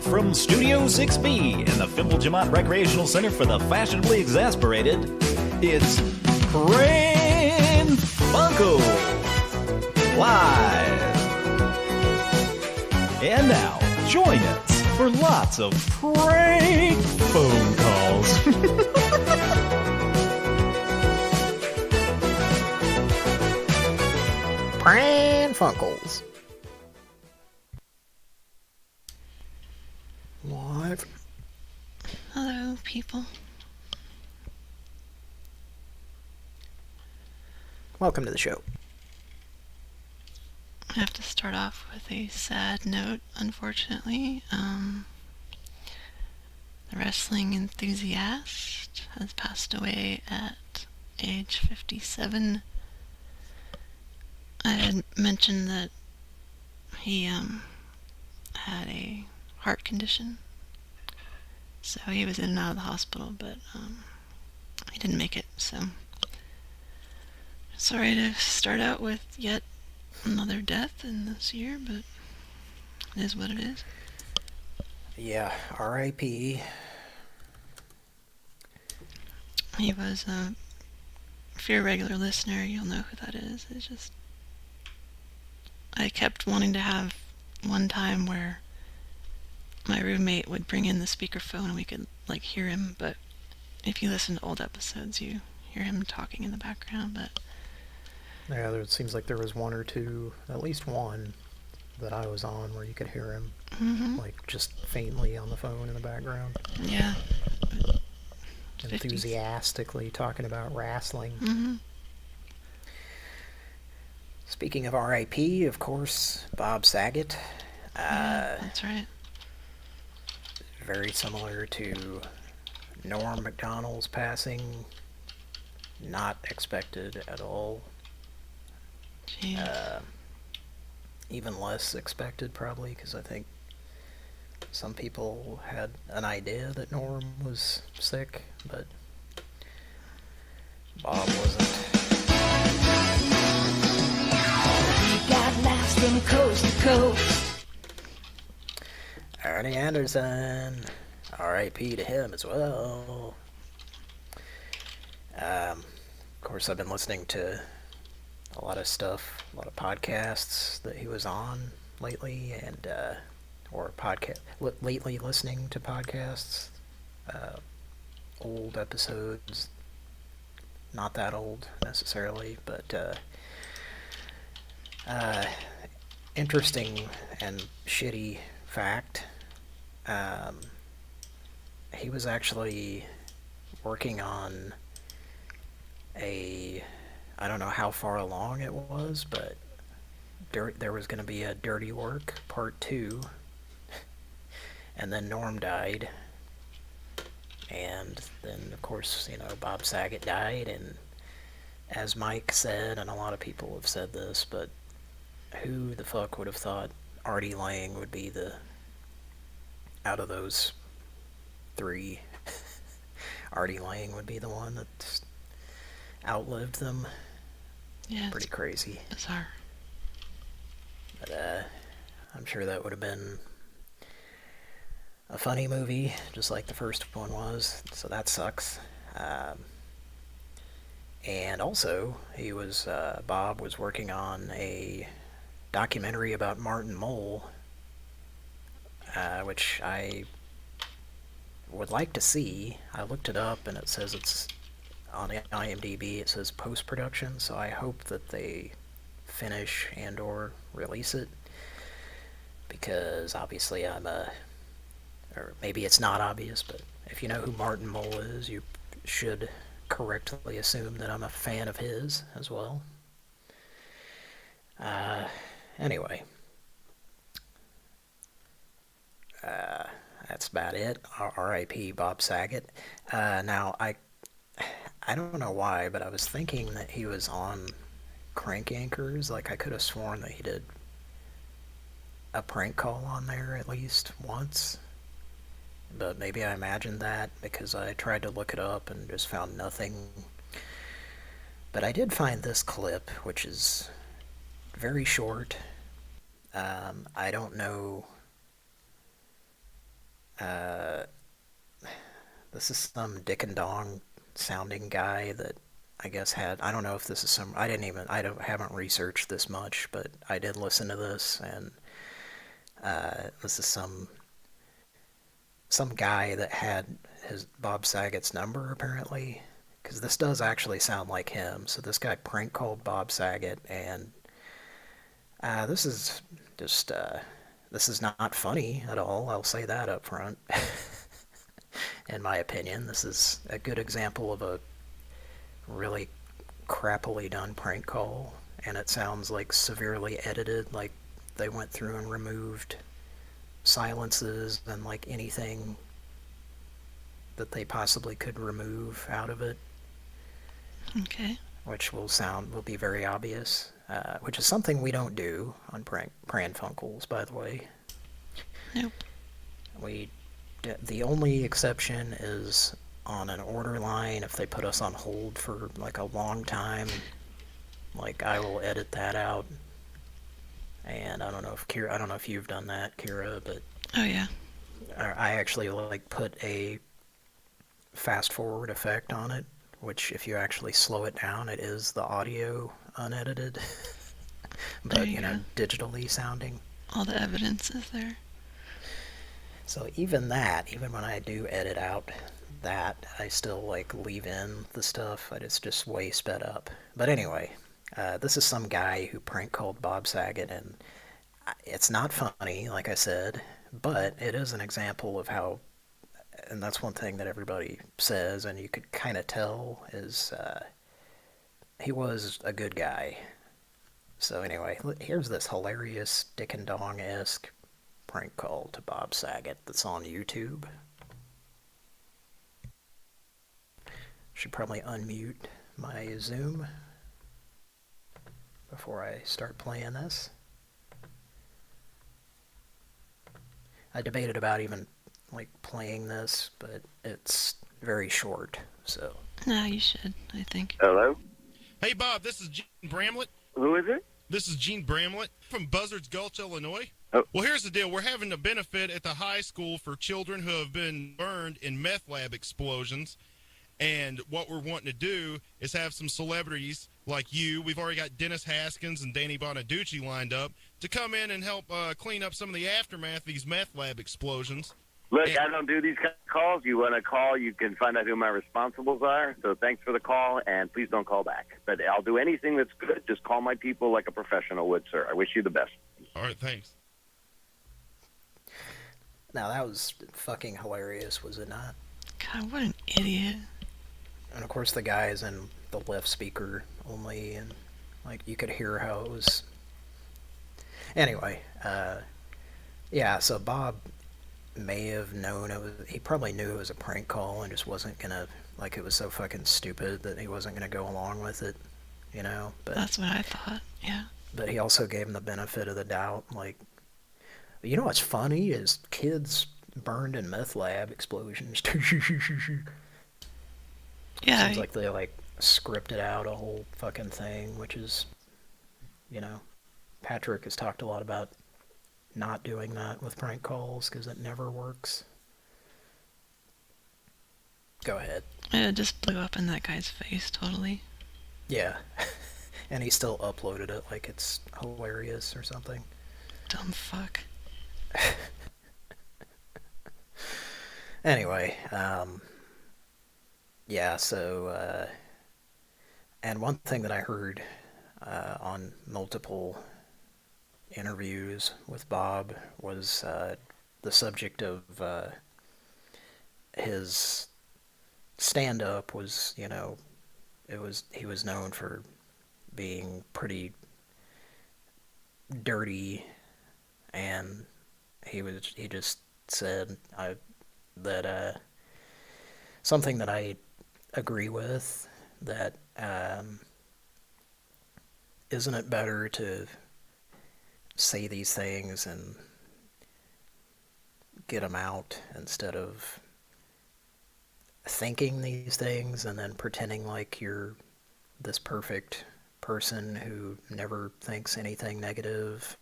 From Studio 6B in the Fimble Recreational Center for the Fashionably Exasperated, it's Pran Funkels Live. And now, join us for lots of prank phone calls. Pran Funkels. Live. Hello, people. Welcome to the show. I have to start off with a sad note, unfortunately. The wrestling enthusiast has passed away at age 57. I had mentioned that he had a heart condition, so he was in and out of the hospital, but he didn't make it, so sorry to start out with yet another death in this year, but it is what it is. Yeah, R.I.P. He was, if you're a regular listener, you'll know who that is. It's just, I kept wanting to have one time where my roommate would bring in the speakerphone and we could, like, hear him, but if you listen to old episodes, you hear him talking in the background, but... Yeah, it seems like there was one or two, at least one, that I was on where you could hear him, like, just faintly on the phone in the background. Yeah. Enthusiastically talking about wrestling. Mm-hmm. Speaking of R.I.P., of course, Bob Saget. Yeah, that's right. Very similar to Norm Macdonald's passing. Not expected at all. Even less expected, probably, because I think some people had an idea that Norm was sick, but Bob wasn't. We got laughs from coast to coast. Arnie Anderson, R.I.P. to him as well. Of course, I've been listening to a lot of stuff, a lot of podcasts that he was on lately, and lately listening to podcasts, old episodes, not that old necessarily, but interesting and shitty fact. He was actually working on I don't know how far along it was, but there was going to be a Dirty Work Part 2, and then Norm died, and then, of course, Bob Saget died, and as Mike said, and a lot of people have said this, but who the fuck would have thought Artie Lang would be out of those three, Artie Lang would be the one that outlived them. Yeah, pretty crazy. Bizarre. But I'm sure that would have been a funny movie, just like the first one was, so that sucks. And also, Bob was working on a documentary about Martin Mull, which I would like to see. I looked it up, and it says it's on IMDb. It says post-production, so I hope that they finish and or release it, because obviously or maybe it's not obvious, but if you know who Martin Mull is, you should correctly assume that I'm a fan of his as well. Anyway, that's about it. R.I.P. Bob Saget. Now, I don't know why, but I was thinking that he was on Crank Anchors. Like, I could have sworn that he did a prank call on there at least once. But maybe I imagined that because I tried to look it up and just found nothing. But I did find this clip, which is very short. I don't know Uh, this is some Dick and Dong sounding guy that I guess had, I don't know if this is some, haven't researched this much, but I did listen to this, and this is some guy that had his Bob Saget's number, apparently, because this does actually sound like him. So this guy prank called Bob Saget, and this is just this is not funny at all. I'll say that up front. In my opinion, this is a good example of a really crappily done prank call, and it sounds like severely edited, like they went through and removed silences and like anything that they possibly could remove out of it. Okay. Which will be very obvious, which is something we don't do on Pran Funkels, by the way. Nope. The only exception is on an order line if they put us on hold for like a long time. Like I will edit that out. And I don't know if you've done that, Kira, but Oh yeah. I actually like put a fast forward effect on it, which if you actually slow it down, it is the audio unedited, but you know, digitally sounding. All the evidence is there. So even when I do edit out that, I still like leave in the stuff, but it's just way sped up. But anyway, this is some guy who prank called Bob Saget, and it's not funny, like I said, but it is an example of how, and that's one thing that everybody says, and you could kind of tell, is he was a good guy. So anyway, here's this hilarious Dick and Dong-esque prank call to Bob Saget that's on YouTube. Should probably unmute my Zoom before I start playing this. I debated about even like playing this, but it's very short, so. No, you should, I think. Hello? Hey, Bob, this is Gene Bramlett. Who is it? This is Gene Bramlett from Buzzards Gulch, Illinois. Oh. Well, here's the deal. We're having a benefit at the high school for children who have been burned in meth lab explosions. And what we're wanting to do is have some celebrities like you. We've already got Dennis Haskins and Danny Bonaducci lined up to come in and help clean up some of the aftermath of these meth lab explosions. Look, I don't do these kind of calls. You want to call, you can find out who my responsibles are. So thanks for the call, and please don't call back. But I'll do anything that's good. Just call my people like a professional would, sir. I wish you the best. All right, thanks. Now that was fucking hilarious, was it not? God, what an idiot. And of course the guy's in the left speaker only, and like you could hear how it was. Anyway, yeah, so Bob may have known he probably knew it was a prank call and just wasn't gonna, like, it was so fucking stupid that he wasn't gonna go along with it, you know? But that's what I thought, yeah. But he also gave him the benefit of the doubt, like, you know what's funny is kids burned in meth lab explosions. Yeah. Seems like they like scripted out a whole fucking thing, which is, you know, Patrick has talked a lot about not doing that with prank calls because it never works. Go ahead. It just blew up in that guy's face, totally. Yeah. And he still uploaded it like it's hilarious or something. Dumb fuck. Anyway, yeah, so, and one thing that I heard on multiple interviews with Bob was the subject of his stand-up was, you know, he was known for being pretty dirty, and he just said that something that I agree with, that isn't it better to say these things and get them out instead of thinking these things and then pretending like you're this perfect person who never thinks anything negative?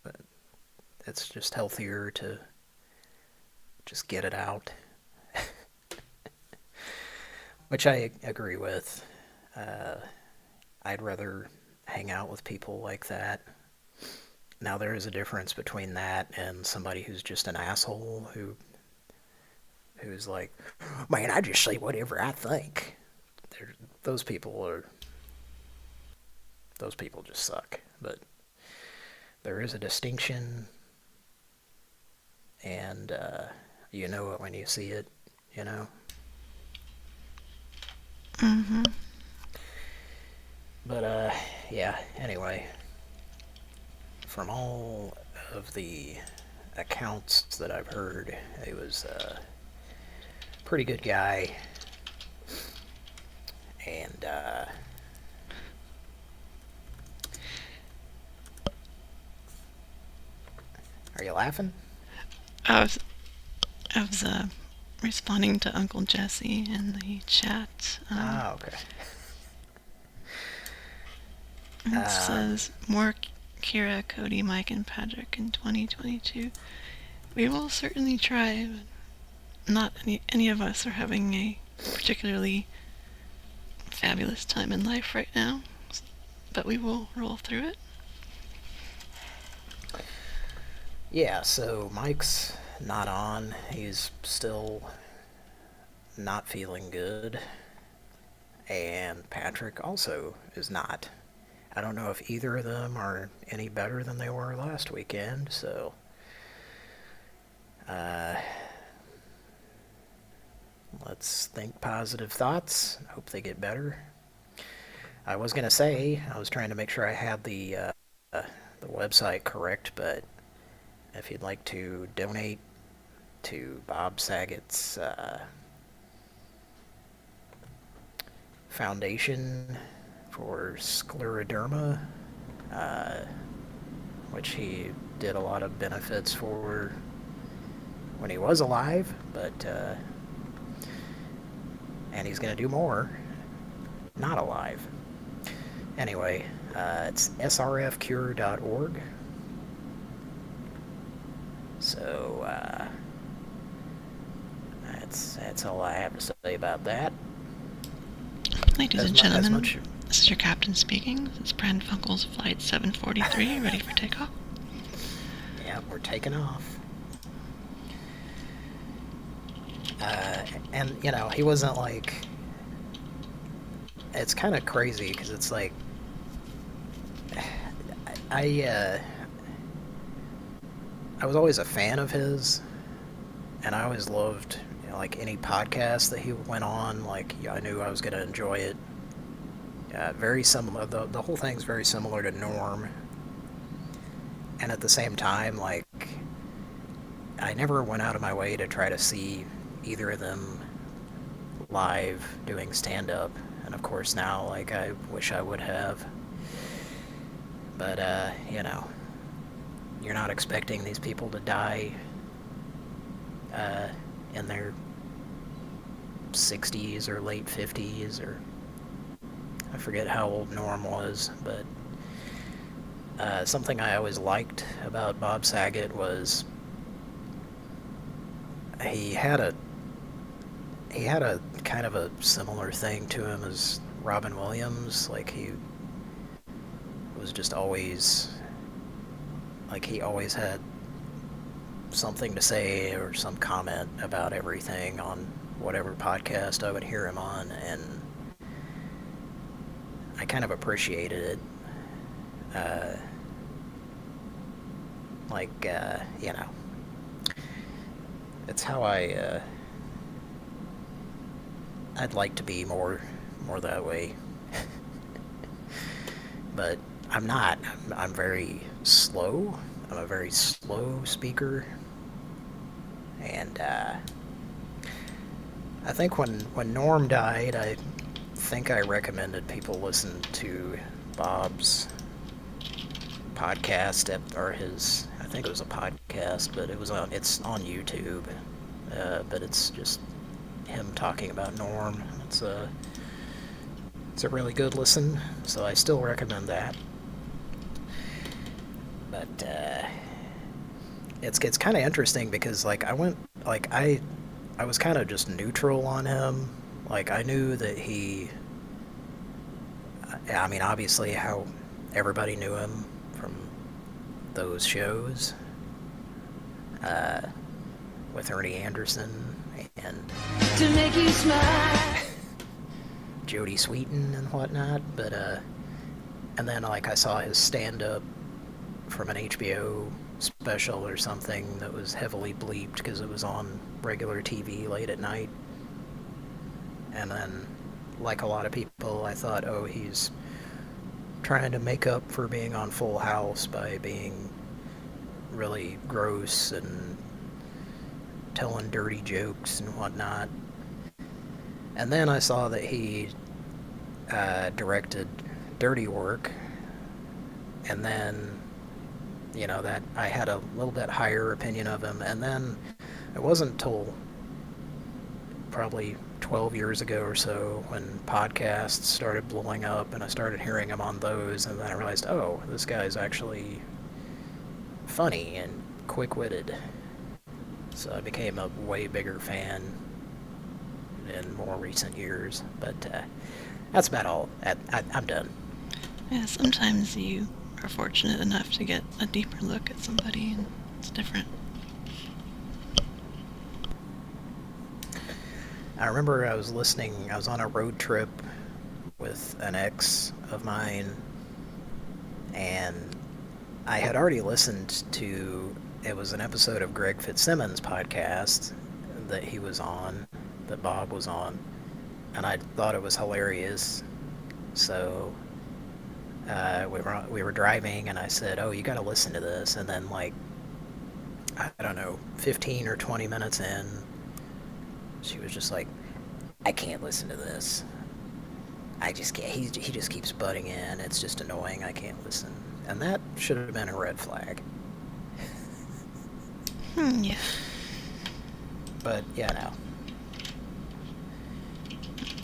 It's just healthier to just get it out. Which I agree with. I'd rather hang out with people like that. Now, there is a difference between that and somebody who's just an asshole who's like, man, I just say whatever I think. Those people just suck. But there is a distinction, and you know it when you see it, you know? Mm-hmm. But, yeah, anyway, from all of the accounts that I've heard, he was a pretty good guy, and, are you laughing? I was responding to Uncle Jesse in the chat. Okay. It says, more Kira, Cody, Mike, and Patrick in 2022. We will certainly try, but not any of us are having a particularly fabulous time in life right now. But we will roll through it. Yeah, so Mike's not on. He's still not feeling good. And Patrick also is not. I don't know if either of them are any better than they were last weekend, so let's think positive thoughts. Hope they get better. I was going to say, I was trying to make sure I had the website correct, but if you'd like to donate to Bob Saget's foundation for scleroderma, which he did a lot of benefits for when he was alive, but and he's going to do more not alive. Anyway, it's srfcure.org. So that's all I have to say about that. Ladies and gentlemen, this is your captain speaking. This is Pran Funkels, Flight 743, ready for takeoff. Yeah, we're taking off. And, you know, he wasn't like... It's kind of crazy, because it's like... I was always a fan of his, and I always loved, you know, like, any podcast that he went on. Like, I knew I was going to enjoy it. Very similar. The whole thing's very similar to Norm. And at the same time, like, I never went out of my way to try to see either of them live doing stand-up. And of course now, like, I wish I would have. But, you know, you're not expecting these people to die in their 60s or late 50s, or I forget how old Norm was, but something I always liked about Bob Saget was he had a kind of a similar thing to him as Robin Williams. Like, he was just always, like, he always had something to say or some comment about everything on whatever podcast I would hear him on, and I kind of appreciated it. You know, it's how I'd like to be more that way. But I'm not. I'm very slow. I'm a very slow speaker. And I think when Norm died, I think I recommended people listen to Bob's podcast, or his, I think it was a podcast, but it's on YouTube. But it's just him talking about Norm. It's a really good listen, so I still recommend that. But it's kind of interesting because, like, I went like, I was kind of just neutral on him. Like, I knew that I mean, obviously how everybody knew him from those shows, with Ernie Anderson and to make you smile. Jodie Sweetin and whatnot, but, and then, like, I saw his stand-up from an HBO special or something that was heavily bleeped because it was on regular TV late at night. And then, like a lot of people, I thought, oh, he's trying to make up for being on Full House by being really gross and telling dirty jokes and whatnot. And then I saw that he directed Dirty Work, and then, you know, that I had a little bit higher opinion of him. And then it wasn't until probably 12 years ago or so when podcasts started blowing up and I started hearing him on those, and then I realized, oh, this guy's actually funny and quick-witted. So I became a way bigger fan in more recent years. But that's about all. I'm done. Yeah, sometimes you are fortunate enough to get a deeper look at somebody, and it's different. I remember I was on a road trip with an ex of mine, and I had already listened to, it was an episode of Greg Fitzsimmons' podcast that he was on, that Bob was on, and I thought it was hilarious. So we were driving, and I said, oh, you gotta listen to this. And then, like, I don't know, 15 or 20 minutes in, she was just like, I can't listen to this. I just can't. He just keeps butting in. It's just annoying. I can't listen. And that should have been a red flag. Yeah. But, yeah, no.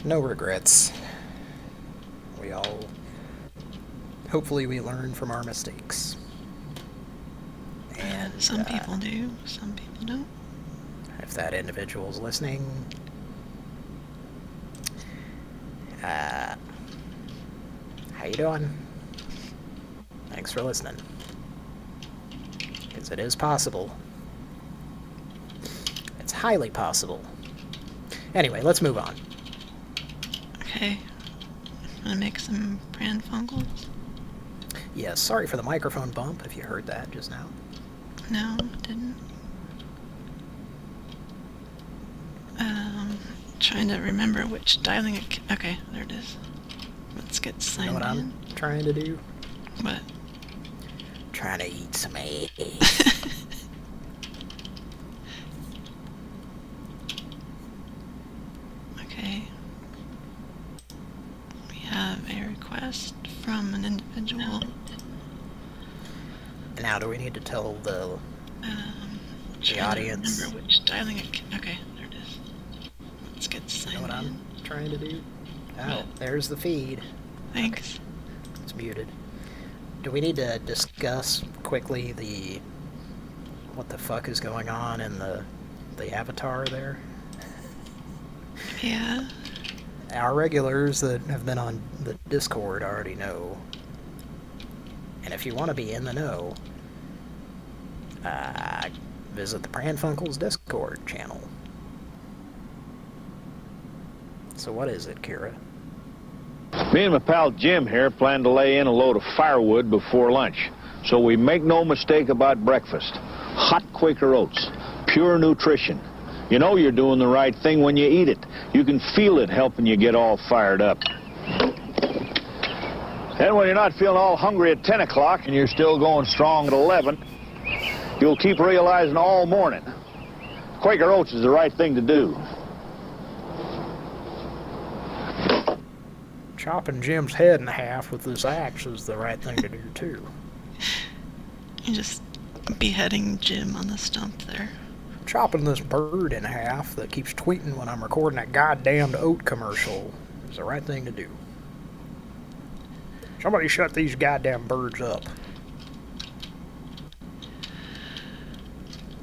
No regrets. Hopefully we learn from our mistakes. And Some people do, some people don't. if that individual's listening, how you doing? Thanks for listening. Because it is possible. It's highly possible. Anyway, let's move on. Okay. Wanna make some Pran Funkels? Yes, sorry for the microphone bump if you heard that just now. No, didn't. Trying to remember which dialing... Okay, there it is. Let's get You signed know what in. I'm trying to do? What? Trying to eat some eggs. Okay. We have a request from an individual. Now, do we need to tell the Trying audience? to remember which dialing... Okay, there it is. Let's get You signed know what I'm in. trying to do? Oh, What? there's the feed. Thanks. It's muted. Do we need to discuss quickly what the fuck is going on in the avatar there? Yeah. Our regulars that have been on the Discord already know. And if you want to be in the know, visit the Pran Funkels Discord channel. So what is it, Kira? Me and my pal Jim here plan to lay in a load of firewood before lunch. So we make no mistake about breakfast. Hot Quaker oats, pure nutrition. You know you're doing the right thing when you eat it. You can feel it helping you get all fired up. Then when you're not feeling all hungry at 10 o'clock and you're still going strong at 11, you'll keep realizing all morning, Quaker oats is the right thing to do. Chopping Jim's head in half with this axe is the right thing to do, too. You're just beheading Jim on the stump there. Chopping this bird in half that keeps tweeting when I'm recording that goddamned oat commercial is the right thing to do. Somebody shut these goddamn birds up.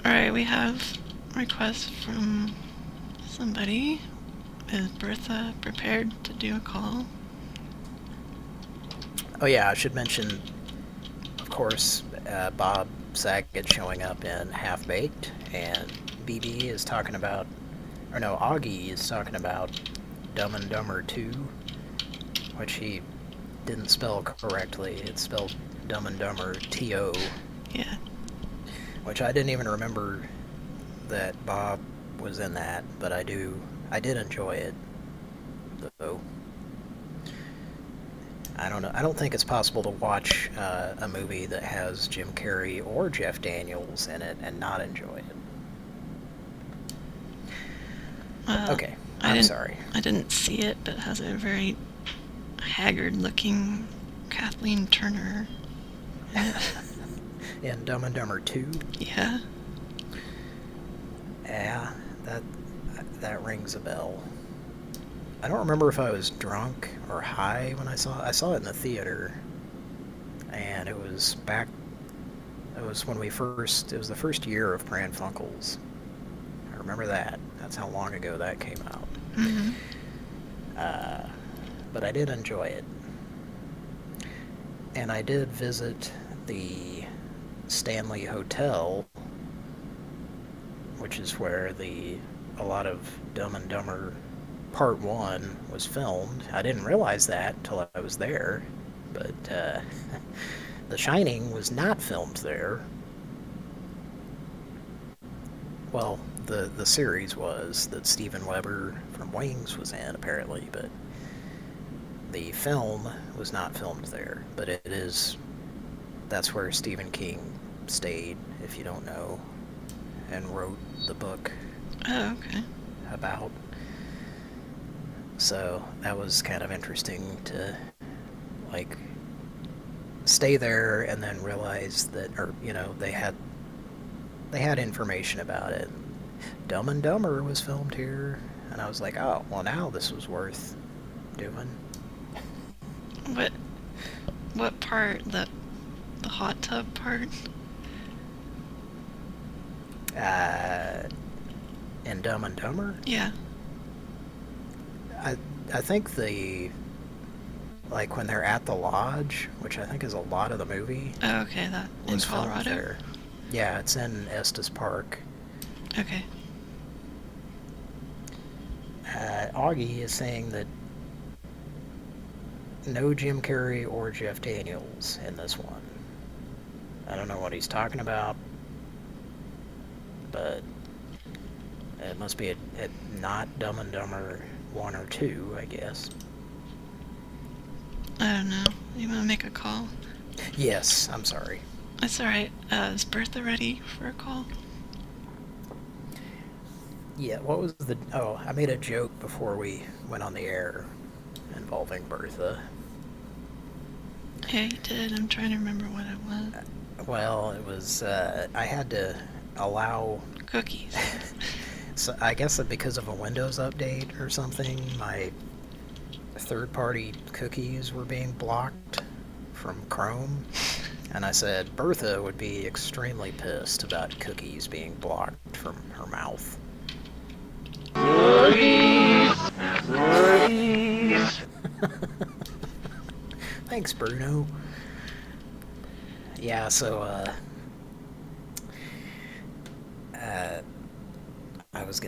Alright, we have request from somebody. Is Bertha prepared to do a call? Oh yeah, I should mention, of course, Bob Saget showing up in Half Baked, and BB is talking about, or no, Augie is talking about Dumb and Dumber 2, which he didn't spell correctly. It's spelled Dumb and Dumber T-O. Yeah. Which I didn't even remember that Bob was in that, but I did enjoy it, though. I don't know. I don't think it's possible to watch a movie that has Jim Carrey or Jeff Daniels in it and not enjoy it. Okay, I'm sorry. I didn't see it, but it has a very haggard-looking Kathleen Turner in it. In Dumb and Dumber 2? Yeah. Yeah, that rings a bell. I don't remember if I was drunk or high when I saw it in the theater, and it was when it was the first year of Pran Funkels. I remember that. That's how long ago that came out. Mm-hmm. But I did enjoy it. And I did visit the Stanley Hotel, which is where a lot of Dumb and Dumber Part 1 was filmed. I didn't realize that until I was there, but The Shining was not filmed there. Well, the series was that Steven Weber from Wings was in, apparently, but the film was not filmed there. But that's where Stephen King stayed, if you don't know, and wrote the book Okay. about. So that was kind of interesting to, like, stay there and then realize that, or, they had information about it. Dumb and Dumber was filmed here, and I was like, oh, well, now this was worth doing. What part? The hot tub part? In Dumb and Dumber? Yeah. I think when they're at the lodge, which I think is a lot of the movie. Oh, okay, that in was filmed Colorado? there. Yeah, it's in Estes Park. Okay. Augie is saying that no Jim Carrey or Jeff Daniels in this one. I don't know what he's talking about, but it must be not Dumb and Dumber 1 or 2, I guess. I don't know. You want to make a call? Yes, I'm sorry. That's alright. Is Bertha ready for a call? Yeah, what was I made a joke before we went on the air involving Bertha. Yeah, you did. I'm trying to remember what it was. Well, it was, I had to allow... Cookies. So I guess that because of a Windows update or something, my third-party cookies were being blocked from Chrome. And I said Bertha would be extremely pissed about cookies being blocked from her mouth. Thanks, Bruno. Yeah, so, I was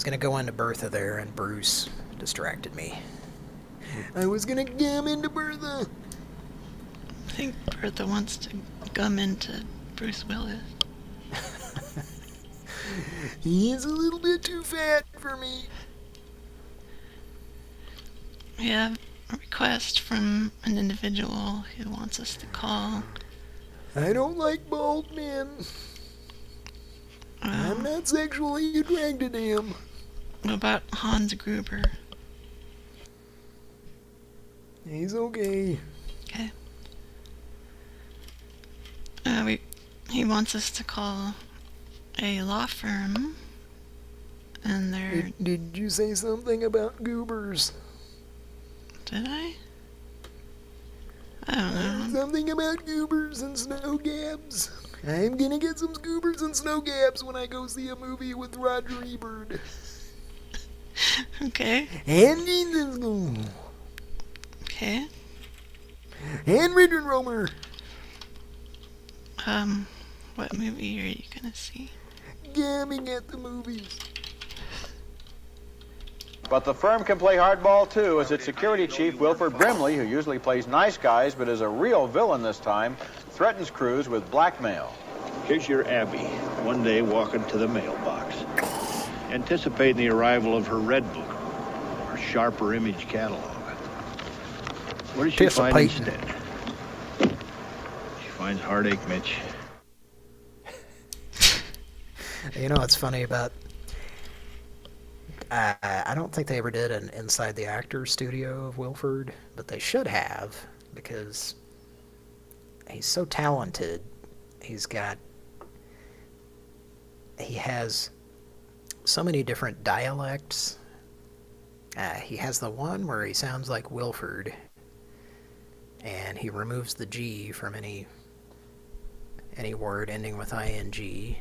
gonna go into Bertha there, and Bruce distracted me. I was gonna gum into Bertha. I think Bertha wants to gum into Bruce Willis. He is a little bit too fat for me. We have a request from an individual who wants us to call. I don't like bald men. I'm not sexually attracted to him. What about Hans Gruber? He's okay. Okay. He wants us to call a law firm, and they're... Did you say something about goobers? Did I? I don't know. Something about goobers and snow gabs. I'm gonna get some scoobers and snow gaps when I go see a movie with Roger Ebert. Okay. And Okay. Richard Romer. What movie are you gonna see? Gamming at the movies. But the firm can play hardball too, as its security chief, Wilford Brimley, who usually plays nice guys but is a real villain this time, threatens crews with blackmail. Here's your Abby, one day walking to the mailbox, anticipating the arrival of her red book, or sharper image catalog. What does she find instead? She finds heartache, Mitch. You know what's funny about... I don't think they ever did an Inside the Actors studio of Wilford, but they should have, because he's so talented. He has so many different dialects. He has the one where he sounds like Wilford, and he removes the G from any word ending with ing.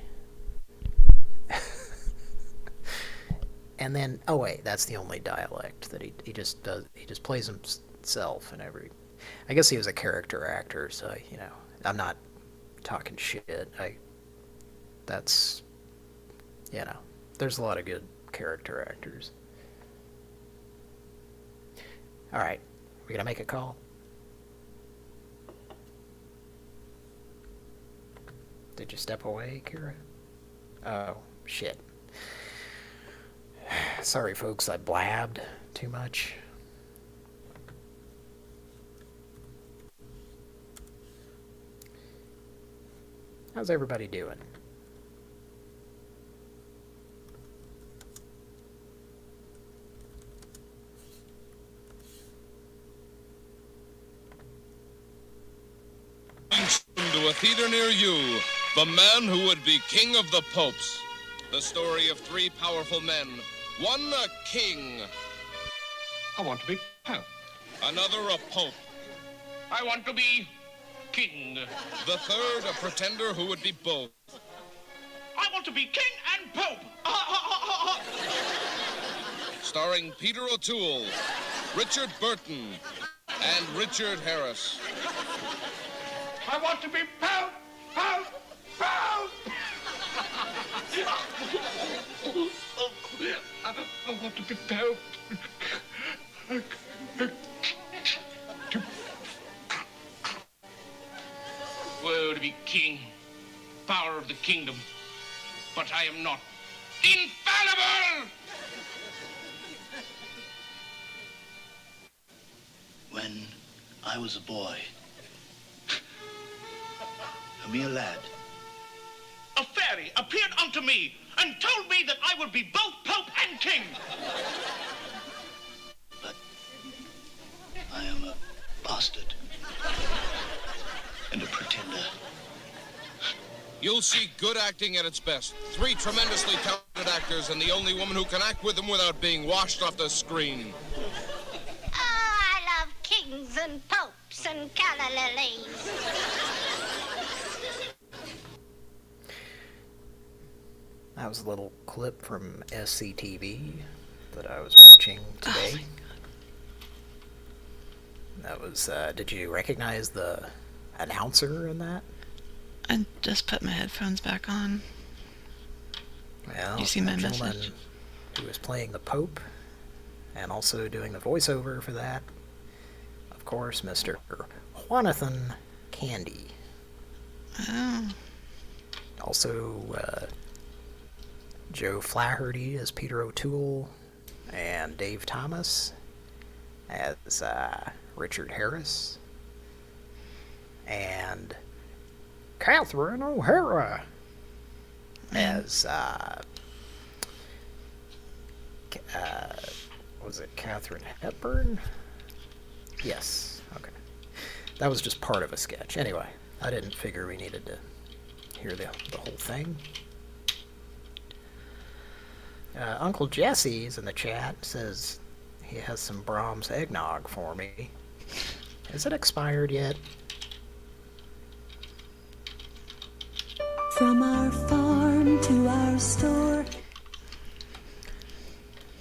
And then, oh wait, that's the only dialect that he just does. He just plays himself in every. I guess he was a character actor, so I'm not talking shit. That's, there's a lot of good character actors. All right, we gonna make a call. Did you step away, Kira? Oh shit. Sorry, folks, I blabbed too much. How's everybody doing? To a theater near you, the man who would be king of the popes. The story of three powerful men. One a king. I want to be pope. Another a pope. I want to be king. The third a pretender who would be both. I want to be king and pope. Starring Peter O'Toole, Richard Burton, and Richard Harris. I want to be pope, pope, pope. I want to be pope. Woe to be king, power of the kingdom, but I am not infallible! When I was a boy, a mere lad, a fairy appeared unto me and told me that I would be both pope and king. But I am a bastard and a pretender. You'll see good acting at its best. Three tremendously talented actors and the only woman who can act with them without being washed off the screen. Oh, I love kings and popes and calla lilies. That was a little clip from SCTV that I was watching today. Oh my God. That was, did you recognize the announcer in that? I just put my headphones back on. Well, you see my the gentleman message? who was playing the Pope and also doing the voiceover for that, of course, Mr. Jonathan Candy. Oh. Also, Joe Flaherty as Peter O'Toole, and Dave Thomas as Richard Harris, and Catherine O'Hara as was it Catherine Hepburn? Yes. Okay. That was just part of a sketch. Anyway, I didn't figure we needed to hear the whole thing. Uncle Jesse's in the chat, says he has some Brahms eggnog for me. Is it expired yet? From our farm to our store.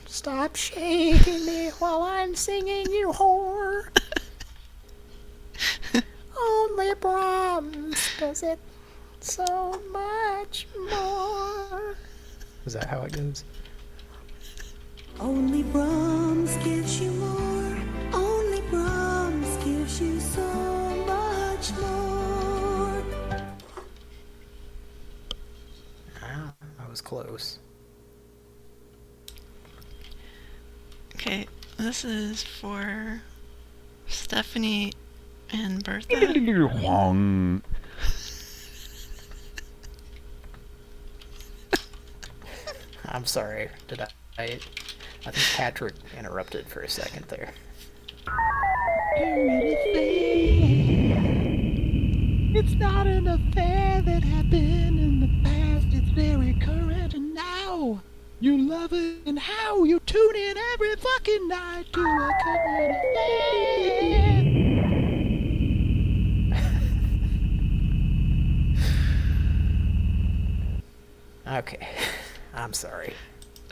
Stop shaking me while I'm singing, you whore. Only Brahms does it so much more. Is that how it goes? Only Brahms gives you more. Only Brahms gives you so much more. Ah, I was close. Okay, this is for Stephanie and Bertha. I'm sorry. Did I think Patrick interrupted for a second there. It's not an affair that happened in the past. It's very current and now. You love it and how you tune in every fucking night to a current affair. Okay. I'm sorry.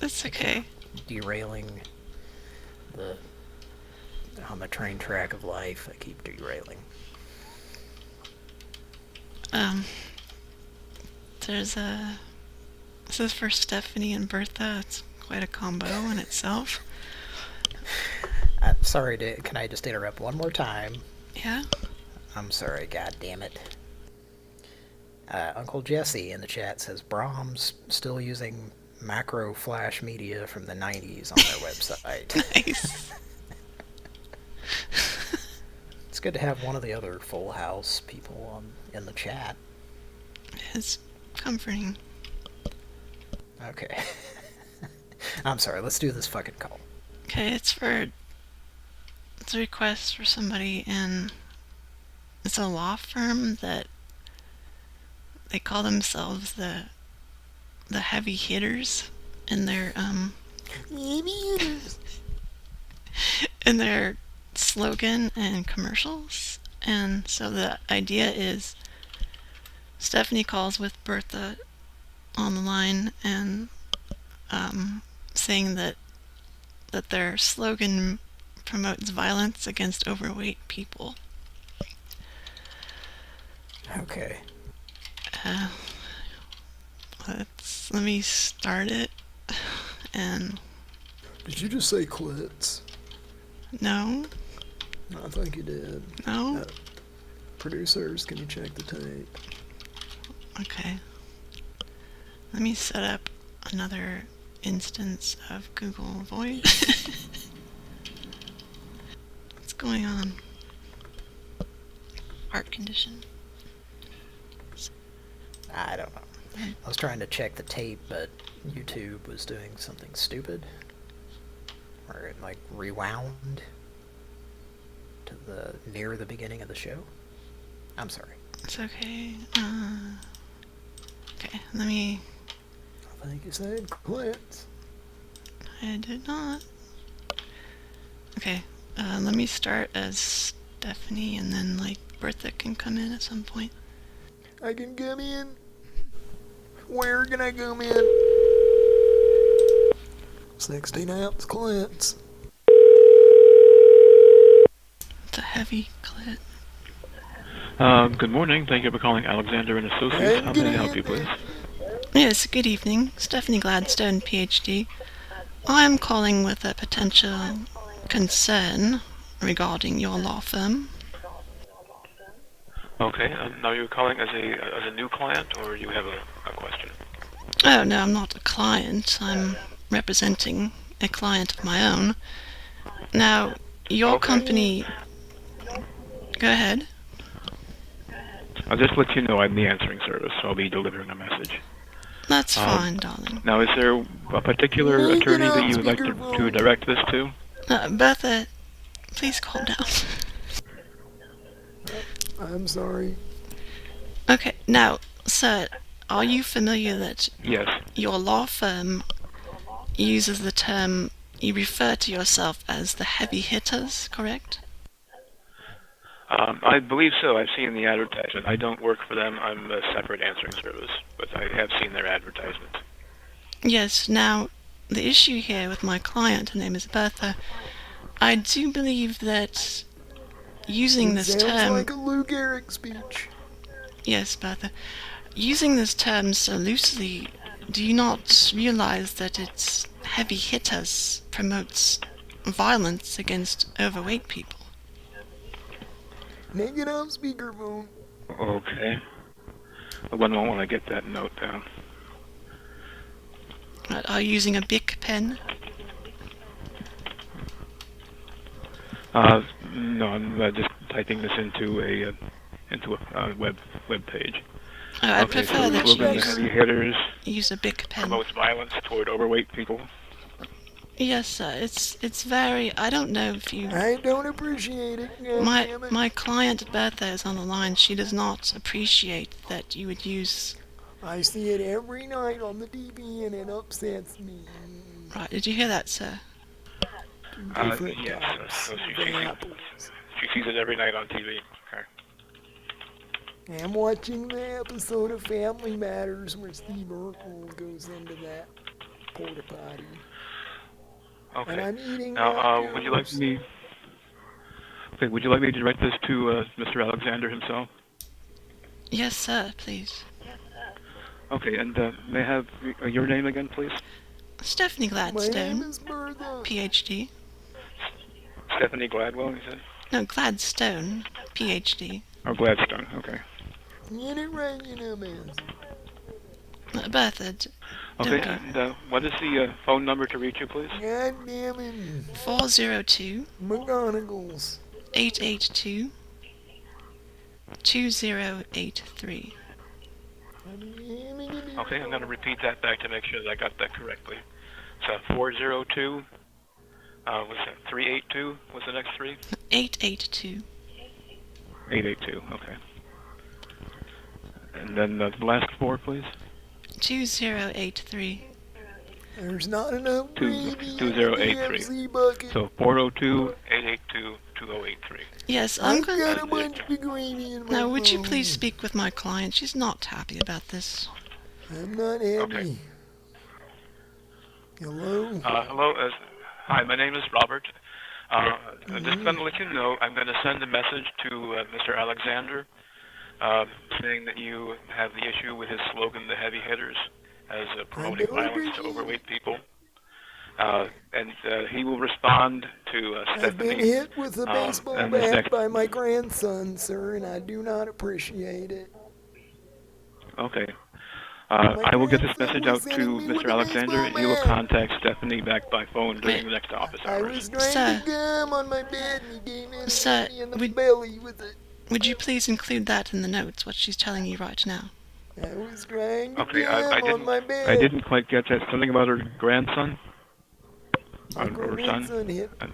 It's okay. Derailing on the train track of life. I keep derailing. This is for Stephanie and Bertha. It's quite a combo in itself. Sorry, can I just interrupt one more time? Yeah? I'm sorry, god damn it. Uncle Jesse in the chat says Brahms still using macro flash media from the 90s on their website. Nice. It's good to have one of the other Full House people in the chat. It's comforting. Okay. I'm sorry, let's do this fucking call. Okay, it's a request for somebody in... It's a law firm that they call themselves the heavy hitters in their in their slogan and commercials. And so the idea is Stephanie calls with Bertha on the line and saying that their slogan promotes violence against overweight people. Okay. Let me start it. And did you just say clits? No. I think you did. No. Producers, can you check the tape? Okay. Let me set up another instance of Google Voice. What's going on? Heart condition. I don't know. I was trying to check the tape, but YouTube was doing something stupid. Where it, like, rewound to near the beginning of the show. I'm sorry. It's okay. Okay, let me... I think you said quit. I did not. Okay, let me start as Stephanie, and then, like, Bertha can come in at some point. I can come in? Where can I come in? 16-ounce clits. It's a heavy clit. Good morning. Thank you for calling Alexander and Associates. How may I help you, please? Yes, good evening. Stephanie Gladstone, PhD. I'm calling with a potential concern regarding your law firm. Okay. Now you're calling as a new client, or you have a question? Oh, no, I'm not a client. I'm representing a client of my own. Now, your company... Go ahead. I'll just let you know I'm the answering service, so I'll be delivering a message. That's fine, darling. Now, is there a particular attorney that you would like to direct this to? Bertha, please calm down. I'm sorry. Okay, now, sir, are you familiar that yes, your law firm uses the term, you refer to yourself as the heavy hitters, correct? I believe so. I've seen the advertisement. I don't work for them. I'm a separate answering service, but I have seen their advertisement. Yes, now, the issue here with my client, her name is Bertha, I do believe that using this Sounds term... like a Lou Gehrig speech. Yes, Bertha. Using this term so loosely, do you not realize that its heavy hitters promotes violence against overweight people? Make it on speakerphone. Okay. One moment when I get that note down. Are you using a Bic pen? No, I'm just typing this into a web page. I Okay, prefer so that slogan, you the heavy hitters use a Bic pen. promotes violence toward overweight people. Yes, sir. It's very... I don't know if you... I don't appreciate it. My client Bertha is on the line. She does not appreciate that you would use... I see it every night on the TV and it upsets me. Right, did you hear that, sir? Yes. So she sees it every night on TV. Okay. I'm watching the episode of Family Matters where Steve Urkel goes into that porta potty. Okay. And I'm eating now, would you like me? Okay, would you like me to direct this to Mr. Alexander himself? Yes, sir. Please. Okay, and may I have your name again, please? Stephanie Gladstone. My name is Bertha. PhD. Stephanie Gladwell, you said? No, Gladstone. PhD. Oh, Gladstone. Okay. Get it right, you know, man. Bertha. Okay, and what is the phone number to reach you, please? God damn it. 402 McGonagals. 882 2083. Okay, I'm going to repeat that back to make sure that I got that correctly. So 402, what's that, 382? What's the next three? 882. 882, okay. And then the last four, please? 2083. There's not enough gravy 2083. in the KFC bucket. So 402, 882, 2083. Yes, I'm going got a bunch of gravy in my Now, would you phone. please speak with my client? She's not happy about this. I'm not happy. Okay. Hello? Hello. Hi, my name is Robert. I'm just going to let you know I'm going to send a message to Mr. Alexander saying that you have the issue with his slogan, the heavy hitters, as promoting violence to overweight people. And he will respond to Stephanie. I've been hit with a baseball and bat by my grandson, sir, and I do not appreciate it. Okay. I will get this message out to Mr. Alexander, and he will contact Stephanie back by phone during the next office I hours. was trying to gum on my bed and he gave me Sir, in the belly with it. Would you please include that in the notes, what she's telling you right now? I was trying to Okay, gum on my bed. I didn't quite get that. Something about her grandson? My Or son? grandson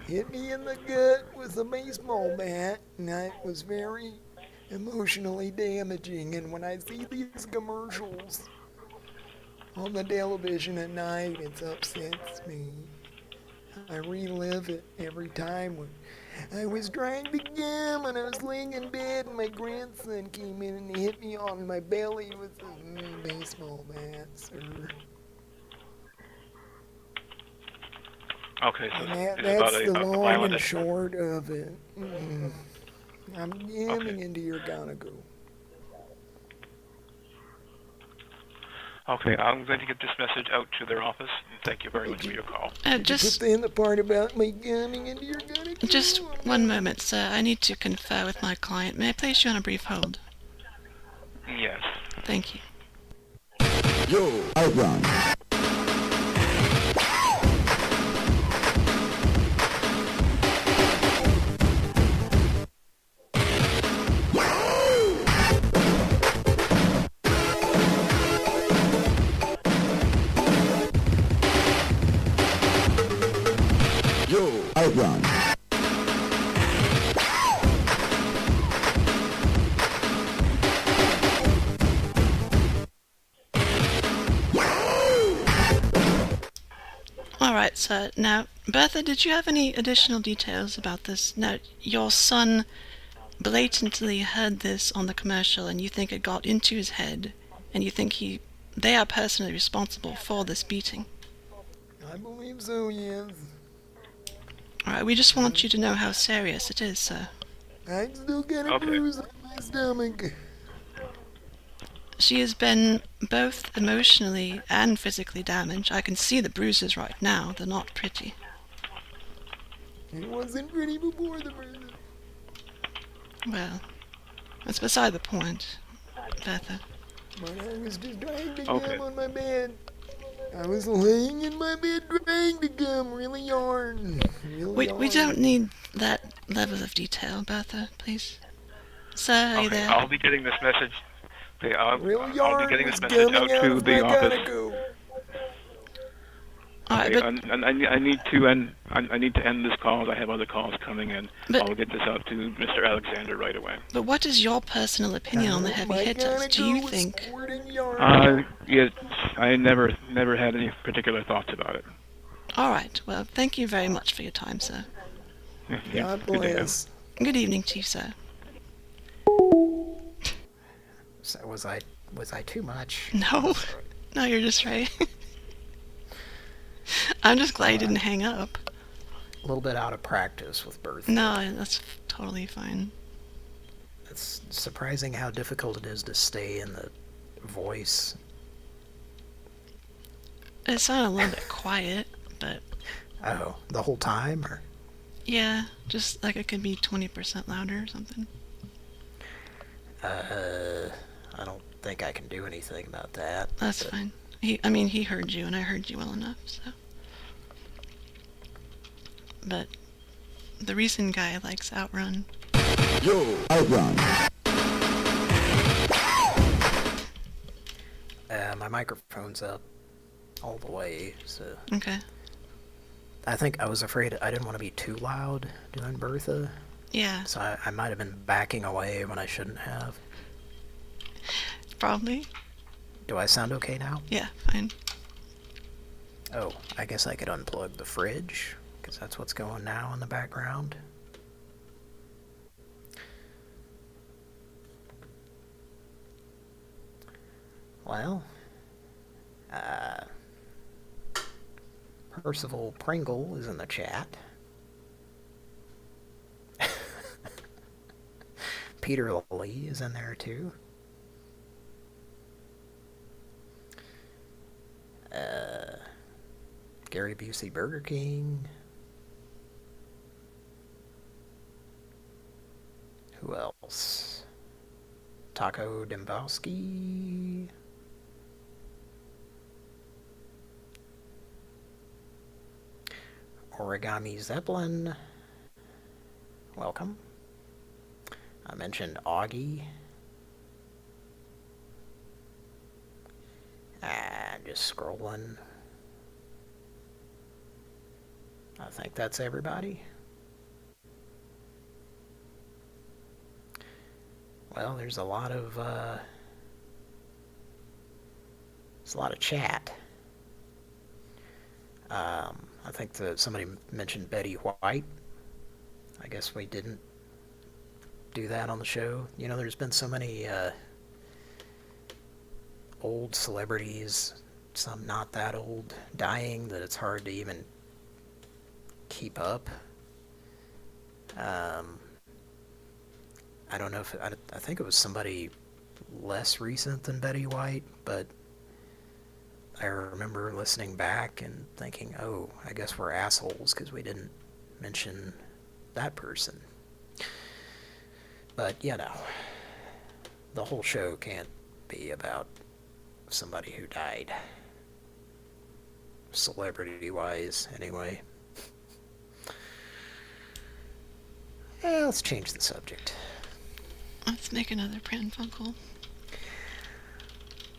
hit me in the gut with a baseball bat, and it was very emotionally damaging. And when I see these commercials on the television at night, it upsets me. I relive it every time when I was trying to gum and I was laying in bed and my grandson came in and hit me on my belly with a baseball bat, sir. Okay, so And it's about that's the a long violent and short of it. I'm gamming Okay. into your gonago. Okay, I'm going to get this message out to their office, and thank you very much for your call. Just put in the part about me gamming into your gonago. Just one moment, sir. I need to confer with my client. May I place you on a brief hold? Yes. Thank you. Yo, outrun. Yo, outrun. Alright, sir. Now, Bertha, did you have any additional details about this? Now, your son blatantly heard this on the commercial and you think it got into his head and you think they are personally responsible for this beating. I believe so, yes. Alright, we just want you to know how serious it is, sir. I still got a bruise on my stomach. She has been both emotionally and physically damaged. I can see the bruises right now. They're not pretty. It wasn't pretty before the murder. Well, that's beside the point, Bertha. But I was just trying to gum on my bed. I was laying in my bed trying to gum really hard. We don't need that level of detail, Bertha, please. Sir, are you there? I'll be getting this message. I'll be getting this message coming out out to of the my office. gonago. Alright, Okay, and I need to end. I need to end this call. I have other calls coming in. I'll get this out to Mr. Alexander right away. But what is your personal opinion on the heavy hitters? Do you think? Yes, I never had any particular thoughts about it. Alright, well, thank you very much for your time, sir. God bless. Good evening to you, sir. So was I too much? No. No, you're just right. I'm just glad you didn't hang up. A little bit out of practice with Bertha. No, that's totally fine. It's surprising how difficult it is to stay in the voice. It sounded a little bit quiet, but... Oh, the whole time, or? Yeah, just like it could be 20% louder or something. I don't think I can do anything about that. That's fine. He heard you, and I heard you well enough, so... But the recent guy likes Outrun. Yo, Outrun. My microphone's up all the way, so... Okay. I think I was afraid I didn't want to be too loud doing Bertha. Yeah. So I might have been backing away when I shouldn't have. Probably. Do I sound okay now? Yeah, fine. Oh, I guess I could unplug the fridge, because that's what's going now in the background. Well, Percival Pringle is in the chat. Peter Lee is in there too. Gary Busey Burger King. Who else? Taco Dembowski. Origami Zeppelin. Welcome. I mentioned Augie. Just scrolling. I think that's everybody. Well, there's a lot of chat. I think somebody mentioned Betty White. I guess we didn't do that on the show. You know, there's been so many old celebrities, some not that old, dying that it's hard to even keep up. I don't know if I think it was somebody less recent than Betty White, but I remember listening back and thinking, oh, I guess we're assholes because we didn't mention that person. But, you know, the whole show can't be about somebody who died. Celebrity-wise, anyway. Let's change the subject. Let's make another Pran Funkel.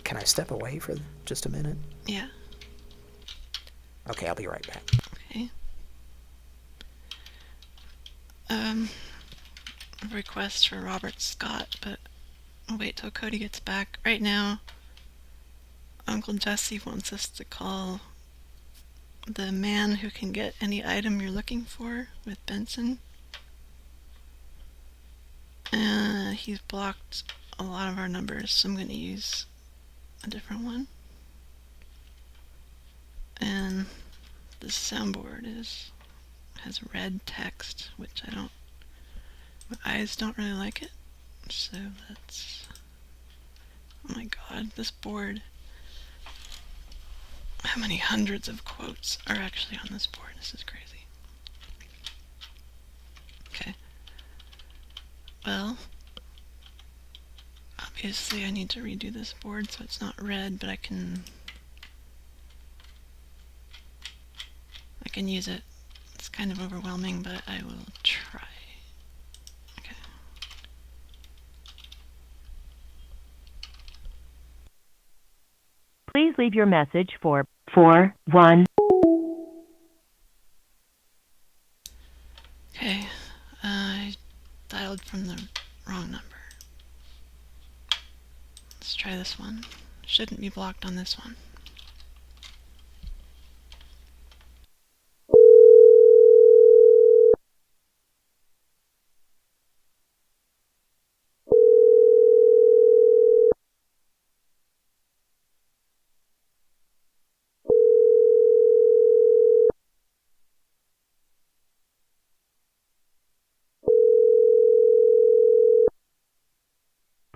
Can I step away for just a minute? Yeah. Okay, I'll be right back. Okay. A request for Robert Scott, but I'll wait till Cody gets back. Right now, Uncle Jesse wants us to call the man who can get any item you're looking for with Benson. he's blocked a lot of our numbers, so I'm going to use a different one. And the soundboard has red text, which my eyes don't really like it. So let's, oh my god, this board. How many hundreds of quotes are actually on this board? This is crazy. Okay. Well, obviously I need to redo this board so it's not red, but I can use it. It's kind of overwhelming, but I will try. Okay. Please leave your message for 41. Okay, I dialed from the wrong number. Let's try this one. Shouldn't be blocked on this one.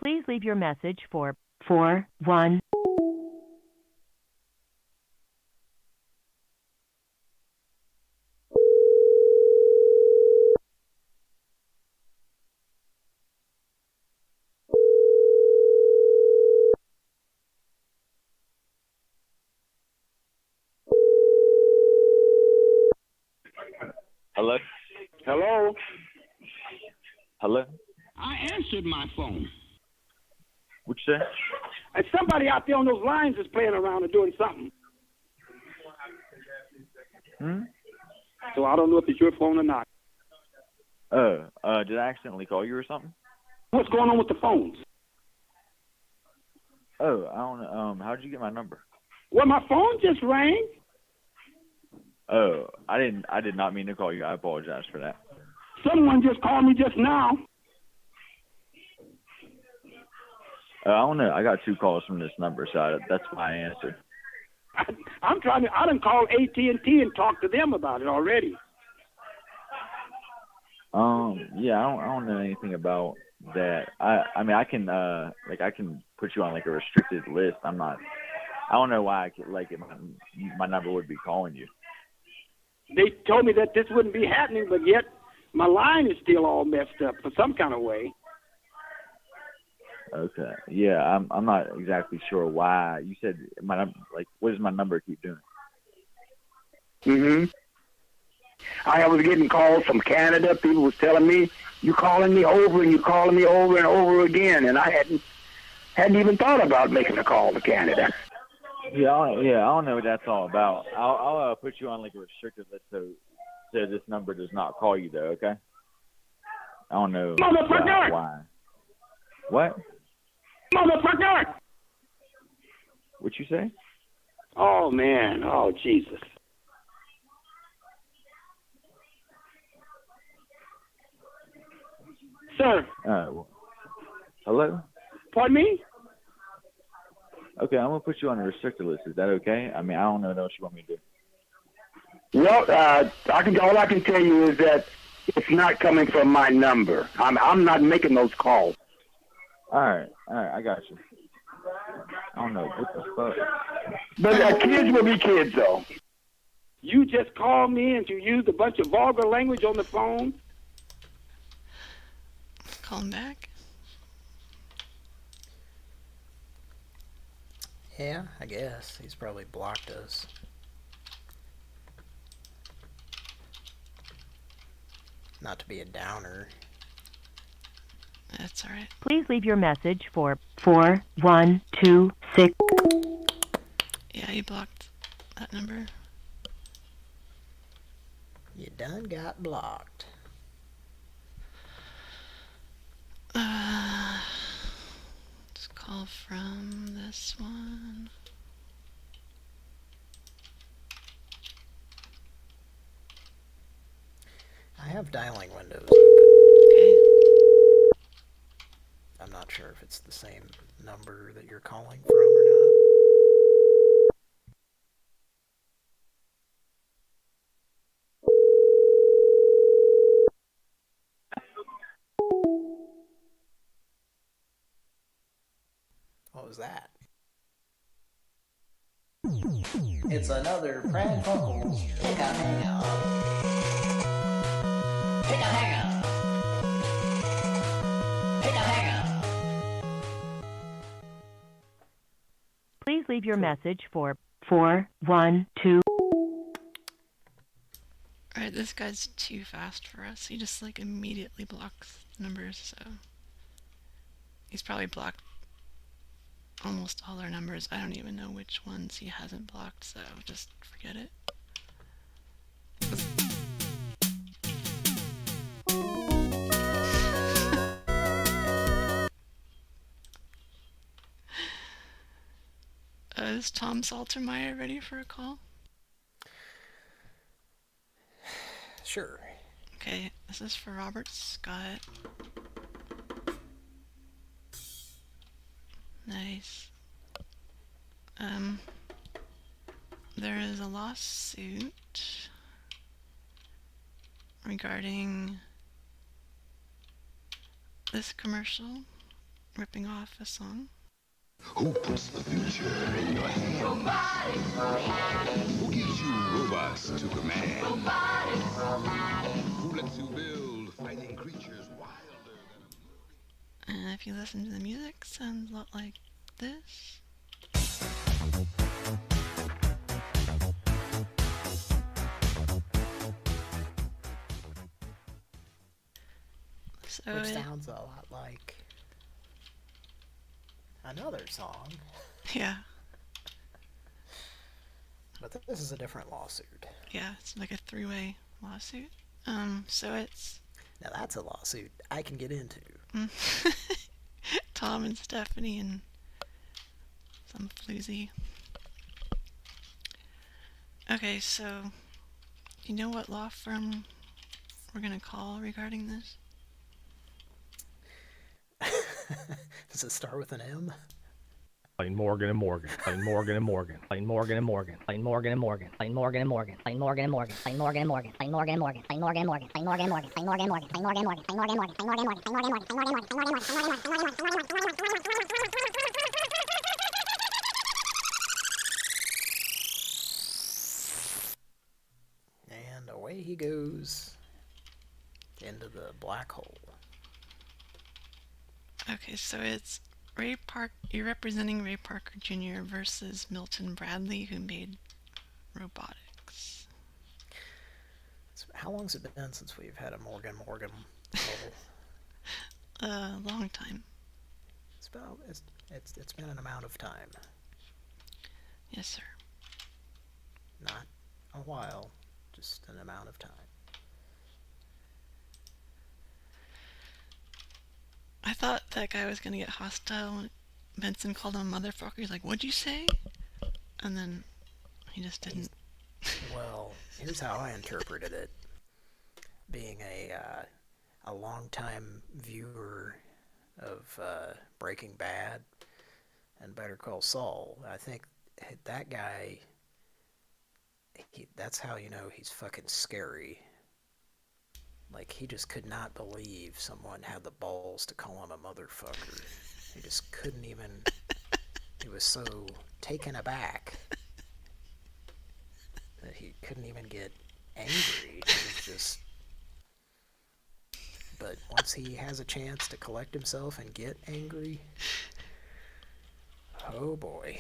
Please leave your message for 41. Hello? Hello? Hello? I answered my phone. What you say? And somebody out there on those lines is playing around and doing something. So I don't know if it's your phone or not. Did I accidentally call you or something? What's going on with the phones? Oh, I don't know. How'd you get my number? Well, my phone just rang. Oh, I did not mean to call you. I apologize for that. Someone just called me just now. I don't know. I got 2 calls from this number, so that's why I answered. I done called AT&T and talked to them about it already. Yeah, I don't know anything about that. I mean, I can I can put you on like a restricted list. I don't know why my number would be calling you. They told me that this wouldn't be happening, but yet my line is still all messed up for some kind of way. Okay. Yeah, I'm not exactly sure why. You said what does my number keep doing? Mm-hmm. I was getting calls from Canada. People was telling me, you calling me over and you calling me over and over again, and I hadn't even thought about making a call to Canada. Yeah, I don't know what that's all about. I'll put you on like a restricted list so this number does not call you though. Okay. I don't know why. What? Motherfucker! What you say? Oh man! Oh Jesus! Sir. Hello? Pardon me? Okay, I'm gonna put you on a restricted list. Is that okay? I mean, I don't know what else you want me to do. Well, all I can tell you is that it's not coming from my number. I'm not making those calls. All right, I got you. I don't know what the fuck. But kids will be kids, though. You just called me and you used a bunch of vulgar language on the phone. Call him back. Yeah, I guess. He's probably blocked us. Not to be a downer. That's alright. Please leave your message for 4126. Yeah, you blocked that number. You done got blocked. Let's call from this one. I have dialing windows open. Okay. if it's the same number that you're calling from or not. What was that? It's another Pran Funkels Pick a Hang-Up. Pick a Hang-Up. Pick a Hang-Up. Please leave your message for 412. Alright, this guy's too fast for us. He just like immediately blocks numbers, so he's probably blocked almost all our numbers. I don't even know which ones he hasn't blocked, so just forget it. Is Tom Saltermeyer ready for a call? Sure. Okay, this is for Robert Scott. Nice. There is a lawsuit regarding this commercial ripping off a song. Who puts the future in your hand? Who gives you robots to command? Who lets you build fighting creatures wilder than And if you listen to the music, it sounds a lot like this. So Which sounds a lot like another song. Yeah. But this is a different lawsuit. Yeah, it's like a three-way lawsuit. So it's... Now that's a lawsuit I can get into. Tom and Stephanie and some floozy. Okay, so you know what law firm we're gonna call regarding this? Does it start with an M? Plain Morgan and Morgan. Plain Morgan and Morgan. Plain Morgan and Morgan. Plain Morgan and Morgan. Plain Morgan and Morgan. Plain Morgan and Morgan. Plain Morgan and Morgan. Plain Morgan and Morgan. Plain Morgan and Morgan. Plain Morgan and Morgan. Plain Morgan and Morgan. Plain Morgan and Morgan. Plain Morgan and Morgan. Plain Morgan and Morgan. Plain Morgan and Morgan. Plain Morgan and Morgan. Plain Morgan and Morgan. Plain Morgan and Morgan. Plain Morgan and Morgan. And away he goes into the black hole. Okay, so it's Ray Park. You're representing Ray Parker Jr. versus Milton Bradley, who made robotics. So how long's it been since we've had a Morgan hole? A long time. It's been an amount of time. Yes, sir. Not a while, just an amount of time. I thought that guy was gonna get hostile when Benson called him a motherfucker. He's like, "What'd you say?" And then he just didn't. Well, here's how I interpreted it. Being a longtime viewer of Breaking Bad and Better Call Saul, I think that guy, that's how you know he's fucking scary. Like, he just could not believe someone had the balls to call him a motherfucker. He just couldn't even... He was so taken aback that he couldn't even get angry. He was just... But once he has a chance to collect himself and get angry... Oh boy.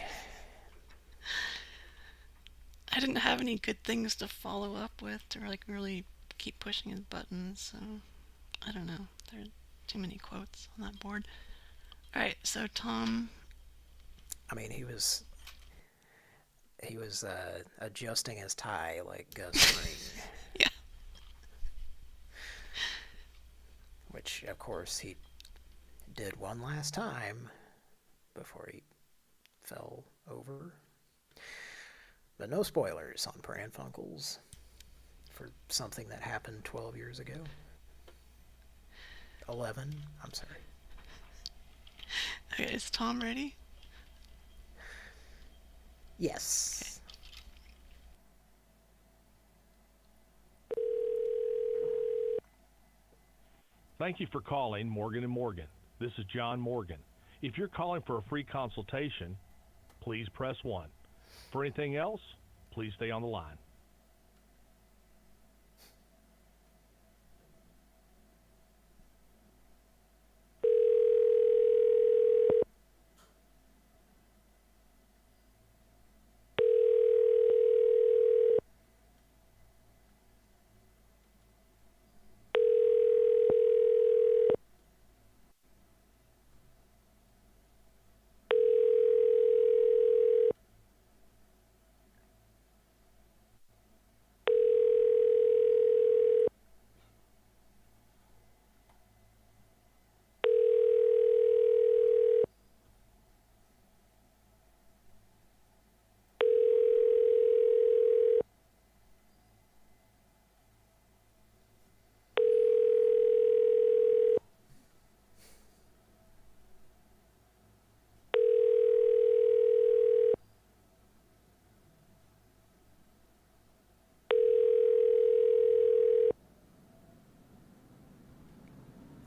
I didn't have any good things to follow up with to like really keep pushing his buttons, so I don't know. There are too many quotes on that board. Alright, so Tom... I mean, he was adjusting his tie like Gus Fring. Yeah. Which, of course, he did one last time before he fell over. But no spoilers on Pran Funkels for something that happened 12 years ago. 11, I'm sorry. Okay, is Tom ready? Yes. Thank you for calling Morgan & Morgan. This is John Morgan. If you're calling for a free consultation, please press 1. For anything else, please stay on the line.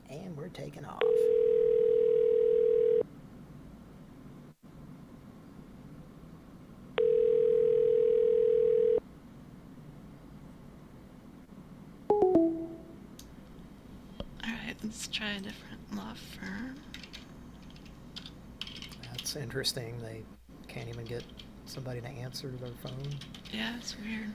And we're taking off. Alright, let's try a different law firm. That's interesting. They can't even get somebody to answer their phone. Yeah, it's weird.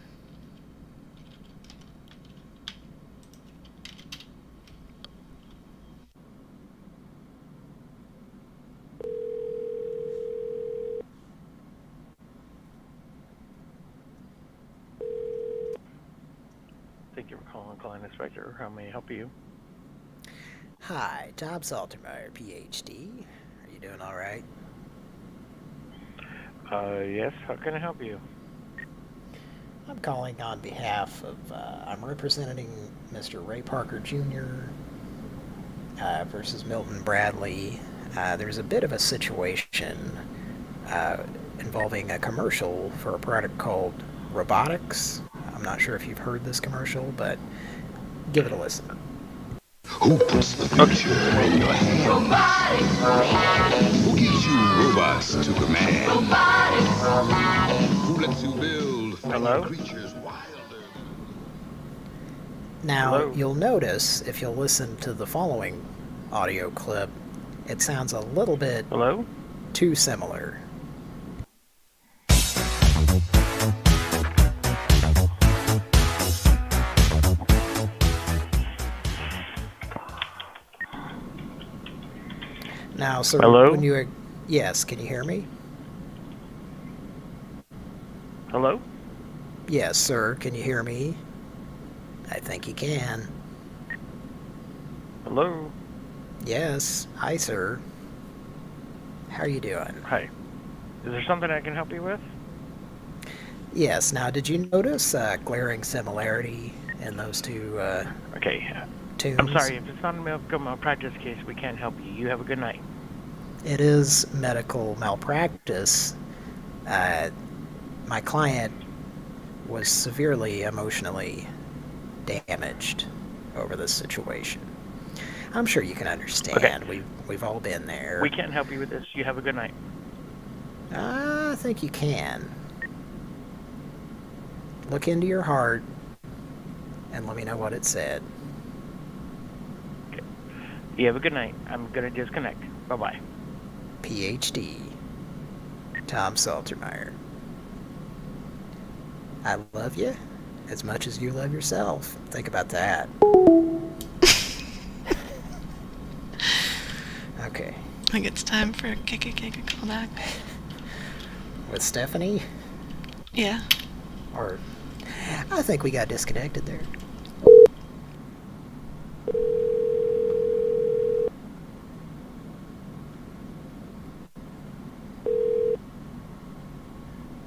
Thank you for calling Client Inspector. How may I help you? Hi, Tom Saltermeyer, PhD. Are you doing all right? Yes. How can I help you? I'm calling on behalf of, I'm representing Mr. Ray Parker Jr. Versus Milton Bradley. There's a bit of a situation involving a commercial for a product called Robotics. I'm not sure if you've heard this commercial, but give it a listen. Who puts the future in your hand? Who gives you robots to command? Who lets you build funny creatures wilder? Now, you'll notice, if you'll listen to the following audio clip, it sounds a little bit too similar. Now, sir, when you are... Yes, can you hear me? Hello? Yes, sir, can you hear me? I think you can. Hello? Yes. Hi, sir. How are you doing? Hi. Is there something I can help you with? Yes. Now, did you notice a glaring similarity in those two tunes? I'm sorry, if it's not a medical malpractice case, we can't help you. You have a good night. It is medical malpractice. My client was severely emotionally damaged over this situation. I'm sure you can understand. Okay. We've all been there. We can't help you with this. You have a good night. I think you can. Look into your heart and let me know what it said. Okay. You have a good night. I'm going to disconnect. Bye-bye. PhD. Tom Saltermeyer. I love you as much as you love yourself. Think about that. Okay. I think it's time for a Kika callback. With Stephanie? Yeah. Or... I think we got disconnected there.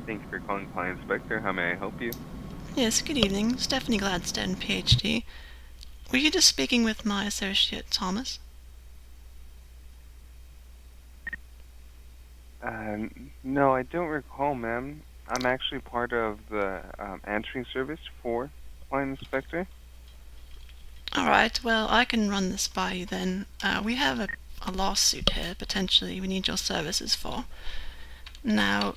Thank you for calling Client Inspector. How may I help you? Yes, good evening. Stephanie Gladstone, PhD. Were you just speaking with my associate, Thomas? No, I don't recall, ma'am. I'm actually part of the answering service for Line Inspector. Alright, well, I can run this by you then. We have a lawsuit here, potentially, we need your services for. Now,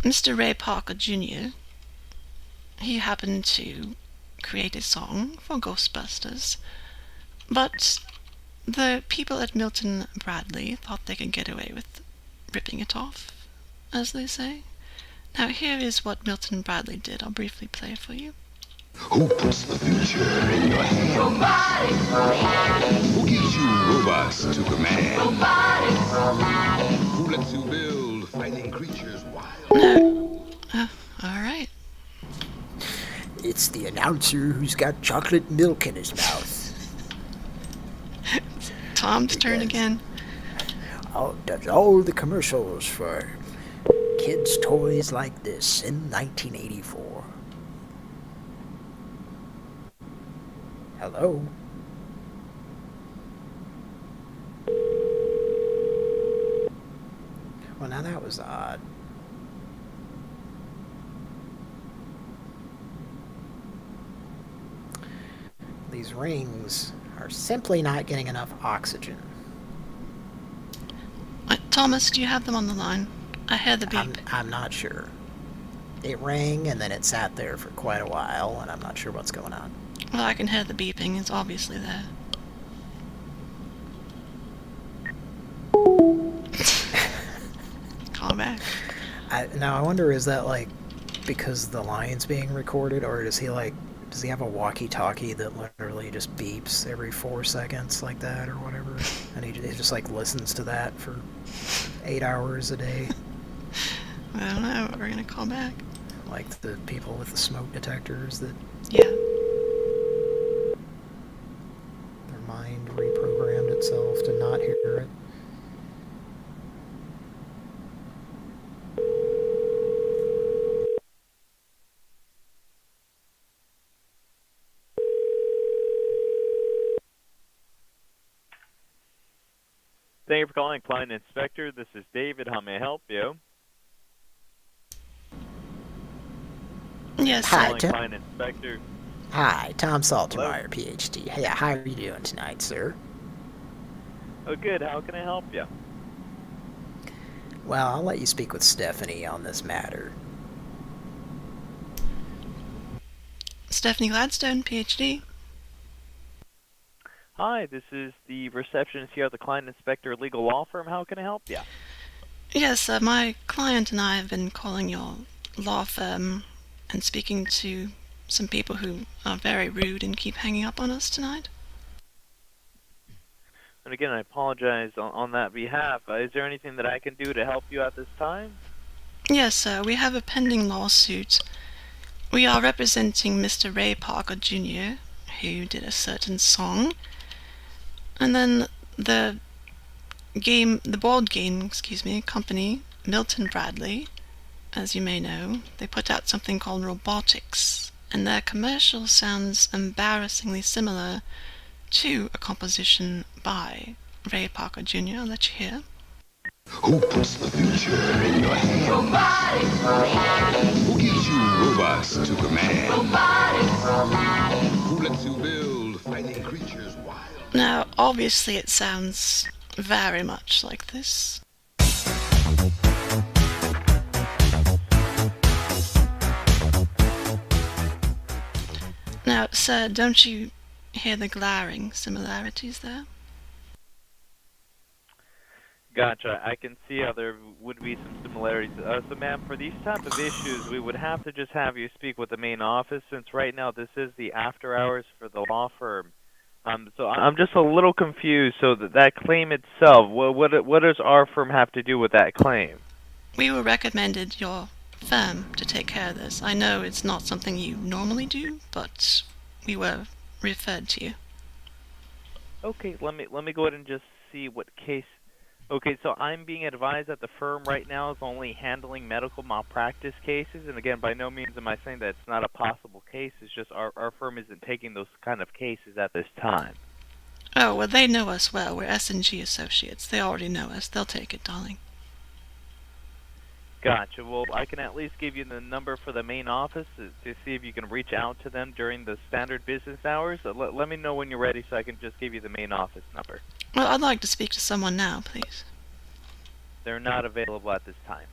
Mr. Ray Parker Jr., he happened to create a song for Ghostbusters, but the people at Milton Bradley thought they could get away with ripping it off, as they say. Now here is what Milton Bradley did. I'll briefly play it for you. Who puts the future in your hand? Nobody. Who gives you robots to command? Nobody. Who lets you build fighting creatures wild? No. Alright. It's the announcer who's got chocolate milk in his mouth. Tom's turn again. Does all the commercials for kids' toys like this in 1984. Hello? Well, now that was odd. These rings are simply not getting enough oxygen. Thomas, do you have them on the line? I heard the beep. I'm not sure. It rang and then it sat there for quite a while, and I'm not sure what's going on. Well, I can hear the beeping. It's obviously there. Call back. Now I wonder, is that like because the line's being recorded, or does he have a walkie-talkie that literally just beeps every 4 seconds like that or whatever, and he just like listens to that for 8 hours a day? I don't know. We're gonna call back. Like the people with the smoke detectors that... Yeah. Their mind reprogrammed itself to not hear it. Thank you for calling Client Inspector. This is David. How may I help you? Yes, hi, Client Inspector. Hi, Tom Saltermeyer, PhD. Hey, how are you doing tonight, sir? Oh, good. How can I help you? Well, I'll let you speak with Stephanie on this matter. Stephanie Gladstone, PhD. Hi, this is the receptionist here at the Client Inspector Legal Law Firm. How can I help you? Yes, my client and I have been calling your law firm and speaking to some people who are very rude and keep hanging up on us tonight. And again, I apologize on that behalf. Is there anything that I can do to help you at this time? Yes, sir. We have a pending lawsuit. We are representing Mr. Ray Parker Jr., who did a certain song. And then the board game company, Milton Bradley, as you may know, they put out something called Robotics, and their commercial sounds embarrassingly similar to a composition by Ray Parker Jr. I'll let you hear. Who puts the future in your hand? Nobody. Who gives you robots to command? Nobody. Who lets you build fighting creatures wild? Now, obviously it sounds very much like this. Now, sir, don't you hear the glaring similarities there? Gotcha. I can see how there would be some similarities. So, ma'am, for these type of issues, we would have to just have you speak with the main office, since right now this is the after hours for the law firm. So I'm just a little confused. So that claim itself, what does our firm have to do with that claim? We were recommended your firm to take care of this. I know it's not something you normally do, but we were referred to you. Okay, let me go ahead and just see what case. Okay, so I'm being advised that the firm right now is only handling medical malpractice cases, and again, by no means am I saying that it's not a possible case. It's just our firm isn't taking those kind of cases at this time. Oh, well, they know us well. We're S&G associates. They already know us. They'll take it, darling. Gotcha. Well, I can at least give you the number for the main office to see if you can reach out to them during the standard business hours. So let me know when you're ready so I can just give you the main office number. Well, I'd like to speak to someone now, please. They're not available at this time.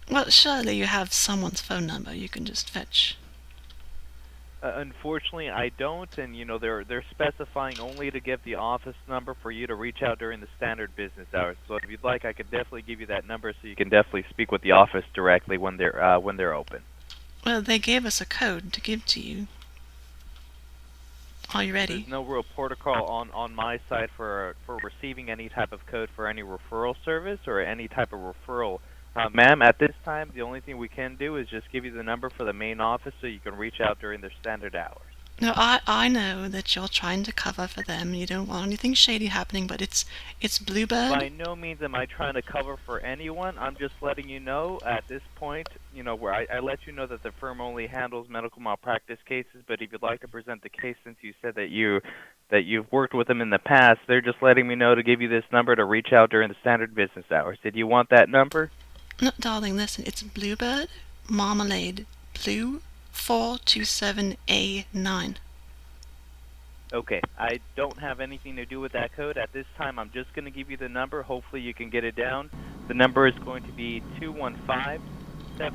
Well, surely you have someone's phone number you can just fetch. Unfortunately, I don't, and they're specifying only to give the office number for you to reach out during the standard business hours. So if you'd like, I could definitely give you that number so you can definitely speak with the office directly when they're open. Well, they gave us a code to give to you. Are you ready? There's no real protocol on my side for receiving any type of code for any referral service or any type of referral. Ma'am, at this time, the only thing we can do is just give you the number for the main office so you can reach out during their standard hours. No, I know that you're trying to cover for them. You don't want anything shady happening, but it's Bluebird. By no means am I trying to cover for anyone. I'm just letting you know at this point, where I let you know that the firm only handles medical malpractice cases. But if you'd like to present the case, since you said that you've worked with them in the past, they're just letting me know to give you this number to reach out during the standard business hours. Did you want that number? No, darling, listen. It's Bluebird Marmalade Blue 427A9. Okay, I don't have anything to do with that code. At this time, I'm just going to give you the number. Hopefully you can get it down. The number is going to be 215-772-1000.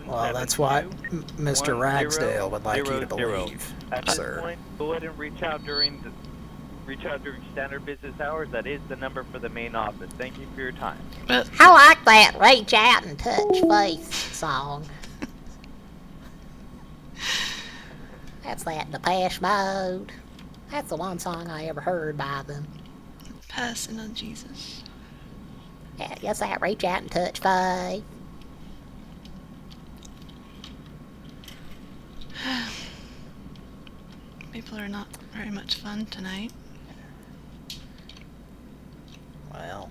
Well, that's what Mr. Ragsdale would like you to believe, At this sir. point, go ahead and reach out during standard business hours. That is the number for the main office. Thank you for your time. I like that reach out and touch face song. That's that Depeche Mode. That's the one song I ever heard by them. Personal Jesus. Yeah, yes, that reach out and touch face. People are not very much fun tonight. Well,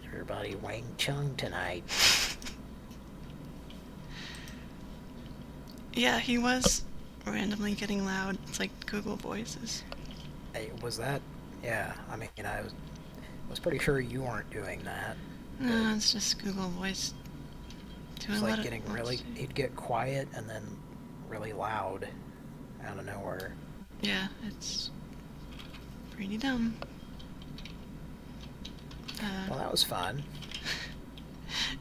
everybody Wang Chung tonight. Yeah, he was randomly getting loud. It's like Google Voices. Hey, was that? Yeah, I mean, I was pretty sure you weren't doing that. No, it's just Google Voice. It's like getting really, he'd get quiet and then really loud out of nowhere. Yeah, it's pretty dumb. Well, that was fun.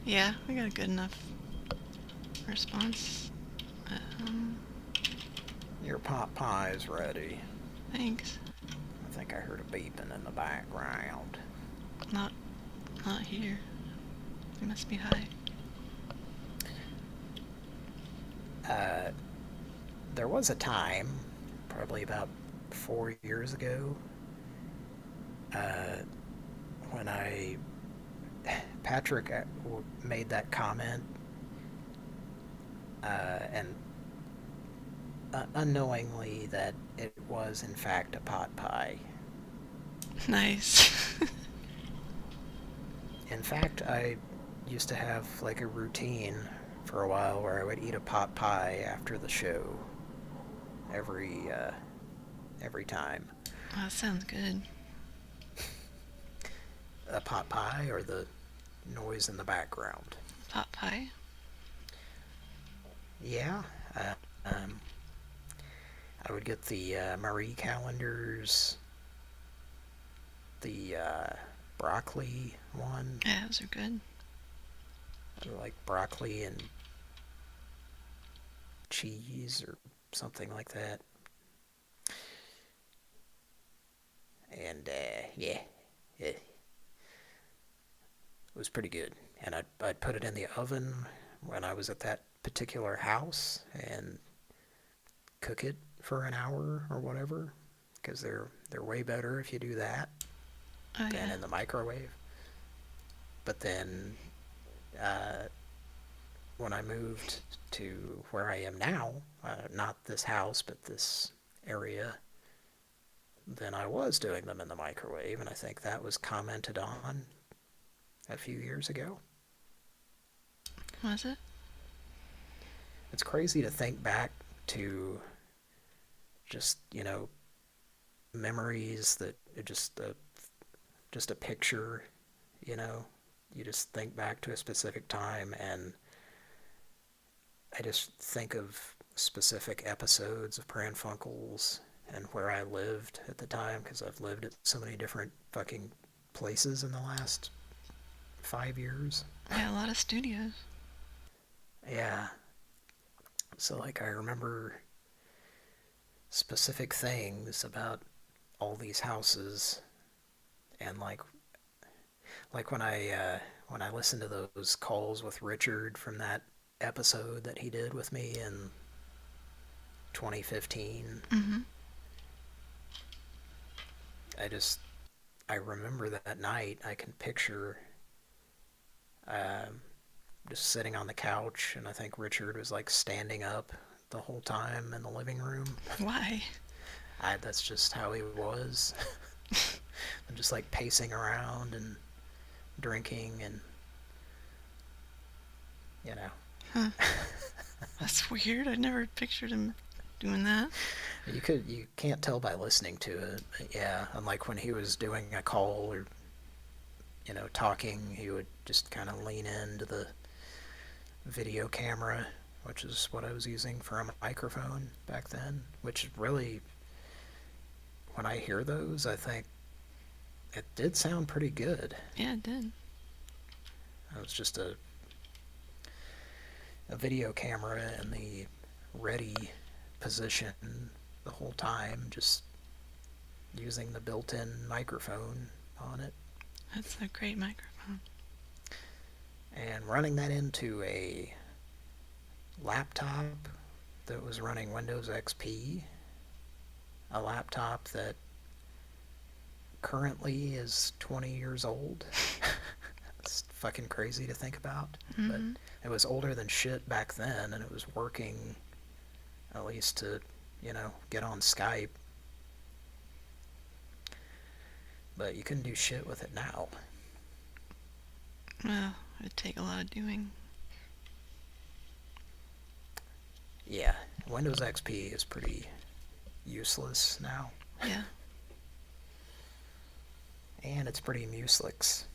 Yeah, we got a good enough response. Your pot pie is ready. Thanks. I think I heard a beeping in the background. Not here. You must be high. There was a time, probably about 4 years ago, when Patrick made that comment, and unknowingly that it was in fact a pot pie. Nice. In fact, I used to have like a routine for a while where I would eat a pot pie after the show every time. Oh, that sounds good. A pot pie or the noise in the background? Pot pie? Yeah. I would get the Marie calendars, the broccoli one. Yeah, those are good. I like broccoli and cheese or something like that. And yeah, it was pretty good. And I'd put it in the oven when I was at that particular house and cook it for an hour or whatever, because they're way better if you do that than in the microwave. But then when I moved to where I am now, not this house but this area, then I was doing them in the microwave, and I think that was commented on a few years ago. Was it? It's crazy to think back to just, memories that are just a picture, you just think back to a specific time, and I just think of specific episodes of Pran Funkels and where I lived at the time, because I've lived at so many different fucking places in the last 5 years. Yeah, a lot of studios. Yeah. So, like, I remember specific things about all these houses, and like when I listened to those calls with Richard from that episode that he did with me in 2015. Mm-hmm. I remember that night. I can picture just sitting on the couch, and I think Richard was like standing up the whole time in the living room. Why? That's just how he was. I'm just like pacing around and drinking, and you know. Huh. That's weird. I never pictured him doing that. You can't tell by listening to it, but yeah. Unlike when he was doing a call or, you know, talking, he would just kind of lean into the video camera, which is what I was using for a microphone back then, which really, when I hear those, I think it did sound pretty good. Yeah, it did. It was just a video camera in the ready position the whole time, just using the built-in microphone on it. That's a great microphone. And running that into a laptop that was running Windows XP, a laptop that currently is 20 years old. It's fucking crazy to think about. Mm-hmm. But it was older than shit back then, and it was working at least to, you know, get on Skype. But you couldn't do shit with it now. Well, it would take a lot of doing. Yeah, Windows XP is pretty useless now. Yeah. And it's pretty muselix.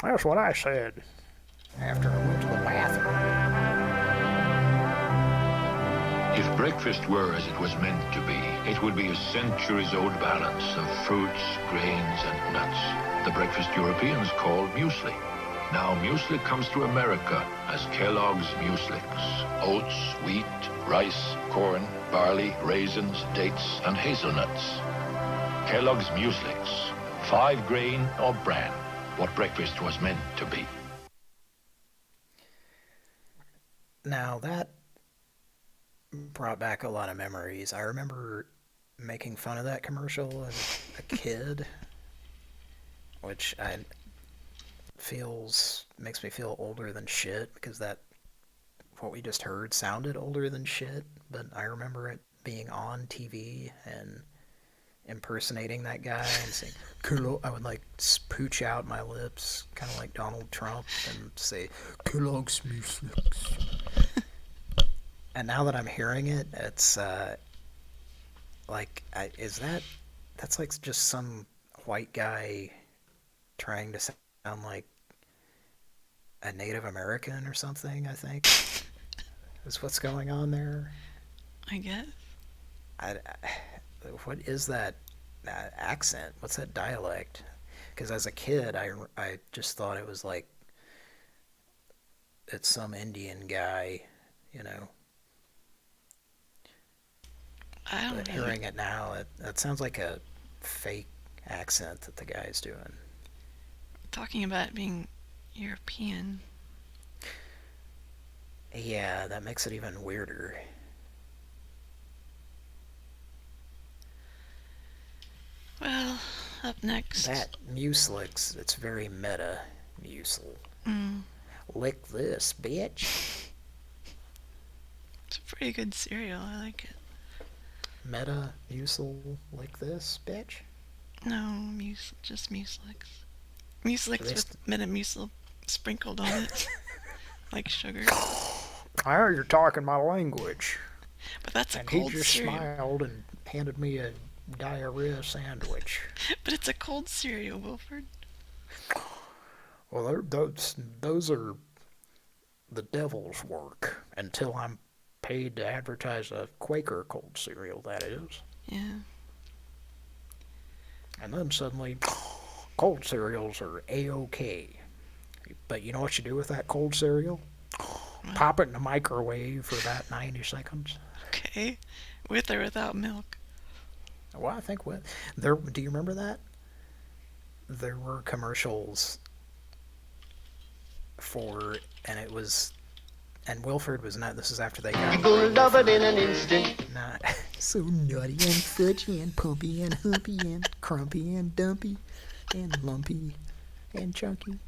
That's what I said. After I went to the bathroom. If breakfast were as it was meant to be, it would be a centuries-old balance of fruits, grains, and nuts. The breakfast Europeans called muesli. Now muesli comes to America as Kellogg's Mueslix. Oats, wheat, rice, corn, barley, raisins, dates, and hazelnuts. Kellogg's Mueslix. 5 grain or bran. What breakfast was meant to be. Now that brought back a lot of memories. I remember making fun of that commercial as a kid, which makes me feel older than shit, because what we just heard sounded older than shit, but I remember it being on TV and impersonating that guy and saying, I would like pooch out my lips, kind of like Donald Trump, and say, Kellogg's Mueslix. And now that I'm hearing it, it's that's like just some white guy trying to sound like a Native American or something, I think, is what's going on there. I guess. What is that accent? What's that dialect? Because as a kid, I just thought it was like, it's some Indian guy, you know. But hearing it now, it sounds like a fake accent that the guy's doing. Talking about it being European. Yeah, that makes it even weirder. Well, up next. That Mueslix, it's very meta muesli. Lick this, bitch. It's a pretty good cereal. I like it. Meta muesli like this, bitch? No, just Mueslix. Mueslix with Metamucil sprinkled on it. Like sugar. I heard you're talking my language. But that's a and cold he just cereal. smiled and handed me a diarrhea sandwich. But it's a cold cereal, Wilford. Well, those are the devil's work until I'm paid to advertise a Quaker cold cereal, that is. Yeah. And then suddenly, cold cereals are A-OK. But you know what you do with that cold cereal? Pop it in the microwave for about 90 seconds. Okay. With or without milk? Well, I think do you remember that? There were commercials and Wilford was not, this is after they got... You're gonna love it in an instant. Not so nutty and fudgy and pumpy and humpy and crumpy and dumpy and lumpy and chunky.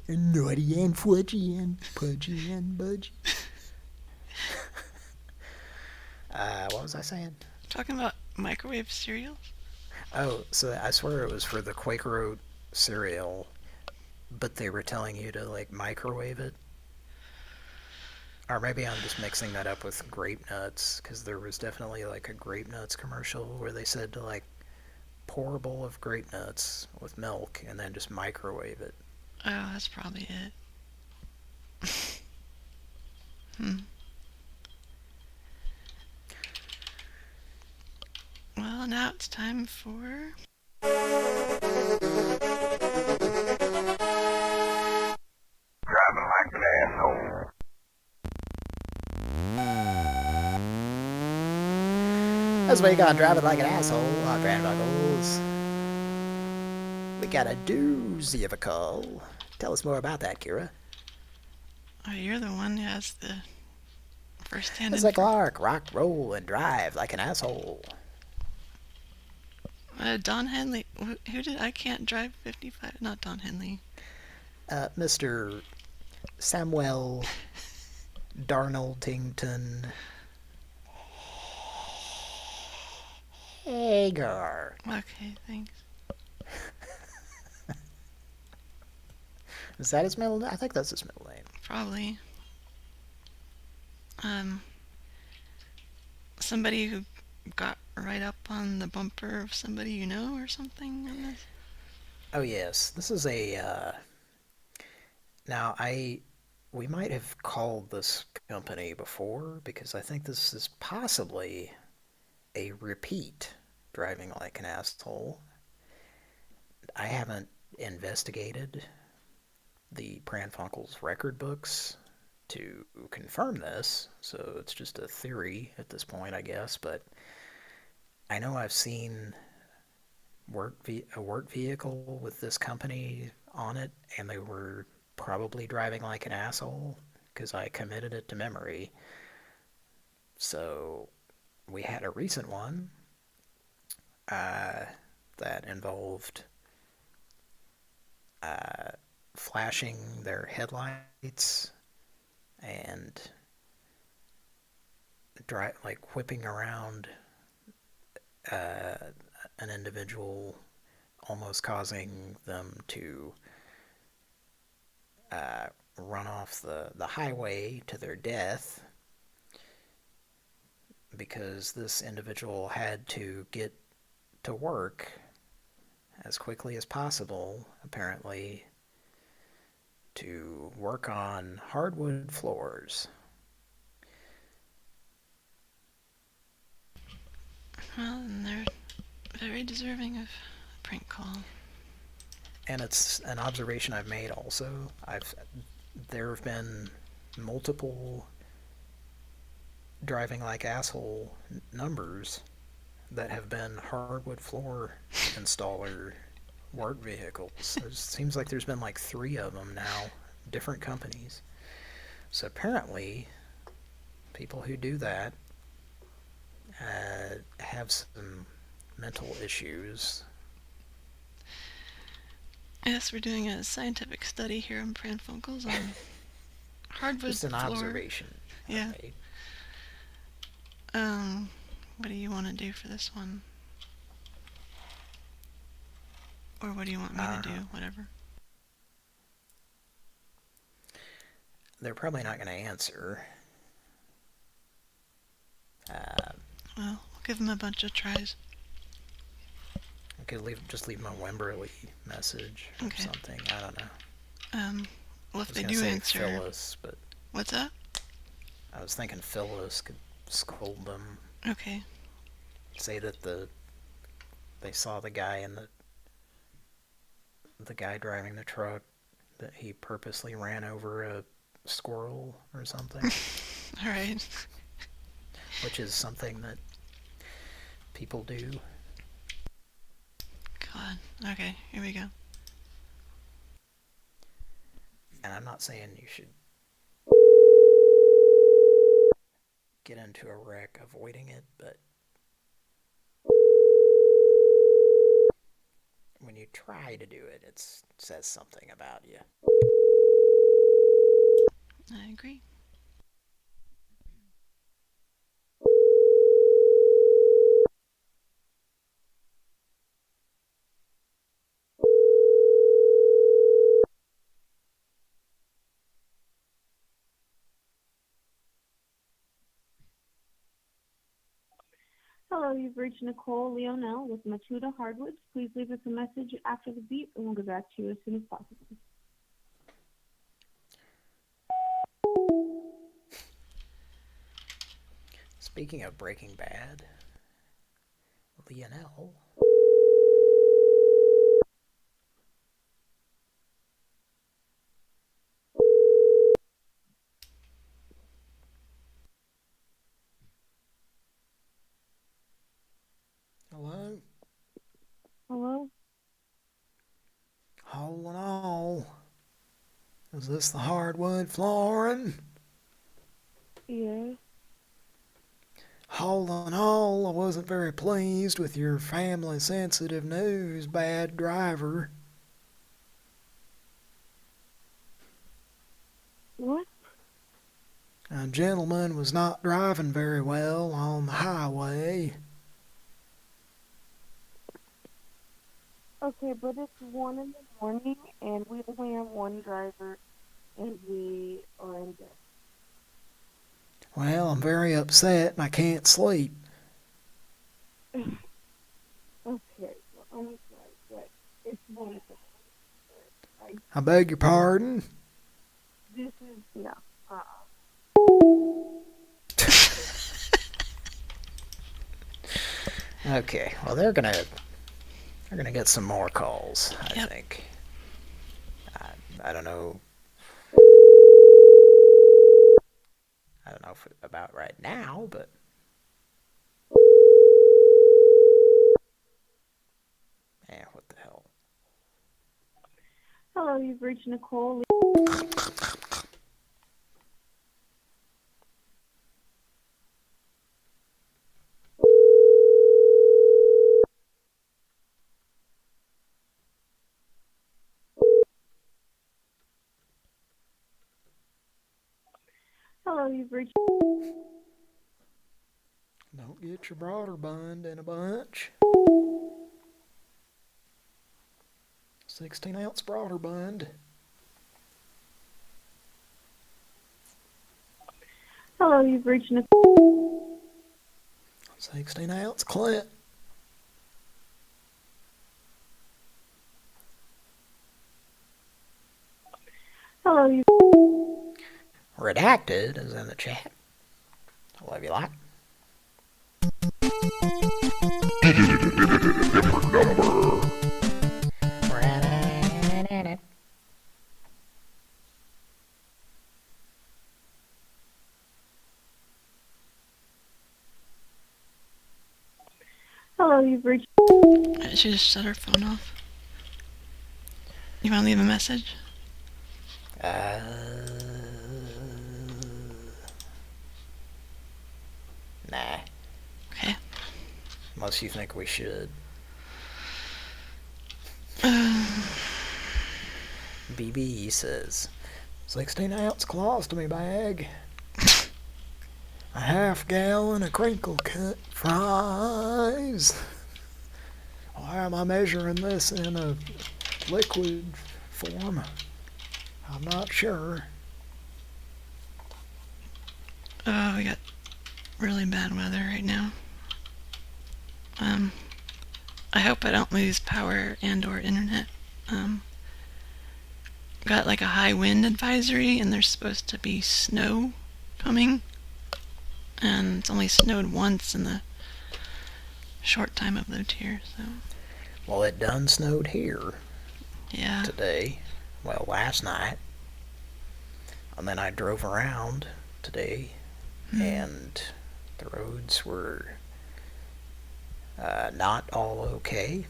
And nutty and fudgy and pudgy and budgy. What was I saying? Talking about microwave cereal? Oh, so I swear it was for the Quaker Oat cereal, but they were telling you to, like, microwave it. Or maybe I'm just mixing that up with Grape Nuts, because there was definitely, like, a Grape Nuts commercial where they said to, like, pour a bowl of Grape Nuts with milk and then just microwave it. Oh, that's probably it. Well, now it's time for... Driving like an asshole. That's why you got driving like an asshole. Grand Buckles. We got a doozy of a call. Tell us more about that, Kira. Oh, you're the one who has the first-hand... It's like Clark, rock, roll, and drive like an asshole. Don Henley. Who did... I can't drive 55... Not Don Henley. Mr. Samuel Darnoldington Hagar. Okay, thanks. Is that his middle name? I think that's his middle name. Probably. Somebody who got right up on the bumper of somebody you know or something in this? Oh yes, this is a now we might have called this company before because I think this is possibly a repeat driving like an asshole. I haven't investigated the Pran Funkels record books to confirm this, so it's just a theory at this point, I guess, but I know I've seen a work vehicle with this company on it, and they were probably driving like an asshole because I committed it to memory. So we had a recent one that involved flashing their headlights and like whipping around an individual, almost causing them to run off the highway to their death because this individual had to get to work as quickly as possible, apparently, to work on hardwood floors. Well, and they're very deserving of a prank call. And it's an observation I've made also. There have been multiple driving like asshole numbers that have been hardwood floor installer work vehicles. It seems like there's been like 3 of them now, different companies. So apparently, people who do that have some mental issues. Yes, we're doing a scientific study here on Pran Funkels on hardwood Just an floor. observation. Yeah. What do you want to do for this one? Or what do you want me to do? Whatever. They're probably not going to answer. Well, what give him a bunch of tries. I could just leave him a Wimberley message or something. I don't know. Well, if I was they gonna do say answer... Phyllis, but... What's that? I was thinking Phyllis could scold them. Okay. Say that they saw the guy in the guy driving the truck, that he purposely ran over a squirrel or something. All right. Which is something that people do. God. Okay, here we go. And I'm not saying you should get into a wreck avoiding it, but when you try to do it, it says something about you. I agree. Hello, you've reached Nicole Leonel with Matuda Hardwoods. Please leave us a message after the beep, and we'll get back to you as soon as possible. Speaking of Breaking Bad, Leonel. Hello? Hello? Hole and all. Is this the hardwood flooring? Yeah. All in all, I wasn't very pleased with your family-sensitive news, bad driver. What? A gentleman was not driving very well on the highway. Okay, but it's 1 in the morning, and we only have one driver, and we are in debt. Well, I'm very upset and I can't sleep. Okay, well, I'm sorry, but it's 1 in the morning. I beg your pardon? This is, no, Okay, well they're gonna get some more calls, I think. I don't know. I don't know if about right now, but what the hell? Hello, you've reached Nicole. Hello, you've reached... Don't get your broader bund in a bunch. 16-ounce broader bund. Hello, you've reached Nicole. 16-ounce Clint. Hello, you... Redacted is in the chat. Love you lot. Different number. Hello, you've reached... She just shut her phone off. You want to leave a message? Nah. Okay. Unless you think we should. BB says, 16-ounce colostomy bag. A half-gallon of crinkle-cut fries. Why am I measuring this in a liquid form? I'm not sure. Oh, we got really bad weather right now. I hope I don't lose power and or internet. Got like a high wind advisory, and there's supposed to be snow coming. And it's only snowed once in the short time I've lived here, so. Well, it done snowed here. Yeah. Today. Well, last night. And then I drove around today, and the roads were not all okay.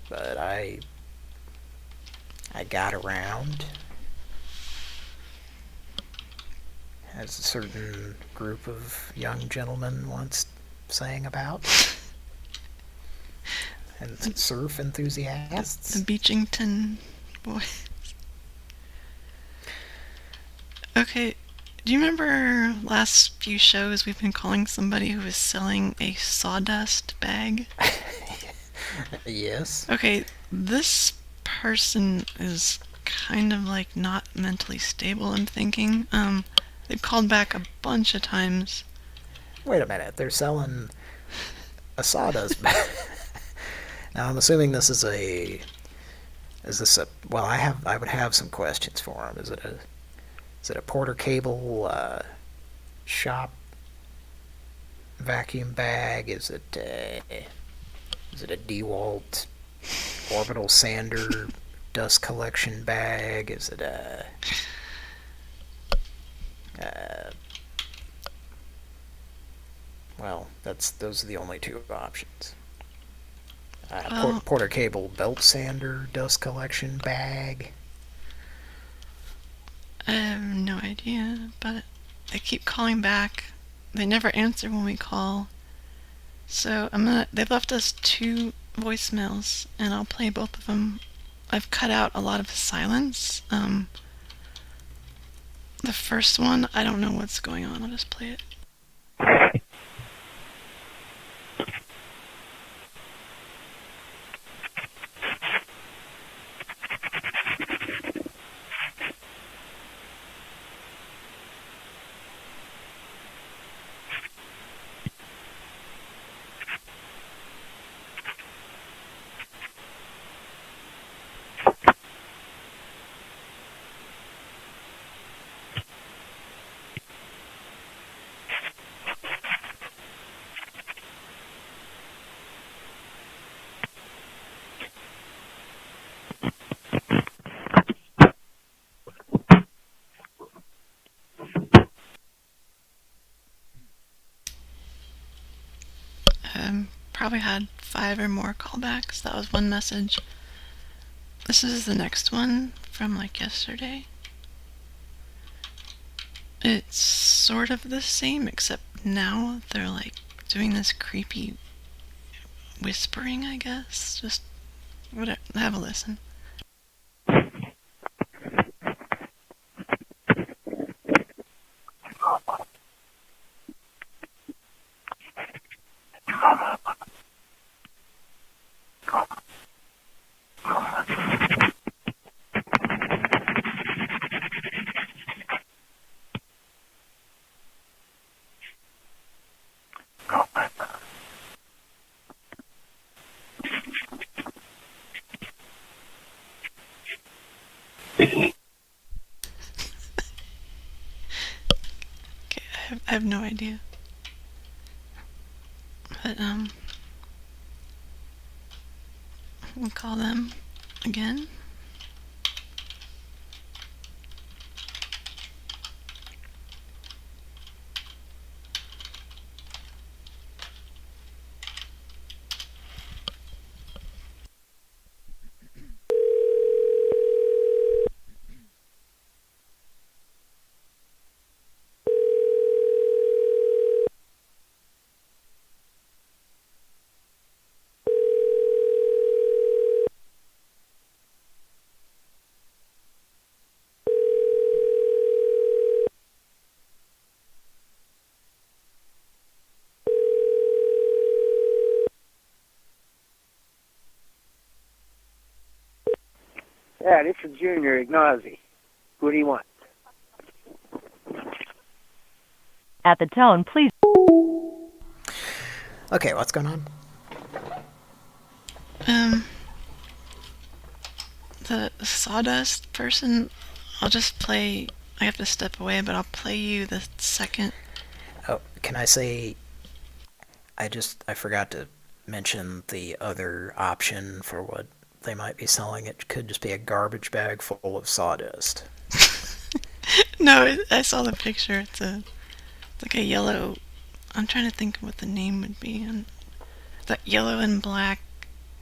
But I got around, as a certain group of young gentlemen once sang about. And surf enthusiasts. The Beechington boys. Okay, do you remember last few shows we've been calling somebody who was selling a sawdust bag? Yes. Okay, this person is kind of like not mentally stable, I'm thinking. They've called back a bunch of times. Wait a minute, they're selling a sawdust bag. Now I'm assuming this is a... Is this a... Well, I would have some questions for them. Is it a Porter Cable shop vacuum bag? Is it a DeWalt orbital sander dust collection bag? Is it a well, those are the only two options. Porter Cable belt sander dust collection bag. I have no idea, but they keep calling back. They never answer when we call. So they've left us 2 voicemails, and I'll play both of them. I've cut out a lot of silence. The first one, I don't know what's going on. I'll just play it. Probably had 5 or more callbacks. That was one message. This is the next one from like yesterday. It's sort of the same, except now they're like doing this creepy whispering, I guess. Just whatever. Have a listen. I have no idea. But, we'll call them again. Yeah, this is Junior Ignazi. Who do you want? At the tone, please. Okay, what's going on? The sawdust person, I'll just play. I have to step away, but I'll play you the second. Oh, can I say... I forgot to mention the other option for what they might be selling. It could just be a garbage bag full of sawdust. No, I saw the picture. It's like a yellow... I'm trying to think of what the name would be. That yellow and black...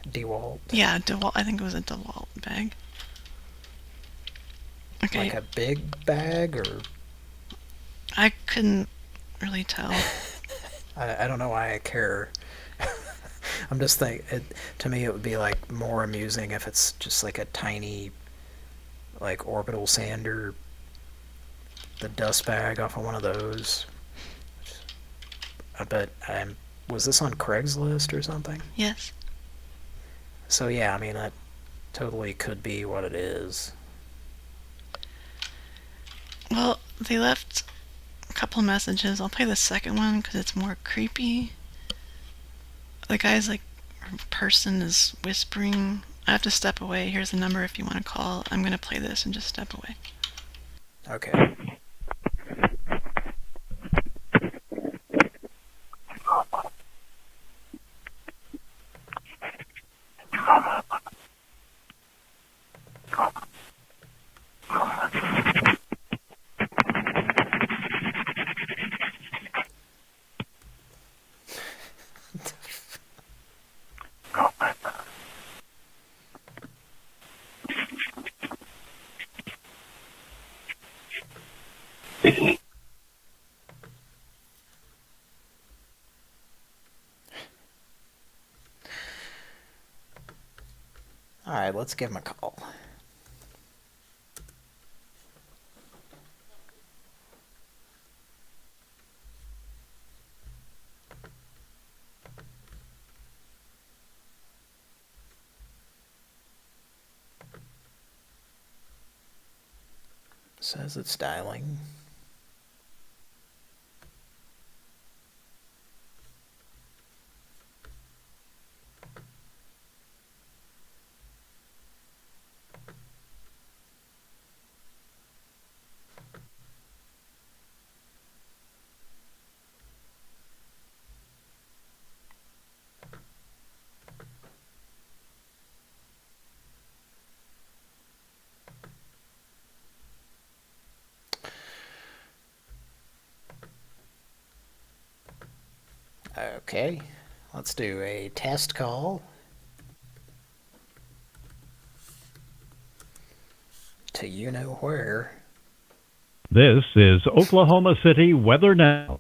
DeWalt. Yeah, DeWalt. I think it was a DeWalt bag. Okay. Like a big bag, or... I couldn't really tell. I don't know why I care. I'm just thinking, to me it would be like more amusing if it's just like a tiny, like orbital sander, the dust bag off of one of those. But was this on Craigslist or something? Yes. So yeah, I mean that totally could be what it is. Well, they left a couple messages. I'll play the second one because it's more creepy. The guy's like, person is whispering. I have to step away. Here's the number if you want to call. I'm going to play this and just step away. Okay. Alright, let's give him a call. Says it's dialing. Okay, let's do a test call to you-know-where. This is Oklahoma City Weather Now.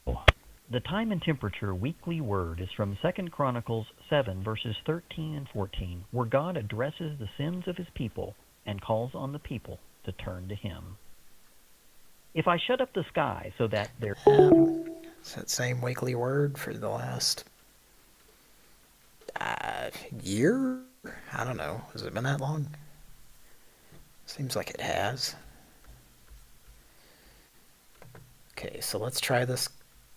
The time and temperature weekly word is from 2 Chronicles 7, verses 13 and 14, where God addresses the sins of his people and calls on the people to turn to him. If I shut up the sky so that there... It's that same weekly word for the last year? I don't know. Has it been that long? Seems like it has. Okay, so let's try this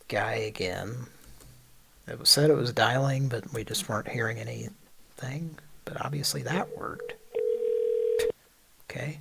guy again. It was said it was dialing, but we just weren't hearing anything. But obviously that worked. Okay.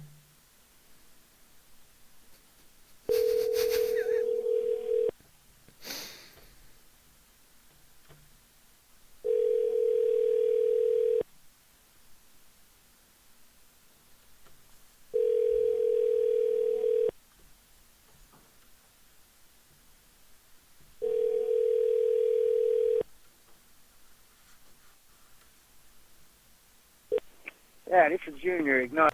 Yeah, this is Junior. Ignore.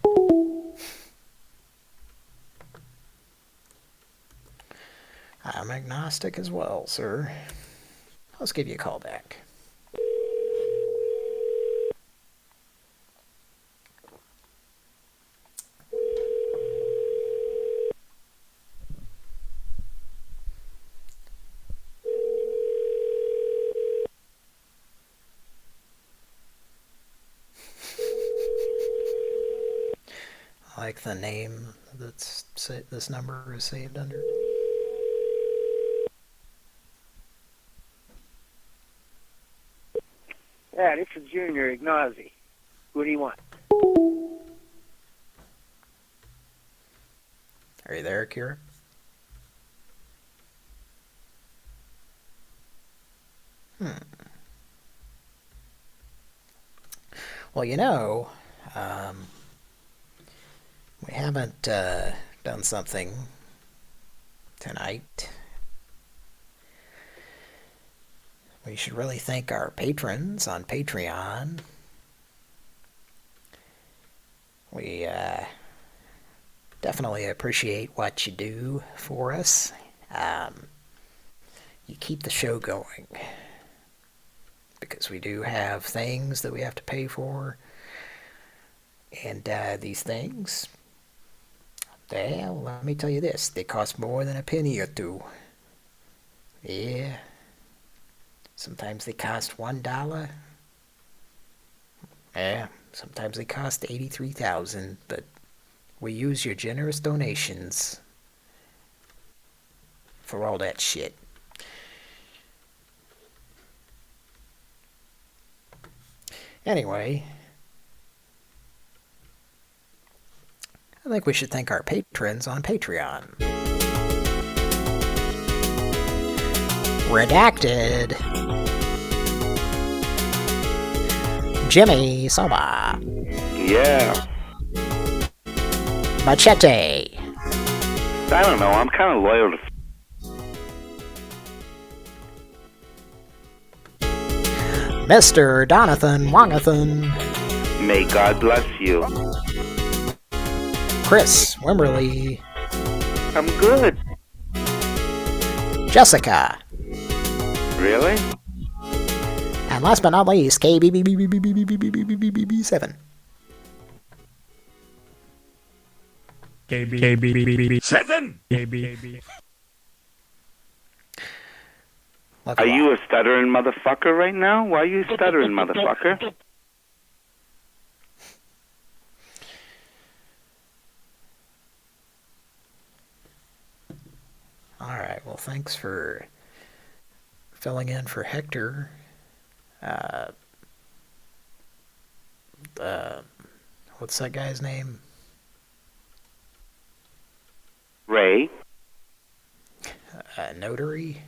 I'm agnostic as well, sir. Let's give you a call back. I like the name that's this number is saved under. Yeah, this is Junior Ignazi. What do you want? Are you there, Kira? Well, you know, we haven't done something tonight. We should really thank our patrons on Patreon. We definitely appreciate what you do for us. You keep the show going. Because we do have things that we have to pay for. And these things, well, let me tell you this. They cost more than a penny or two. Yeah. Sometimes they cost $1. Yeah. Sometimes they cost $83,000. But we use your generous donations for all that shit. Anyway, I think we should thank our patrons on Patreon. Redacted. Jimmy Soba. Yeah. Machete. I don't know. I'm kind of loyal to. Mr. Donathan Wongathan. May God bless you. Chris Wimberly. I'm good. Jessica. Really? And last but not least, KBB7. KB7. Are you a stuttering motherfucker right now? Why are you stuttering, motherfucker? Alright, well, thanks for filling in for Hector. What's that guy's name? Ray. Notary?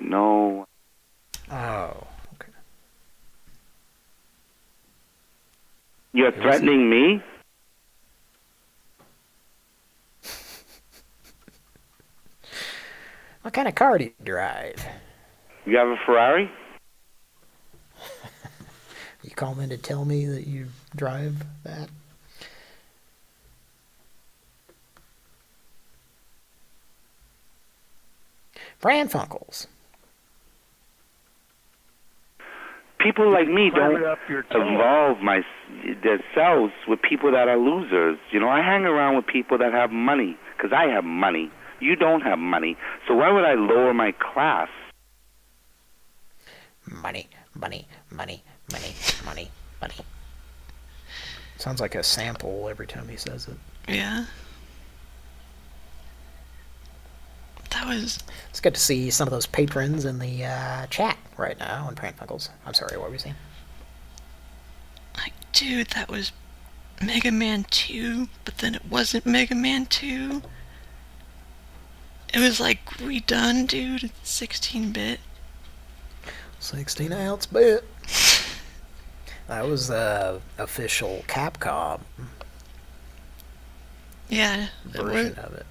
No. Oh, okay. You're threatening me? What kind of car do you drive? You have a Ferrari? You calling to tell me that you drive that? Pran Funkels. People like me don't involve themselves with people that are losers. You know, I hang around with people that have money because I have money. You don't have money. So why would I lower my class? Money, money, money, money, money, money. Sounds like a sample every time he says it. Yeah. That was... It's good to see some of those patrons in the chat right now on Pran Funkels. I'm sorry, what were you saying? Like, dude, that was Mega Man 2, but then it wasn't Mega Man 2. It was like redone, dude. It's 16-bit. 16-ounce bit. That was official Capcom. Yeah. Version of it.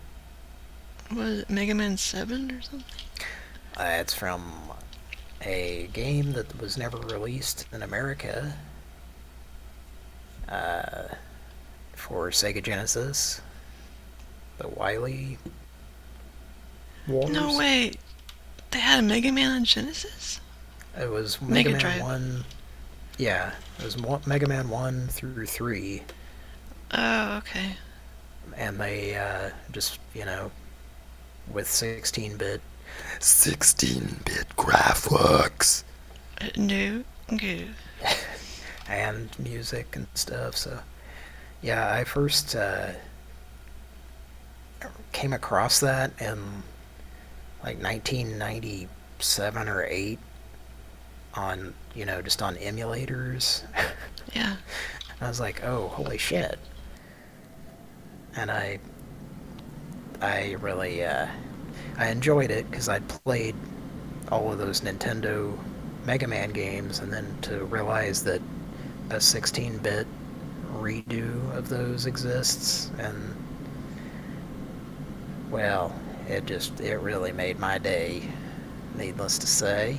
Was it Mega Man 7 or something? It's from a game that was never released in America for Sega Genesis. The Wily Wars. No way. They had a Mega Man on Genesis? It was Mega Man Drive. 1. Yeah, it was Mega Man 1 through 3. Oh, okay. And they just, you know, with 16-bit graphics. No, go. And music and stuff, so... Yeah, I first came across that in, like, 1997 or 8. on, just on emulators. Yeah. I was like, oh, holy shit. And I really, I enjoyed it because I'd played all of those Nintendo Mega Man games, and then to realize that a 16-bit redo of those exists, and, well, it really made my day, needless to say.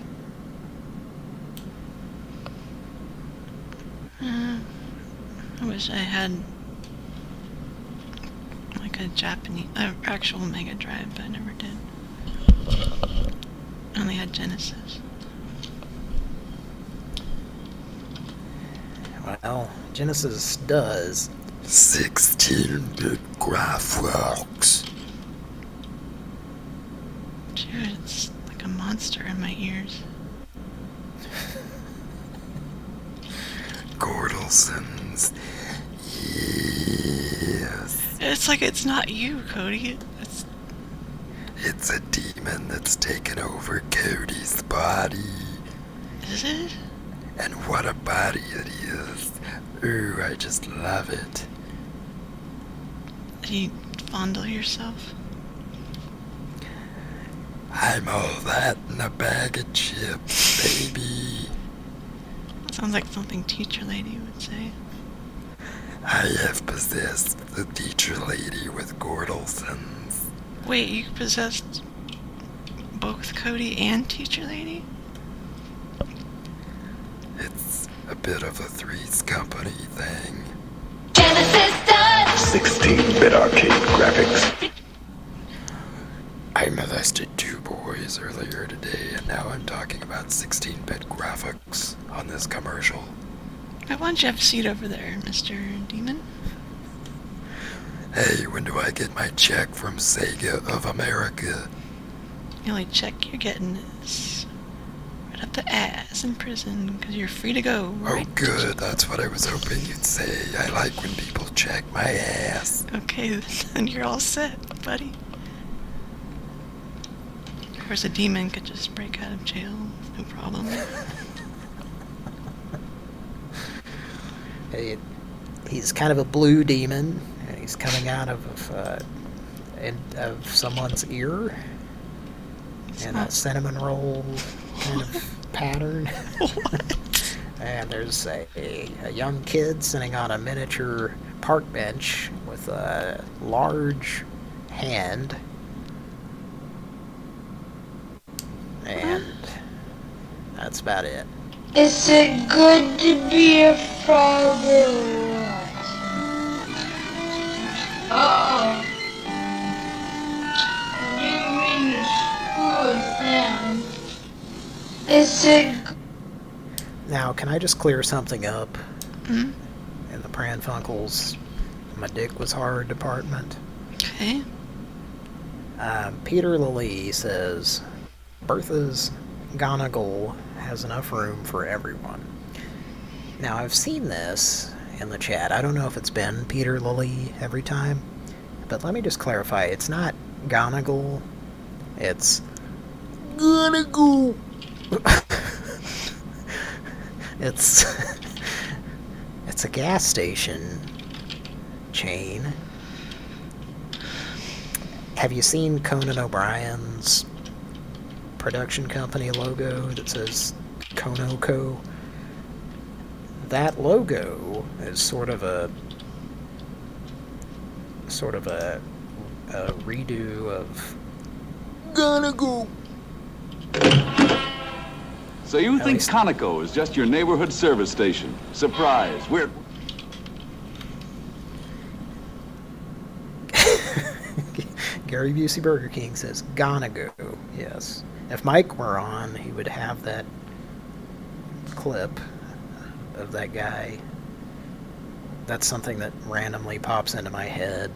I wish I had like a Japanese, actual Mega Drive, but I never did. I only had Genesis. Well, Genesis does 16-bit graphics. Dude, it's like a monster in my ears. Gordelsons. Yes. It's like it's not you, Cody. It's a demon that's taken over Cody's body. Is it? And what a body it is. Ooh, I just love it. Do you fondle yourself? I'm all that in a bag of chips, baby. Sounds like something Teacher Lady would say. I have possessed the Teacher Lady with Gordelsons. Wait, you possessed both Cody and Teacher Lady? It's a bit of a Three's Company thing. Genesis does 16-bit arcade graphics. I molested 2 boys earlier today, and now I'm talking about 16-bit graphics on this commercial. Why don't you have a seat over there, Mr. Demon? Hey, when do I get my check from Sega of America? The only check you're getting is right up the ass in prison, because you're free to go. Right? Oh, good. That's what I was hoping you'd say. I like when people check my ass. Okay, then you're all set, buddy. Of course, a demon could just break out of jail. No problem. He's kind of a blue demon, and he's coming out of someone's ear in a cinnamon roll kind of pattern. What? And there's a young kid sitting on a miniature park bench with a large hand. And that's about it. Is it good to be a father? Uh-oh. You mean school then? Is it... Now, can I just clear something up? Mm-hmm. In the Pran Funkels, my dick was hard department. Okay. Peter Lilly says, Bertha's Gonagle has enough room for everyone. Now, I've seen this in the chat. I don't know if it's been Peter Lilly every time, but let me just clarify. It's not Gonagle. It's Gonagle. It's a gas station chain. Have you seen Conan O'Brien's production company logo that says Conoco? That logo is sort of a redo of Gonna Go. So you think Conoco is just your neighborhood service station? Surprise, we're... Gary Busey Burger King says Gonna Go. Yes. If Mike were on, he would have that clip of that guy. That's something that randomly pops into my head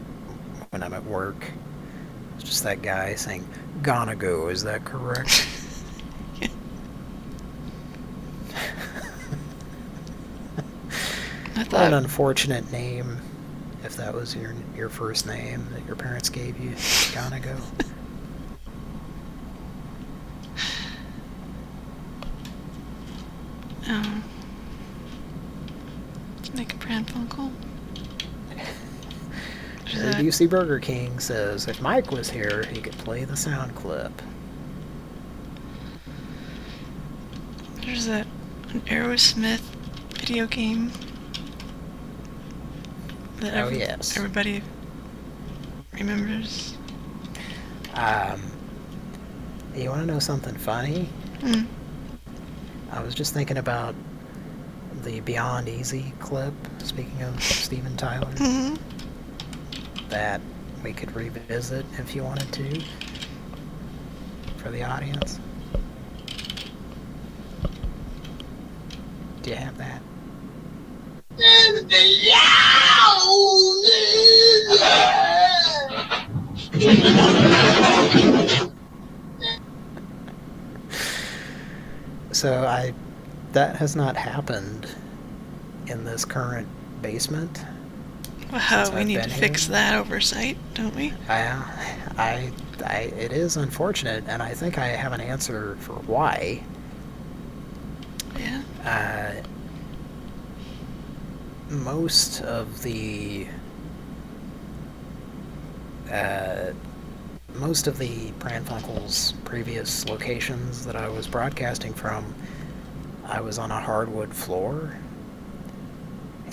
when I'm at work. It's just that guy saying, Gonna Go, is that correct? What an unfortunate name, if that was your first name that your parents gave you, Gonna Go. Make a Pran Funkel. UC Burger King says if Mike was here, he could play the sound clip. There's an Aerosmith video game that yes. everybody remembers. You want to know something funny? I was just thinking about the Beyond Easy clip, speaking of Steven Tyler, that we could revisit if you wanted to for the audience. Do you have that? So that has not happened in this current basement. Well, we need to fix that oversight, don't we? It is unfortunate, and I think I have an answer for why. Yeah. Most of the Pran Funkels previous locations that I was broadcasting from, I was on a hardwood floor,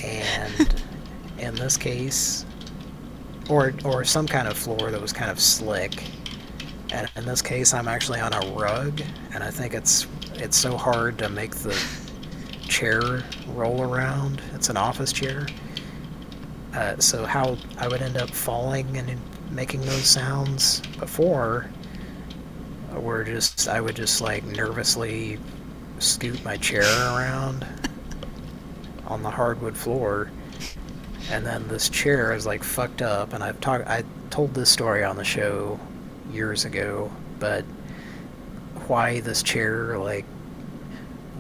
and in this case, or some kind of floor that was kind of slick, and in this case I'm actually on a rug, and I think it's so hard to make the chair roll around. It's an office chair, so how I would end up falling and making those sounds before were just, I would just like nervously scoot my chair around on the hardwood floor, and then this chair is like fucked up, and I told this story on the show years ago, but why this chair like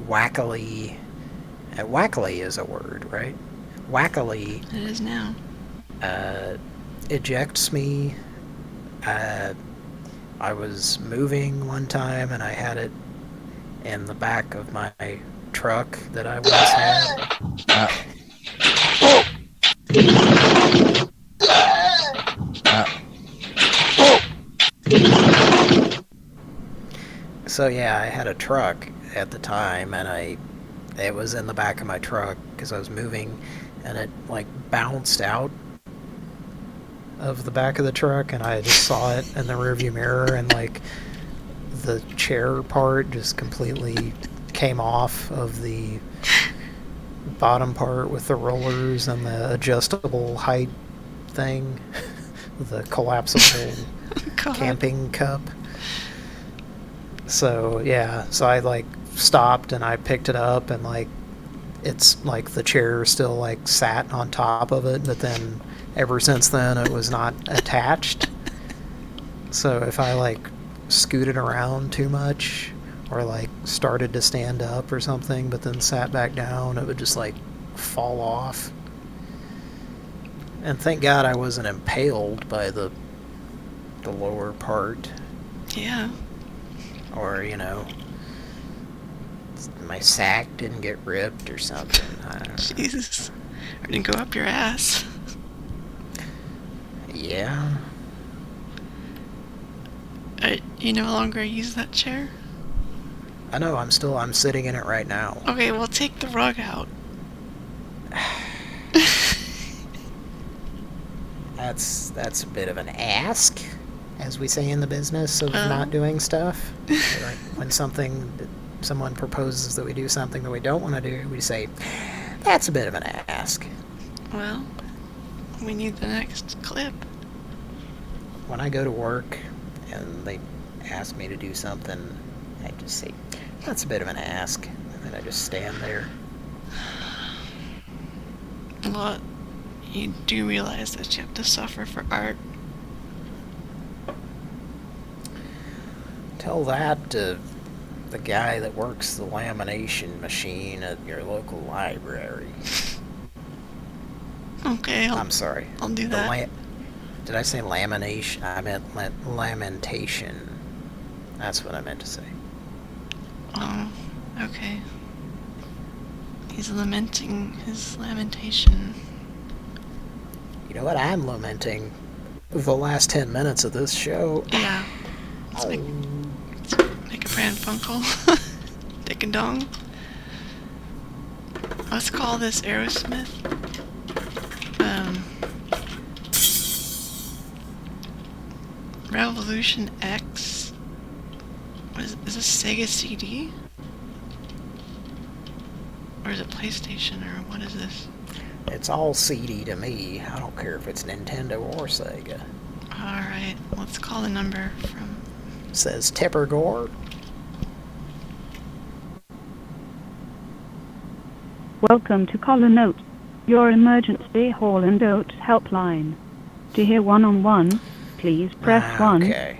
wackily is a word, right? Wackily. It is now. Ejects me. I was moving one time and I had it in the back of my truck that I once had. So yeah, I had a truck at the time, and it was in the back of my truck because I was moving, and it like bounced out of the back of the truck, and I just saw it in the rearview mirror, and like the chair part just completely came off of the bottom part with the rollers and the adjustable height thing, the collapsible camping cup. So yeah, so I like stopped and I picked it up, and like it's like the chair still like sat on top of it, but then ever since then it was not attached. So if I like scooted around too much or like started to stand up or something but then sat back down, it would just like fall off. And thank God I wasn't impaled by the lower part. Yeah. Or, you know, my sack didn't get ripped or something. I don't know. Jesus. Or didn't go up your ass. Yeah. You no longer use that chair? I know, I'm sitting in it right now. Okay, well take the rug out. That's a bit of an ask, as we say in the business of not doing stuff. Like when someone proposes that we do something that we don't want to do, we say, that's a bit of an ask. Well, we need the next clip. When I go to work and they ask me to do something, I just say, that's a bit of an ask. And then I just stand there. Well, you do realize that you have to suffer for art. Tell that to the guy that works the lamination machine at your local library. Okay, I'm sorry. I'll do that. Did I say lamination? I meant lamentation. That's what I meant to say. Oh, okay. He's lamenting his lamentation. You know what? I'm lamenting the last 10 minutes of this show. Yeah. Let's make a Pran Funkel. Dick and dong. Let's call this Aerosmith. Revolution X. What is this Sega CD? Or is it PlayStation, or what is this? It's all CD to me. I don't care if it's Nintendo or Sega. Alright, let's call the number from... Says Tipper Gore. Welcome to Caller Note, your emergency call and note helpline. To hear one-on-one, please press 1. Okay.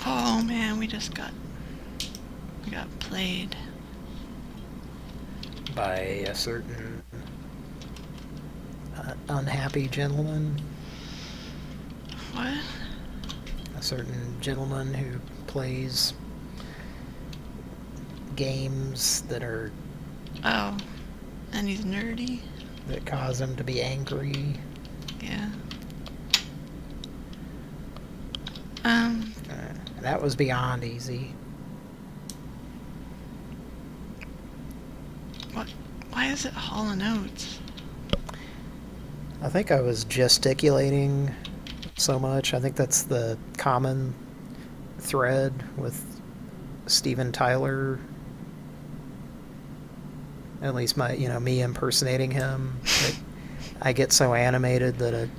Oh man, we got played. By a certain unhappy gentleman. What? A certain gentleman who plays games that are... Oh, and he's nerdy? That cause him to be angry. Yeah. That was beyond easy. What? Why is it Hall & Oates? I think I was gesticulating so much. I think that's the common thread with Steven Tyler. At least me impersonating him. I get so animated that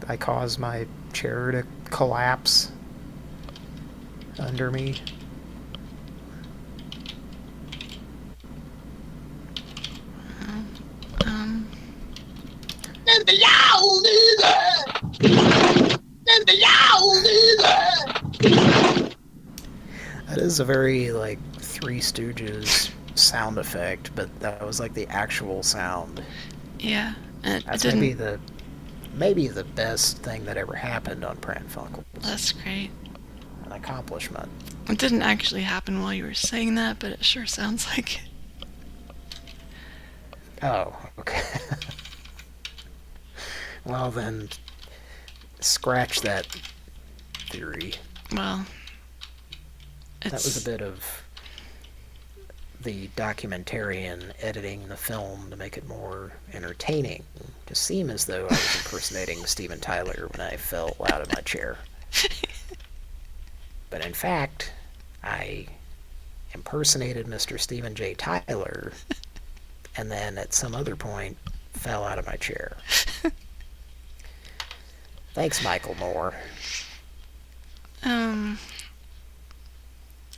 I cause my chair to collapse under me. That is a very, like, Three Stooges sound effect, but that was, like, the actual sound. Yeah. That's maybe the best thing that ever happened on Pran Funkels. That's great. An accomplishment. It didn't actually happen while you were saying that, but it sure sounds like it. Oh, okay. Well, then, scratch that theory. Well, that was a bit of the documentarian editing the film to make it more entertaining, to seem as though I was impersonating Steven Tyler when I fell out of my chair. But in fact, I impersonated Mr. Stephen J. Tyler, and then at some other point fell out of my chair. Thanks, Michael Moore.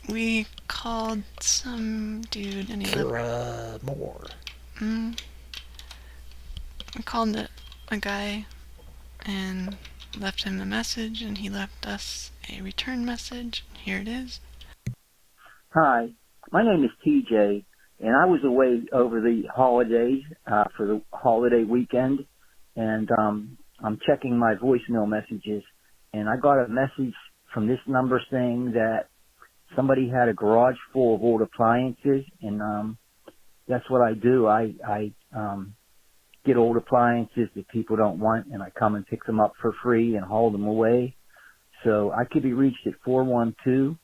We called some dude and he Kira Moore. We called a guy and left him a message, and he left us a return message. Here it is. Hi, my name is TJ, and I was away over the holidays for the holiday weekend, and I'm checking my voicemail messages, and I got a message from this number saying that somebody had a garage full of old appliances, and that's what I do. I get old appliances that people don't want, and I come and pick them up for free and haul them away. So I could be reached at 412.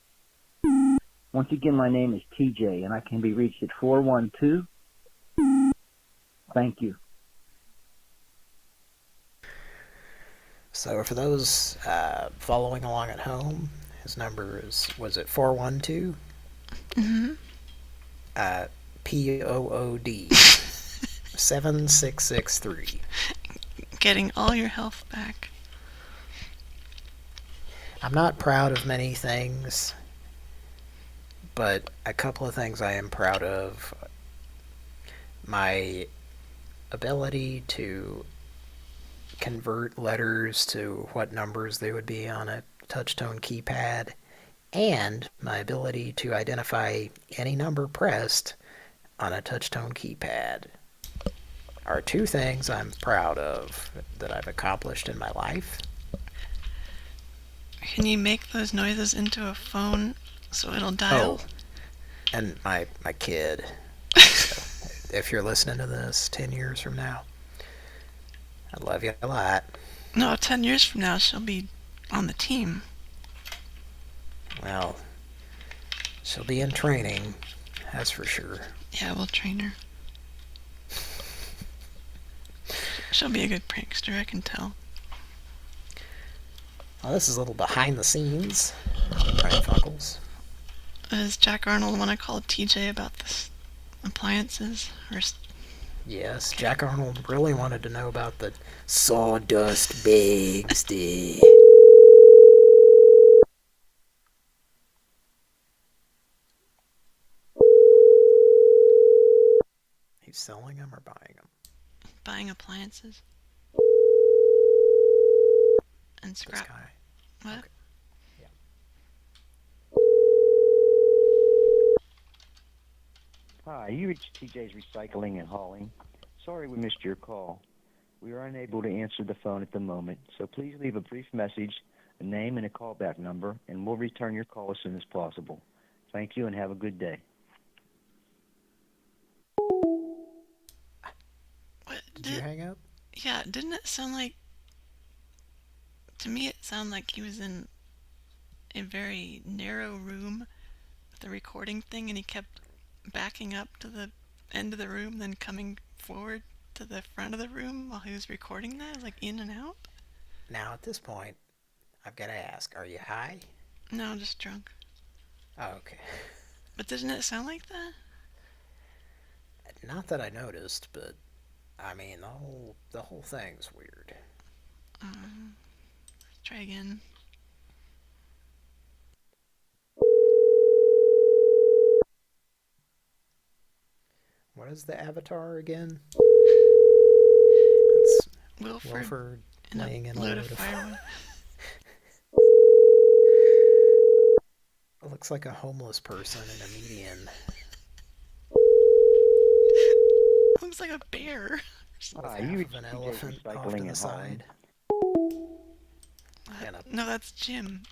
Once again, my name is TJ, and I can be reached at 412. Thank you. So for those following along at home, his number was it 412? Mm-hmm. POOD 7663. Getting all your health back. I'm not proud of many things, but a couple of things I am proud of. My ability to convert letters to what numbers they would be on a touch-tone keypad, and my ability to identify any number pressed on a touch-tone keypad are two things I'm proud of that I've accomplished in my life. Can you make those noises into a phone so it'll dial? And my kid. If you're listening to this 10 years from now, I love you a lot. No, 10 years from now, she'll be on the team. Well, she'll be in training, that's for sure. Yeah, we'll train her. She'll be a good prankster, I can tell. Well, this is a little behind the scenes. Pran Funkels. Does Jack Arnold want to call TJ about this appliances? Or... Yes, Jack Arnold really wanted to know about the sawdust bags. He's selling them or buying them? Buying appliances. And scrap. This guy. What? Okay. Yeah. Hi, you reached TJ's Recycling and Hauling. Sorry we missed your call. We are unable to answer the phone at the moment, so please leave a brief message, a name, and a callback number, and we'll return your call as soon as possible. Thank you and have a good day. What? Did you hang up? Yeah, didn't it sound like... To me, it sounded like he was in a very narrow room with a recording thing, and he kept backing up to the end of the room, then coming forward to the front of the room while he was recording that, like in and out. Now, at this point, I've got to ask, are you high? No, just drunk. Oh, okay. But didn't it sound like that? Not that I noticed, but I mean, the whole thing's weird. Let's try again. What is the avatar again? It's Wilford laying in a load of firewood. It looks like a homeless person in a median. Looks like a bear. You reached an elephant off to the side. No, that's Jim.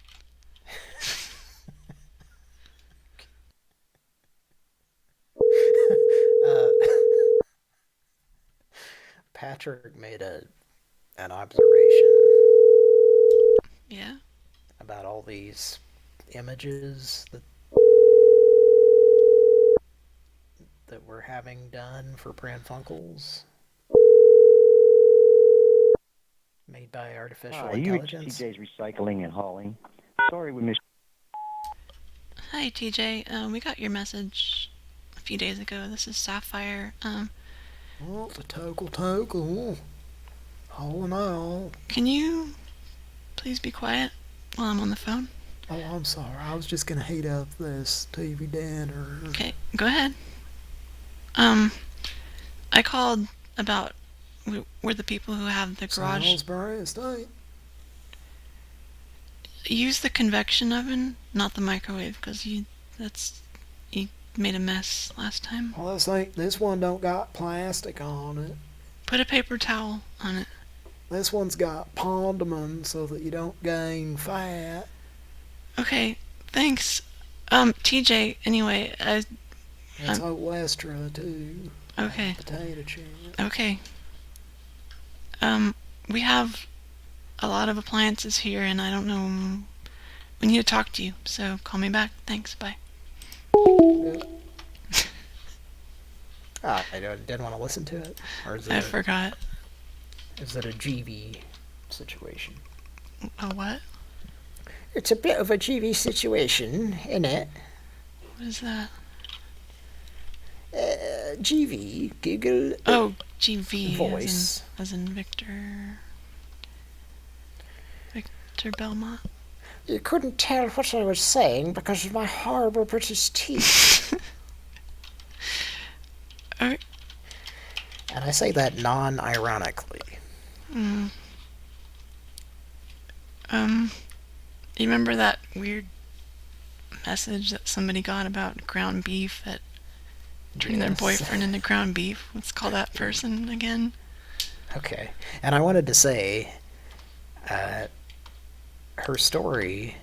Patrick made an observation. Yeah? About all these images that we're having done for Pran Funkels. Made by artificial intelligence. You reached TJ's Recycling and Hauling. Sorry we missed. Hi, TJ. We got your message a few days ago. This is Sapphire. Oh, the tokel. Hauling out. Can you please be quiet while I'm on the phone? Oh, I'm sorry. I was just gonna heat up this TV dinner. Okay, go ahead. I called about... We're the people who have the garage. Salisbury Estate. Use the convection oven, not the microwave, because you made a mess last time. Well, this one don't got plastic on it. Put a paper towel on it. This one's got Pondman so that you don't gain fat. Okay, thanks. TJ, anyway, It's Oat Westra, too. Okay. Potato chip. Okay. We have a lot of appliances here, and I don't know... We need to talk to you, so call me back. Thanks, bye. I didn't want to listen to it. Or is it I forgot. Is it a GV situation? A what? It's a bit of a GV situation, isn't it? What is that? GV, Google. Oh, GV. Voice. As in Victor. Victor Belmont. You couldn't tell what I was saying because of my horrible British teeth. Okay. And I say that non-ironically. You remember that weird message that somebody got about ground beef, that turning their boyfriend into ground beef? Let's call that person again. Okay. And I wanted to say, her story,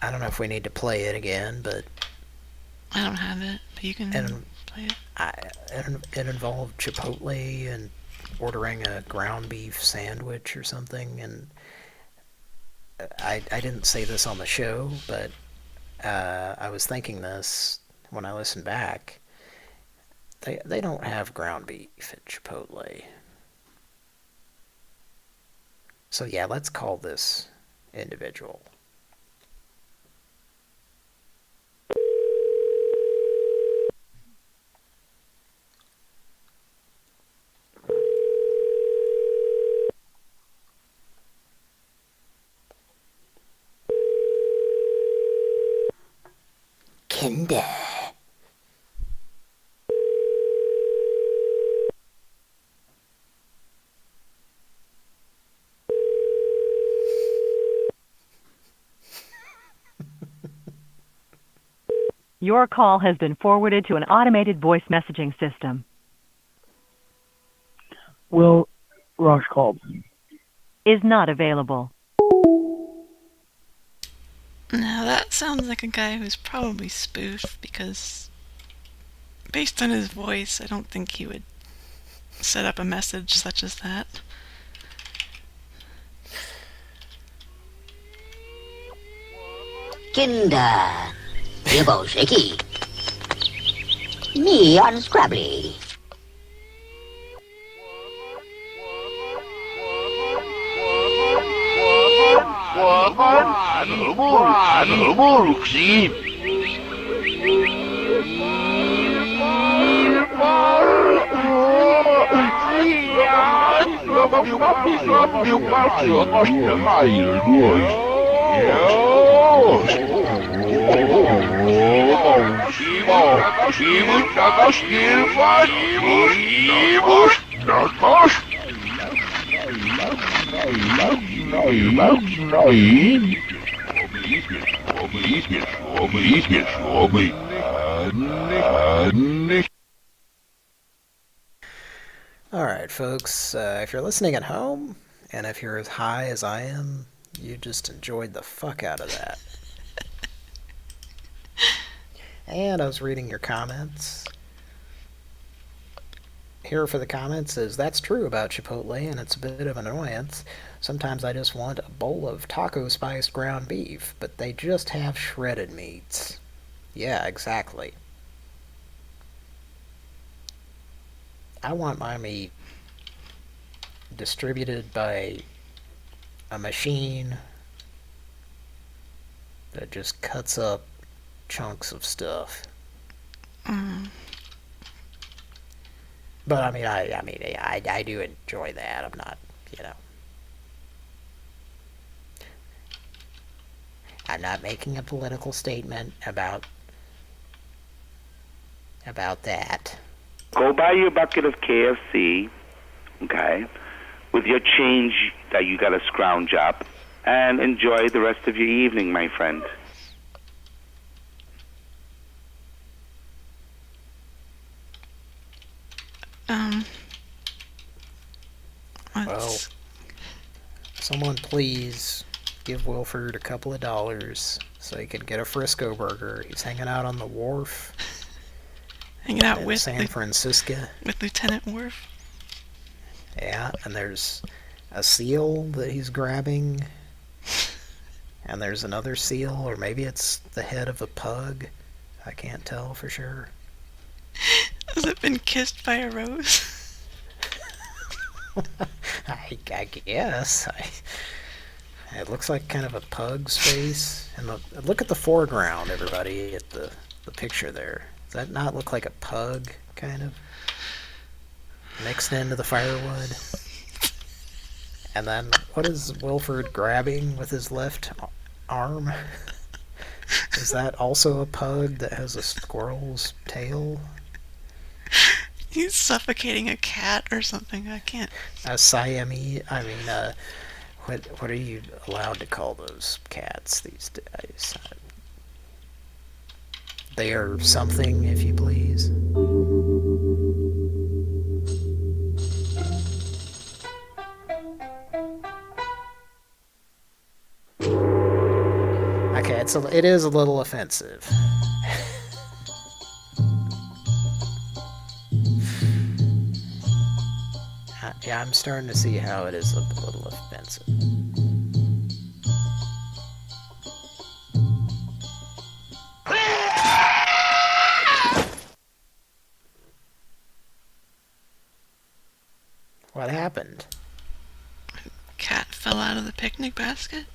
I don't know if we need to play it again, but I don't have it, but you can play it. It involved Chipotle and ordering a ground beef sandwich or something, and I didn't say this on the show, but I was thinking this when I listened back. They don't have ground beef at Chipotle. So yeah, let's call this individual. Kinder. Your call has been forwarded to an automated voice messaging system. Will Rosh called. Is not available. Now that sounds like a guy who's probably spoofed, because based on his voice, I don't think he would set up a message such as that. Kinder, Gibbo Shaky, me on Scrabbly. Alright, folks, if you're listening at home, and if you're as high as I am, you just enjoyed the fuck out of that. And I was reading your comments. Here for the comments is, that's true about Chipotle, and it's a bit of an annoyance. Sometimes I just want a bowl of taco spiced ground beef, but they just have shredded meats. Yeah, exactly. I want my meat distributed by a machine that just cuts up chunks of stuff. But I mean, I do enjoy that. I'm not, I'm not making a political statement about that. Go buy you a bucket of KFC, okay, with your change that you got to scrounge up, and enjoy the rest of your evening, my friend. Well, someone please give Wilford a couple of dollars so he can get a Frisco burger. He's hanging out on the wharf. Hanging out with San Francisco. With Lieutenant Worf. Yeah, and there's a seal that he's grabbing. And there's another seal, or maybe it's the head of a pug. I can't tell for sure. Has it been kissed by a rose? I guess. It looks like kind of a pug's face. And look at the foreground, everybody, at the picture there. Does that not look like a pug, kind of? Mixed into the firewood? And then, what is Wilford grabbing with his left arm? Is that also a pug that has a squirrel's tail? He's suffocating a cat or something. I can't. A Siamese. I mean, what are you allowed to call those cats these days? They are something, if you please. Okay, it is a little offensive. Yeah, I'm starting to see how it is a little offensive. What happened? Cat fell out of the picnic basket?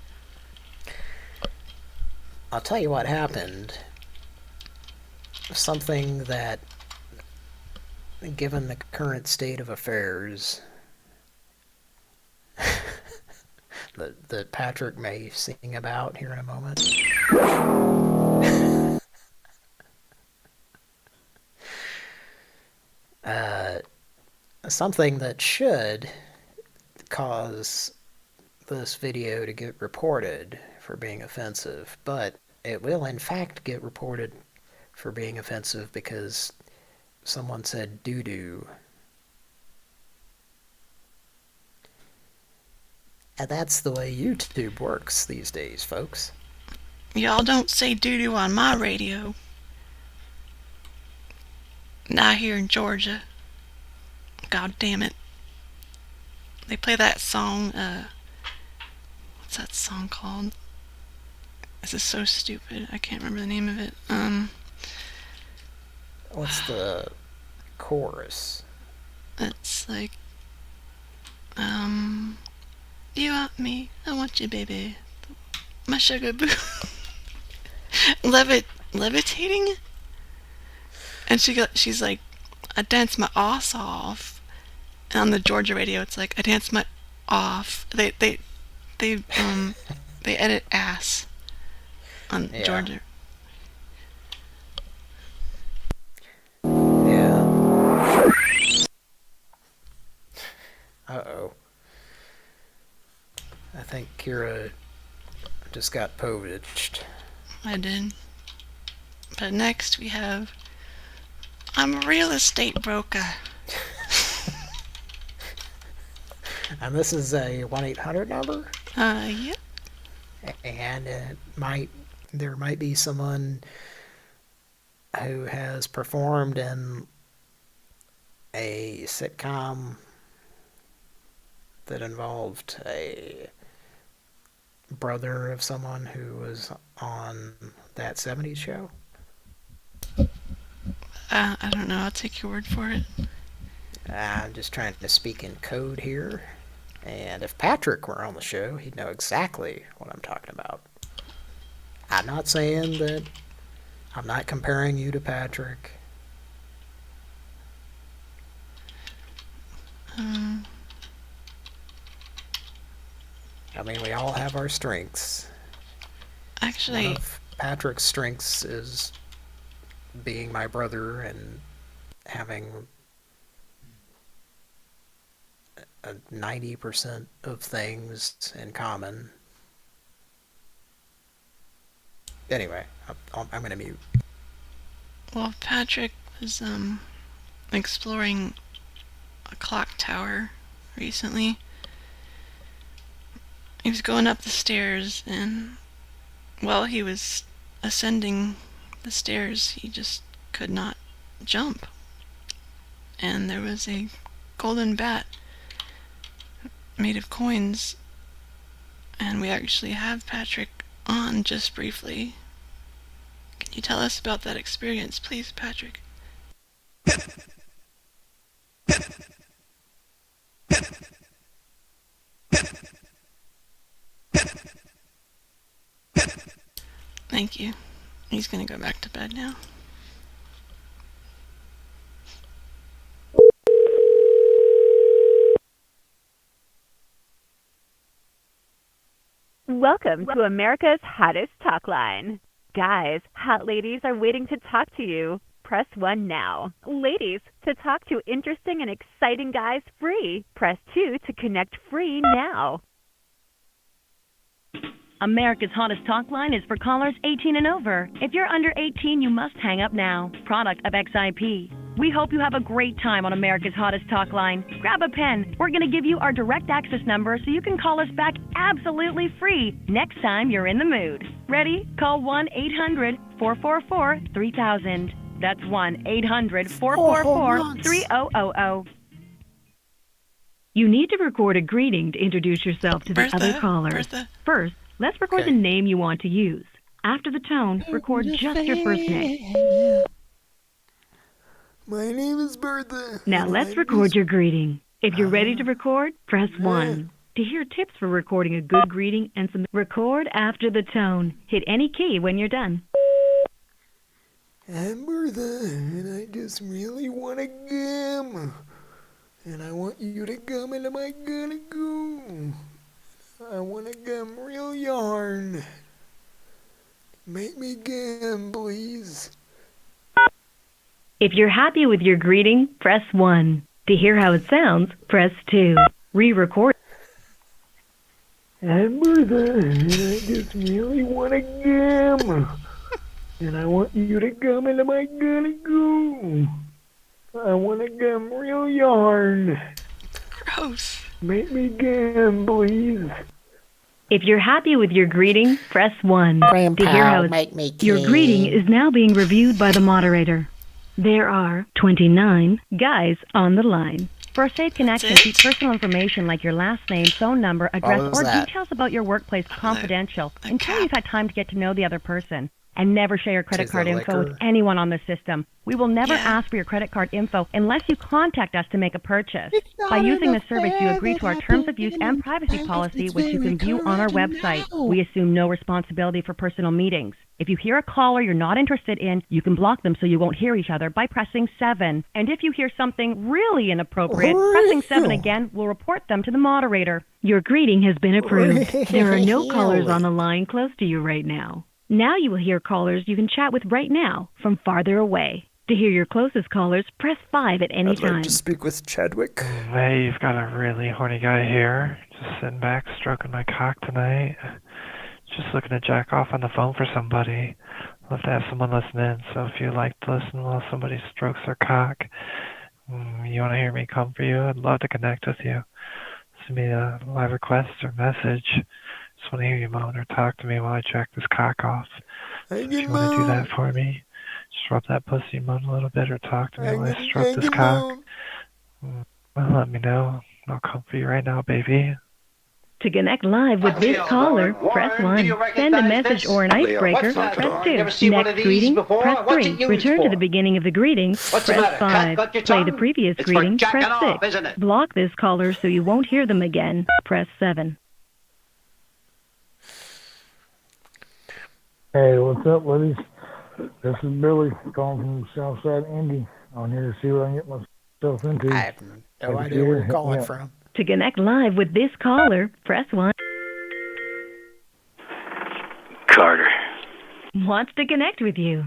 I'll tell you what happened. Something that, given the current state of affairs, that Patrick may sing about here in a moment. Something that should cause this video to get reported for being offensive, but it will in fact get reported for being offensive because someone said doo-doo. And that's the way YouTube works these days, folks. Y'all don't say doo-doo on my radio. Not here in Georgia. God damn it. They play that song, what's that song called? This is so stupid. I can't remember the name of it. What's the chorus? It's like, you want me, I want you, baby. My sugar boo. Levitating? And she's like, I dance my ass off. And on the Georgia radio, it's like, I dance my off. They edit ass on Georgia. Yeah. Uh-oh. I think Kira just got povaged. I did. But next we have, I'm a real estate broker. And this is a 1-800 number? Yep. And there might be someone who has performed in a sitcom that involved a brother of someone who was on That 70s Show. I don't know. I'll take your word for it. I'm just trying to speak in code here. And if Patrick were on the show, he'd know exactly what I'm talking about. I'm not saying that... I'm not comparing you to Patrick. I mean, we all have our strengths. Actually... One of Patrick's strengths is being my brother and having 90% of things in common. Anyway, I'm going to mute. Well, Patrick was exploring a clock tower recently. He was going up the stairs, and while he was ascending the stairs, he just could not jump. And there was a golden bat made of coins, and we actually have Patrick on just briefly. Can you tell us about that experience, please, Patrick? Thank you. He's gonna go back to bed now. Welcome to America's hottest talk line. Guys, hot ladies are waiting to talk to you. Press 1 now. Ladies, to talk to interesting and exciting guys free. Press 2 to connect free now. America's hottest talk line is for callers 18 and over. If you're under 18, you must hang up now. Product of XIP. We hope you have a great time on America's hottest talk line. Grab a pen. We're going to give you our direct access number so you can call us back absolutely free next time you're in the mood. Ready? Call 1-800-444-3000. That's 1-800-444-3000. You need to record a greeting to introduce yourself to the other callers. First, let's record the name you want to use. After the tone, record just your first name. My name is Bertha. Now let's record your greeting. If you're ready to record, press 1. To hear tips for recording a good greeting and some record after the tone. Hit any key when you're done. I'm Bertha, and I just really want a gum. And I want you to gum into my gonna go. I want a gum real yarn. Make me gum, please. If you're happy with your greeting, press 1. To hear how it sounds, press 2. Re-record. I'm Bertha, and I just really want a gum. And I want you to gum into my gonna go. I want to gum real yarn. Gross. Make me gum, please. If you're happy with your greeting, press 1. Grandpa, to hear how it's, make me your king. greeting is now being reviewed by the moderator. There are 29 guys on the line. For a safe connection, keep personal information like your last name, phone number, address, or details about your workplace confidential until you've had time to get to know the other person. And never share your credit card info with anyone on the system. We will never ask for your credit card info unless you contact us to make a purchase. By using this service, you agree to our terms of use and privacy policy, which you can view on our website. We assume no responsibility for personal meetings. If you hear a caller you're not interested in, you can block them so you won't hear each other by pressing 7. And if you hear something really inappropriate, pressing 7 again will report them to the moderator. Your greeting has been approved. There are no callers on the line close to you right now. Now you will hear callers you can chat with right now from farther away. To hear your closest callers, press 5 at any time. I'd like to speak with Chadwick. Hey, you've got a really horny guy here. Just sitting back, stroking my cock tonight. Just looking to jack off on the phone for somebody. Love to have someone listen in, so if you like to listen while somebody strokes their cock, you want to hear me come for you, I'd love to connect with you. Send me a live request or message. Just want to hear you moan or talk to me while I jack this cock off. So if you want to do that for me, just rub that pussy, moan a little bit, or talk to me while I stroke this cock. Well, let me know. I'll come for you right now, baby. To connect live with this caller, press 1. Send a message or an icebreaker, press 2. Next greeting, press 3. Return to the beginning of the greeting, press 5. Play the previous greeting, press 6. Block this caller so you won't hear them again, press 7. Hey, what's up, ladies? This is Billy calling from Southside Indy. I'm here to see what I can get myself into. I have no idea where you're calling from. To connect live with this caller, press 1. Carter. Wants to connect with you.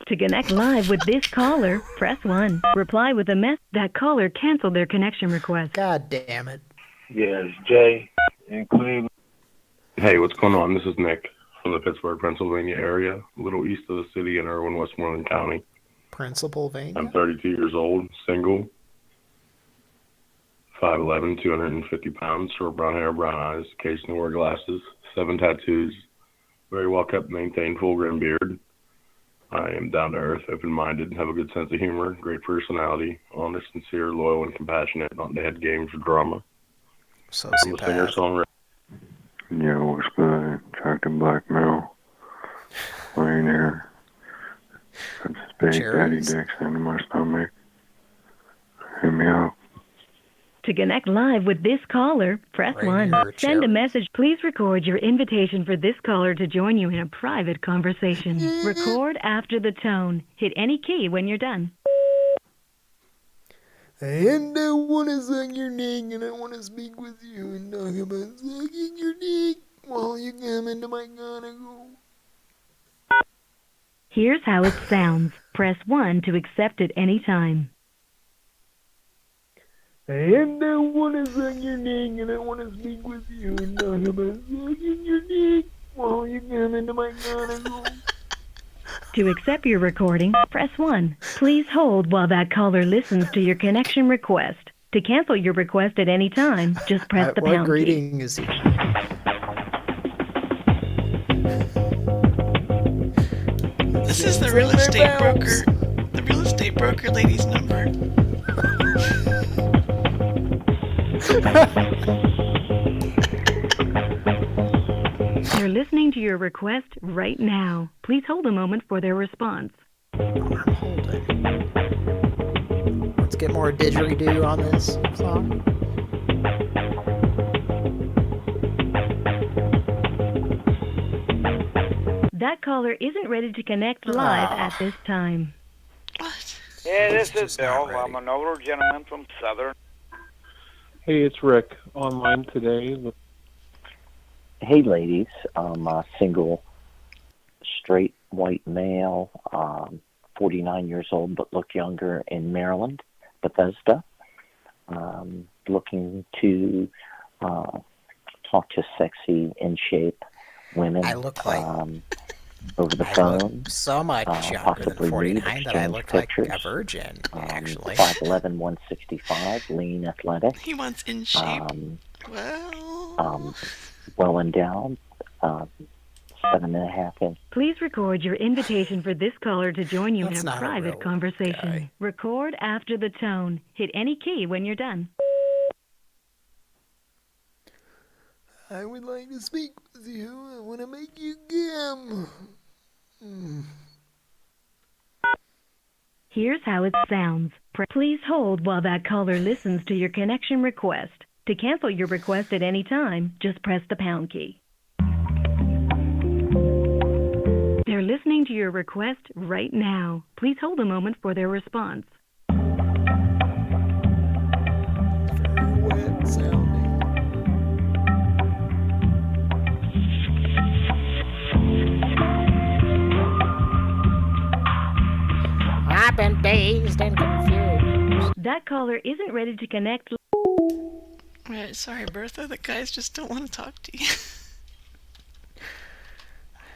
To connect live with this caller, press 1. Reply with a message. That caller canceled their connection request. God damn it. Yeah, it's Jay in Cleveland. Hey, what's going on? This is Nick from the Pittsburgh, Pennsylvania area, a little east of the city in Irwin, Westmoreland County. Pennsylvania? I'm 32 years old, single, 5'11", 250 pounds, short brown hair, brown eyes, occasionally wear glasses, 7 tattoos, very well kept, maintained, full-grown beard. I am down to earth, open-minded, have a good sense of humor, great personality, honest, sincere, loyal, and compassionate, not into head games or drama. I'm a singer-songwriter. Yo, what's good? Attractive black male. Millionaire. Got this big daddy dicks into my stomach. Hit me up. To connect live with this caller, press 1. Send a message. Please record your invitation for this caller to join you in a private conversation. Record after the tone. Hit any key when you're done. And I want to suck your dick, and I want to speak with you and talk about sucking your dick while you come into my go. Here's how it sounds. Press 1 to accept at any time. And I want to suck your dick, and I want to speak with you and talk about sucking your dick while you come into my go. To accept your recording, press 1. Please hold while that caller listens to your connection request. To cancel your request at any time, just press the pound What greeting key. is he? This is the real estate broker. The real estate broker lady's number. They're listening to your request right now. Please hold a moment for their response. Let's get more didgeridoo on this song. That caller isn't ready to connect live at this time. Yeah, this is Bill. I'm an older gentleman from Southern. Hey, it's Rick. Online today. Hey, ladies. I'm a single, straight, white male, 49 years old, but look younger in Maryland, Bethesda. Looking to talk to sexy, in shape women. I look like over the phone. So much younger than 49 that I look like a virgin, actually. 5'11", 165, lean, athletic. He wants in shape. Well endowed, 7.5 inch. Please record your invitation for this caller to join you That's in a not a private real conversation. guy. Record after the tone. Hit any key when you're done. I would like to speak with you. I want to make you gum. Here's how it sounds. Please hold while that caller listens to your connection request. To cancel your request at any time, just press the pound key. They're listening to your request right now. Please hold a moment for their response. Very wet sounding. I've been dazed and confused. That caller isn't ready to connect. Right, sorry, Bertha. The guys just don't want to talk to you.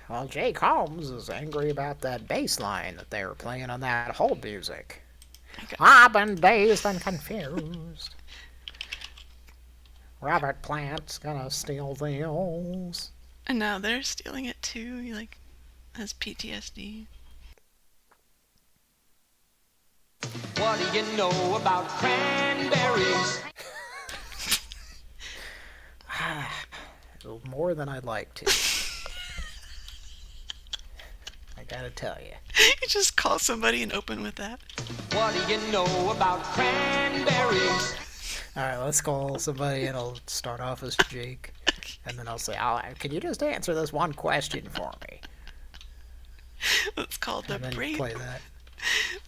Well, Jake Holmes is angry about that bass line that they were playing on that hold music. I've been dazed and confused. Robert Plant's gonna steal those. And now they're stealing it too. He has PTSD. What do you know about cranberries? More than I'd like to. I gotta tell you. You just call somebody and open with that. What do you know about cranberries? Alright, let's call somebody and I'll start off as Jake. And then I'll say, can you just answer this one question for me? Let's call the play that.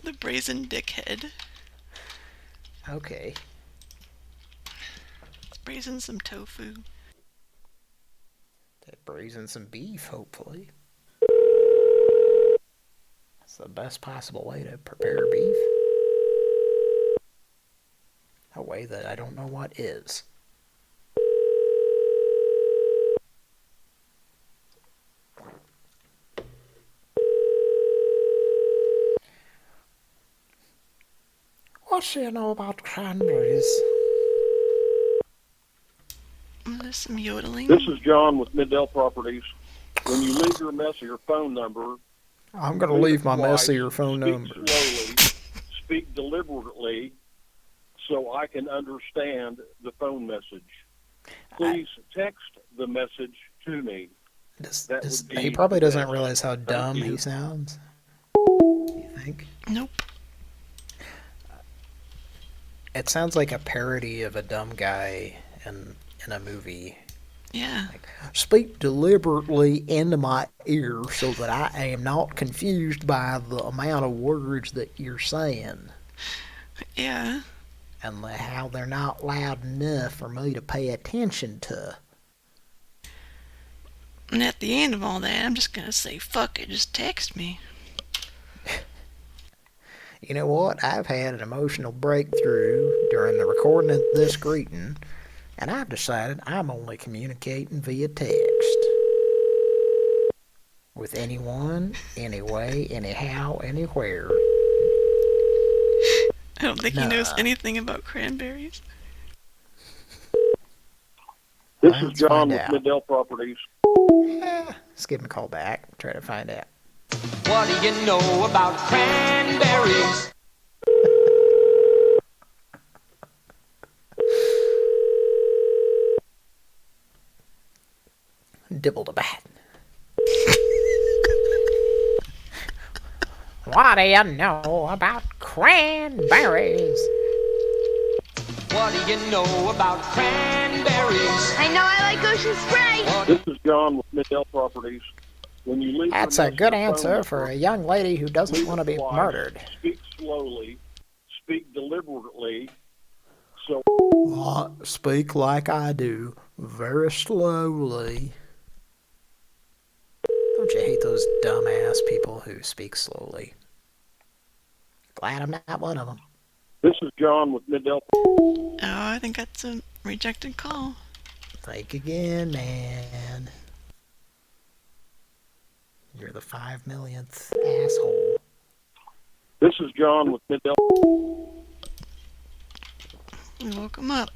The brazen dickhead. Okay. Let's brazen some tofu. Brazen some beef, hopefully. That's the best possible way to prepare beef. A way that I don't know what is. What do you know about cranberries? There's some yodeling. This is John with Middell Properties. When you leave your mess or your phone number, I'm going to leave my mess or your phone number. Speak slowly, speak deliberately, so I can understand the phone message. Please text the message to me. He probably doesn't realize how dumb he sounds. You think? Nope. It sounds like a parody of a dumb guy in a movie. Yeah. Speak deliberately into my ear so that I am not confused by the amount of words that you're saying. Yeah. And how they're not loud enough for me to pay attention to. And at the end of all that, I'm just going to say, fuck it, just text me. You know what? I've had an emotional breakthrough during the recording of this greeting, and I've decided I'm only communicating via text. With anyone, anyway, anyhow, anywhere. I don't think he knows anything about cranberries. This is John with Middell Properties. Let's give him a call back. Try to find out. What do you know about cranberries? Dibble-da-bat. What do you know about cranberries? What do you know about cranberries? I know I like Ocean Spray. This is John with Middell Properties. When you leave That's your a good message answer for a young lady who doesn't leave want to it be twice, murdered. Speak slowly. Speak deliberately. So Speak like I do, very slowly. Don't you hate those dumbass people who speak slowly? Glad I'm not one of them. This is John with Middell. Oh, I think that's a rejected call. Think again, man. You're the 5 millionth asshole. This is John with Middell. We woke him up.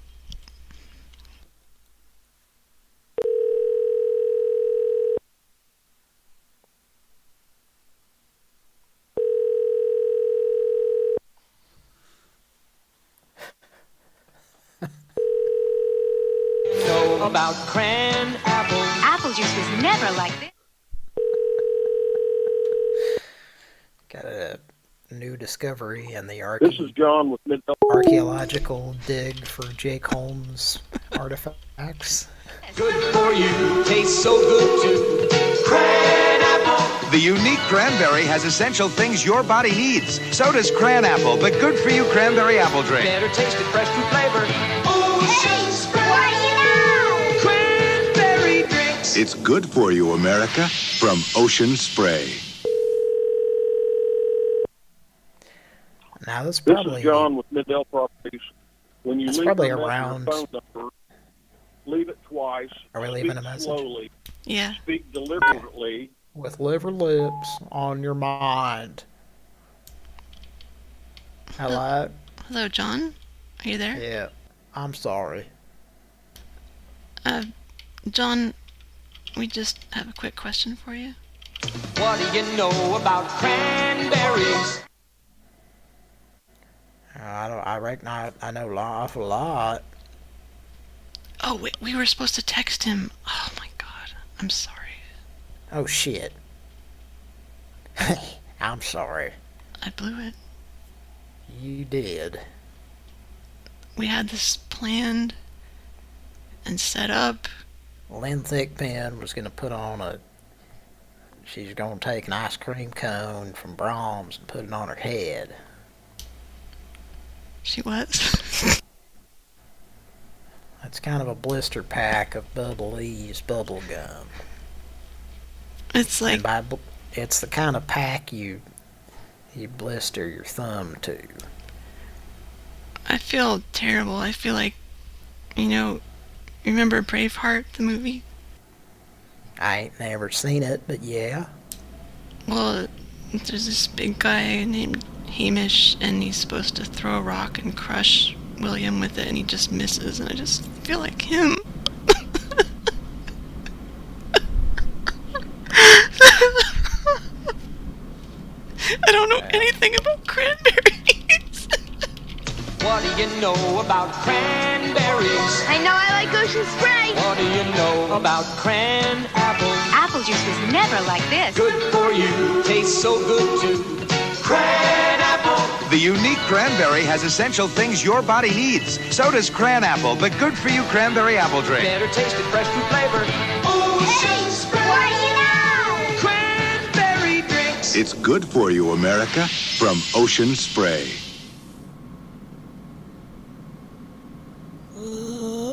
Know about cran apples. Apple juice was never like this. Got a new discovery in the This is John with Middell. archaeological dig for Jake Holmes artifacts. Good for you. Tastes so good too. Cran apple. The unique cranberry has essential things your body needs. So does cran apple, the good for you cranberry apple drink. Better tasted, fresh fruit flavor. Hey, what do you know? Cranberry drinks. It's good for you, America, from Ocean Spray. Now, this This probably is John with Middell Properties. When you That's leave probably your message around- or phone number, leave it twice. Are we leaving speak a message? slowly. Yeah. Speak deliberately. with liver lips on your mind. Hello? Hello, John? Are you there? Yeah. I'm sorry. John, we just have a quick question for you. What do you know about cranberries? I reckon I know an awful lot. Oh, wait, we were supposed to text him. Oh, my God. I'm sorry. Oh, shit. I'm sorry. I blew it. You did. We had this planned and set up. Lynn Thickpen was going to put on she's going to take an ice cream cone from Brahms and put it on her head. She was. That's kind of a blister pack of Bubble Ease bubble gum. It's like... It's the kind of pack you blister your thumb to. I feel terrible. I feel like, remember Braveheart, the movie? I ain't never seen it, but yeah. Well, there's this big guy named Hamish, and he's supposed to throw a rock and crush William with it, and he just misses, and I just feel like him. I don't know anything about cranberries. What do you know about cranberries? I know I like Ocean Spray. What do you know about cran apples? Apple juice was never like this. Good for you. Tastes so good too. Cran apple. The unique cranberry has essential things your body needs. So does cran apple, the good for you cranberry apple drink. Better tasted, fresh fruit flavor. Hey, what do you know? Cranberry drinks. It's good for you, America, from Ocean Spray.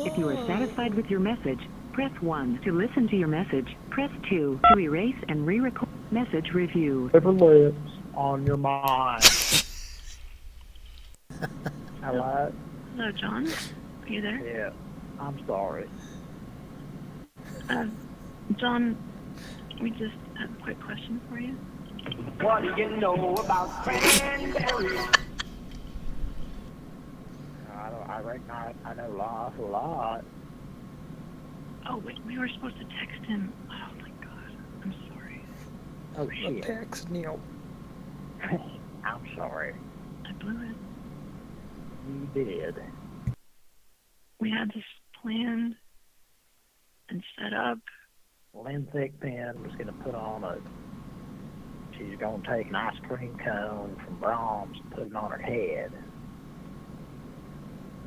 If you are satisfied with your message, press 1 to listen to your message. Press 2 to erase and re-record message review. Liver lips on your mind. Hello? Hello, John? Are you there? Yeah. I'm sorry. John, we just have a quick question for you. What do you know about cranberries? I reckon I know an awful lot. Oh, wait, we were supposed to text him. Oh, my God. I'm sorry. Oh, shit. Text Neil. I'm sorry. I blew it. You did. We had this planned and set up. Lynn Thigpen was going to put on a. She's going to take an ice cream cone from Brahms and put it on her head.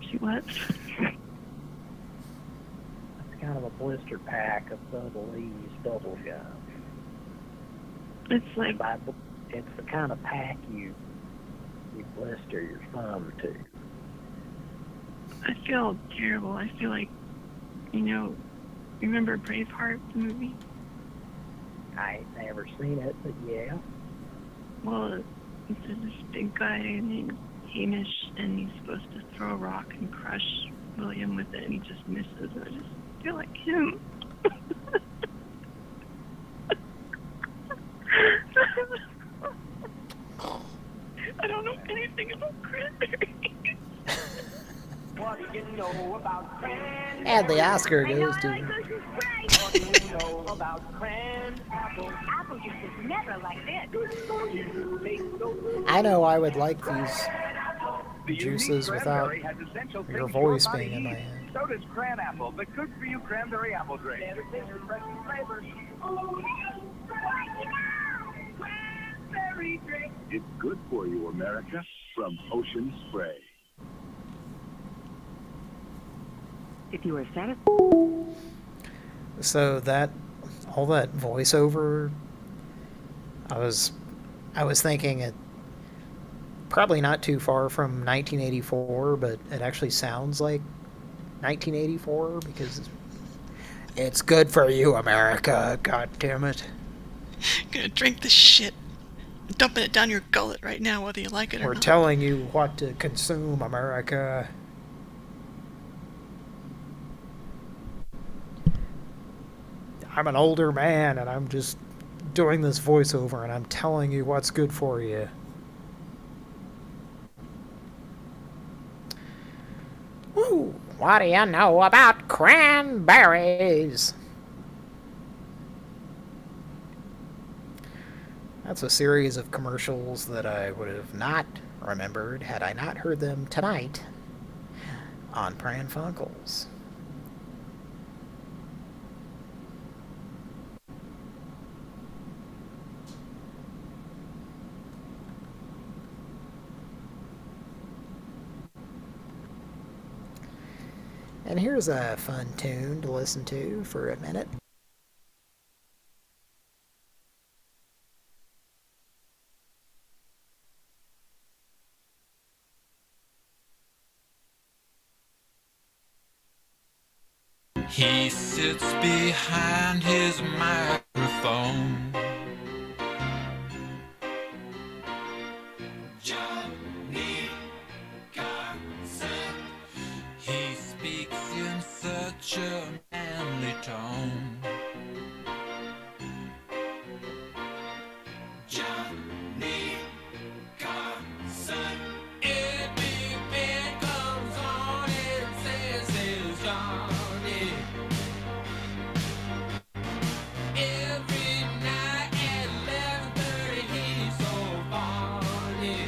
She what? It's kind of a blister pack of Bubble bubble gum. It's like it's the kind of pack you blister your thumb to. I feel terrible. I feel like, remember Braveheart, the movie? I ain't never seen it, but yeah. Well, there's this big guy named Hamish, and he's supposed to throw a rock and crush William with it, and he just misses. I just feel like him. I don't know anything about cranberry. What do you know about cranberry? And the Oscar goes to... What do you know about apple? Apple juice is never like this. Good for you. Tastes so good. I know I would like these juices without your voice being in my head. So does cran apple, the good-for-you cranberry apple drink. Cranberry drink. It's good for you, America, from Ocean Spray. If you are satisfied. So all that voiceover, I was thinking it probably not too far from 1984, but it actually sounds like 1984 because it's good for you, America. God damn it! I'm gonna drink this shit, dumping it down your gullet right now, whether you like it or We're not. telling you what to consume, America. I'm an older man, and I'm just doing this voiceover, and I'm telling you what's good for you. Woo! What do you know about cranberries? That's a series of commercials that I would have not remembered had I not heard them tonight on Pran Funkels. And here's a fun tune to listen to for a minute. He sits behind his microphone. Johnny Carson. He speaks in such a manly tone. Johnny Carson. Every man comes on and says there's Johnny. Every night at 11:30 he's so funny.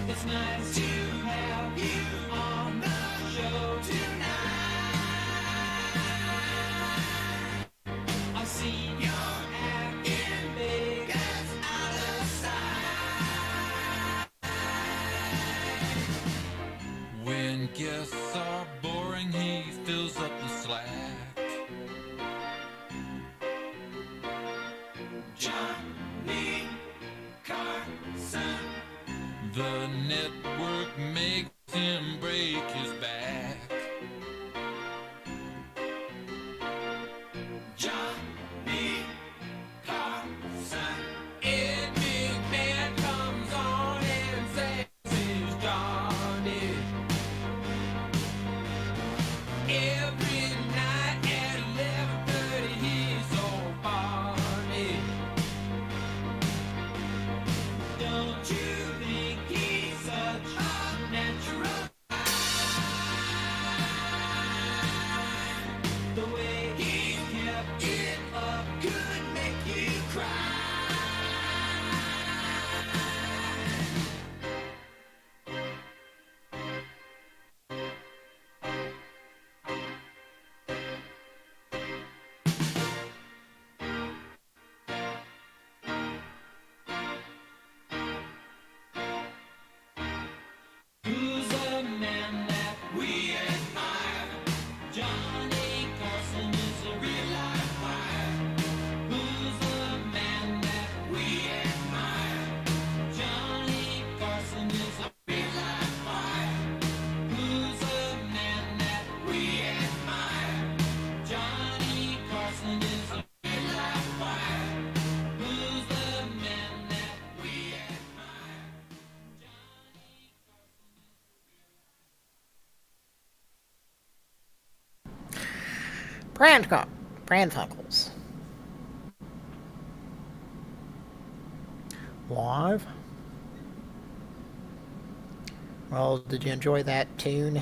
It's nice to have you on the show tonight. I've seen your act in Vegas out of sight. When guests are boring, he fills up the slack. Johnny Carson. The network makes him break his back. Johnny Carson. Ed McMahon comes on and says he's Johnny. Every night at 11:30 he's so funny. Don't you think he's such a natural? Pran Funkels. Live. Well, did you enjoy that tune?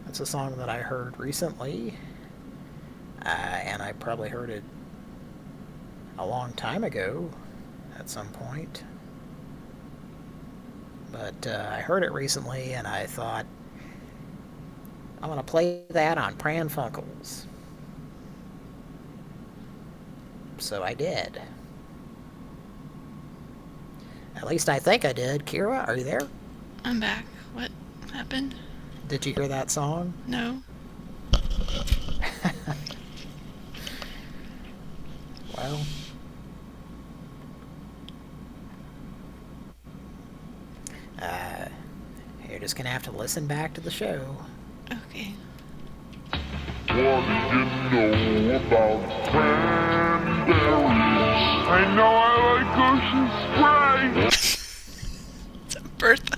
That's a song that I heard recently, and I probably heard it a long time ago at some point. But I heard it recently, and I thought, I'm going to play that on Pran Funkels. So I did. At least I think I did. Kira, are you there? I'm back. What happened? Did you hear that song? No. Well, you're just gonna have to listen back to the show. Okay. What did you know about cranberries? I know I like ocean spray. It's Bertha.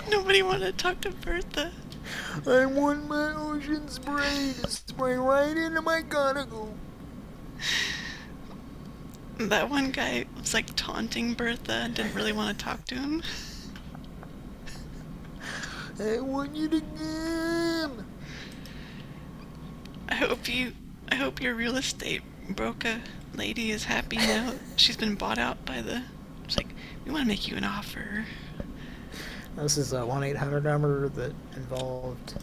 Nobody wanted to talk to Bertha. I want my ocean spray to spray right into my gonagle. That one guy was like taunting Bertha and didn't really want to talk to him. I want you to come. I hope your real estate broker lady is happy now. She's been bought out by the... It's like, we want to make you an offer. This is a 1-800 number that involved...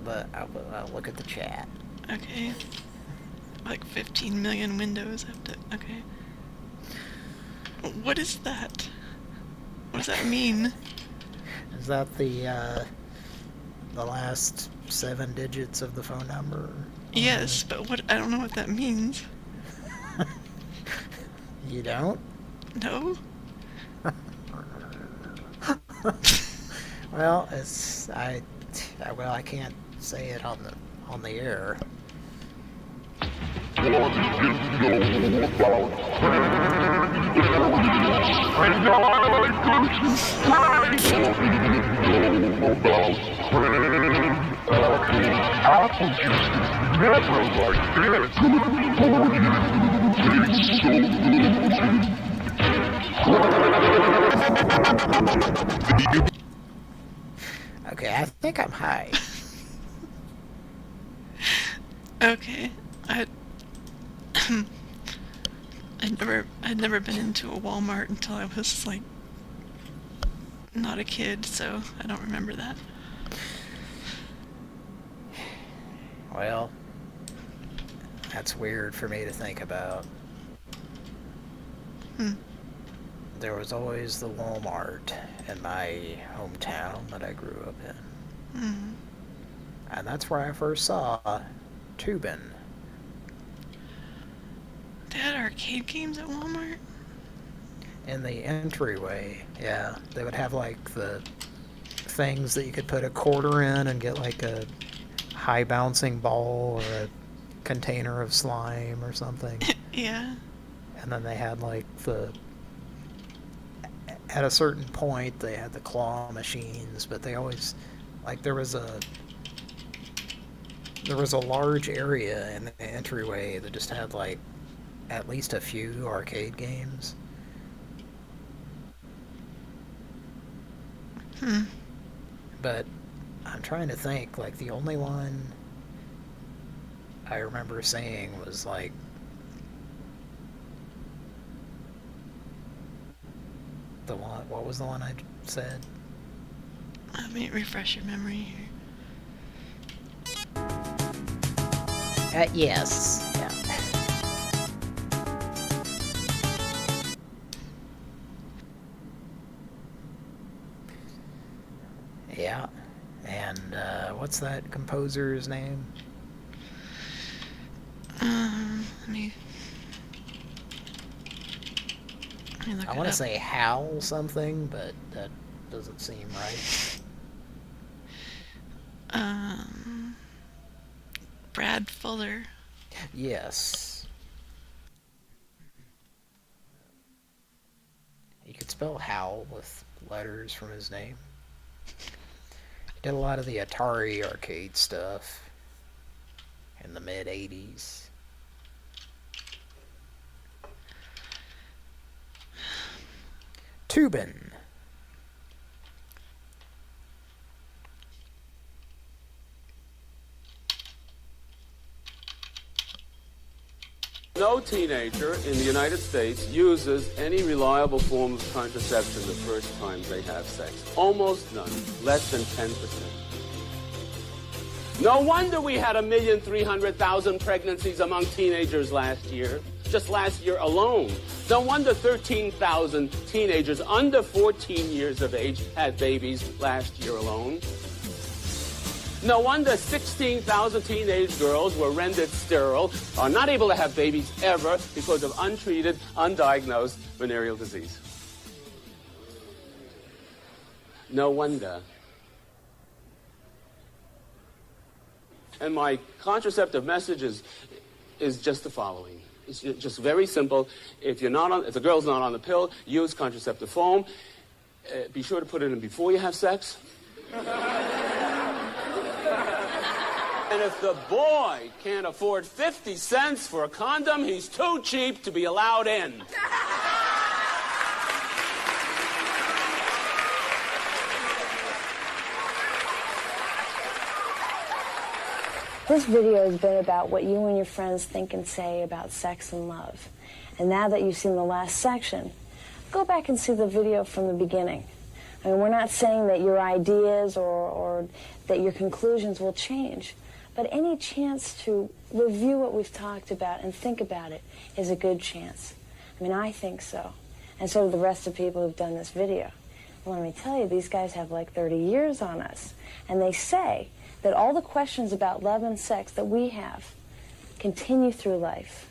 But I'll look at the chat. Okay. Like 15 million windows have to... Okay. What is that? What does that mean? Is that the last 7 digits of the phone number? Yes, but what? I don't know what that means. You don't? No? Well, I can't say it on the air. What did you know about cranberries? I know I like ocean spray. What did you know about cranberries? Apple juice is never like this. Good for you. Tastes so good. Okay, I think I'm high. Okay. I'd never been into a Walmart until I was like not a kid, so I don't remember that. Well, that's weird for me to think about. There was always the Walmart in my hometown that I grew up in. And that's where I first saw Tubin. They had arcade games at Walmart? In the entryway, yeah. They would have like the things that you could put a quarter in and get like a high bouncing ball or a container of slime or something. Yeah. And then they had like at a certain point they had the claw machines, but they always, like there was a large area in the entryway that just had like at least a few arcade games. But I'm trying to think, like the only one I remember seeing was like the one, what was the one I said? Let me refresh your memory here. Yes. Yeah. Yeah. And what's that composer's name? Let me look I it want to up. say Hal something, but that doesn't seem right. Brad Fuller. Yes. spell Hal with letters from his name. He did a lot of the Atari arcade stuff in the mid-'80s. Tubin. No teenager in the United States uses any reliable form of contraception the first time they have sex. Almost none. Less than 10%. No wonder we had 1,300,000 pregnancies among teenagers last year. Just last year alone. No wonder 13,000 teenagers under 14 years of age had babies last year alone. No wonder 16,000 teenage girls were rendered sterile, are not able to have babies ever because of untreated, undiagnosed venereal disease. No wonder. And my contraceptive message is just the following. It's just very simple. If the girl's not on the pill, use contraceptive foam. Be sure to put it in before you have sex. And if the boy can't afford 50 cents for a condom, he's too cheap to be allowed in. This video has been about what you and your friends think and say about sex and love. And now that you've seen the last section, go back and see the video from the beginning. I mean, we're not saying that your ideas or that your conclusions will change, but any chance to review what we've talked about and think about it is a good chance. I mean, I think so. And so do the rest of people who've done this video. Well, let me tell you, these guys have like 30 years on us. And they say that all the questions about love and sex that we have continue through life.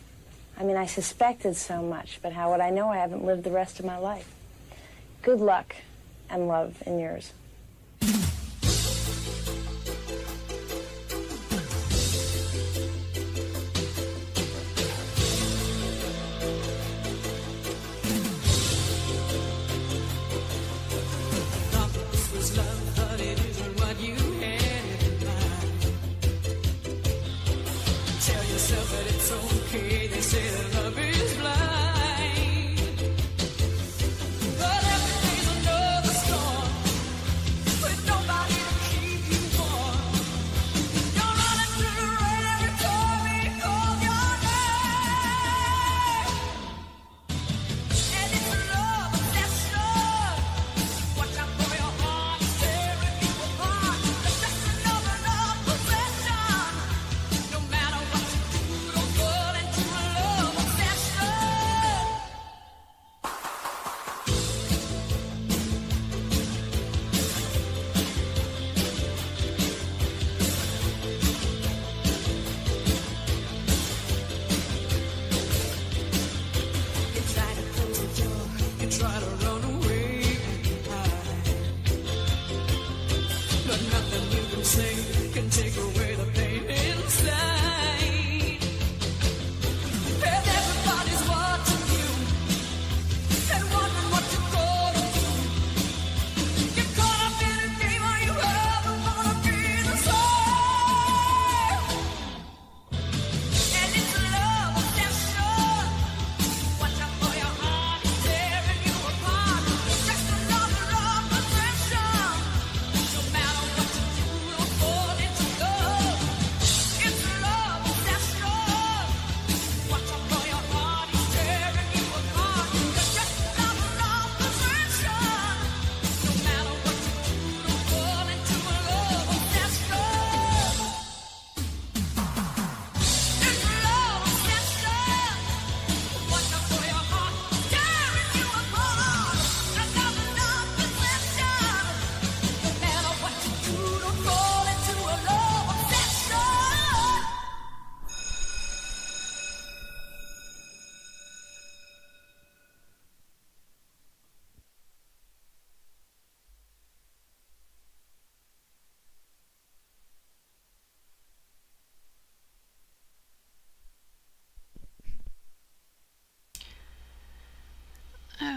I mean, I suspected so much, but how would I know? I haven't lived the rest of my life. Good luck and love in yours.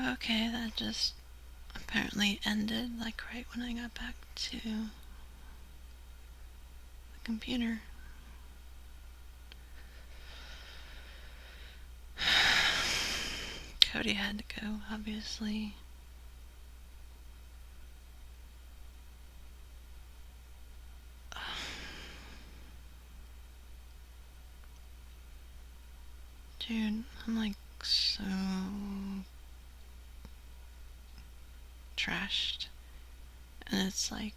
Okay, that just apparently ended like right when I got back to the computer. Cody had to go, obviously. Dude, I'm like so trashed. And it's like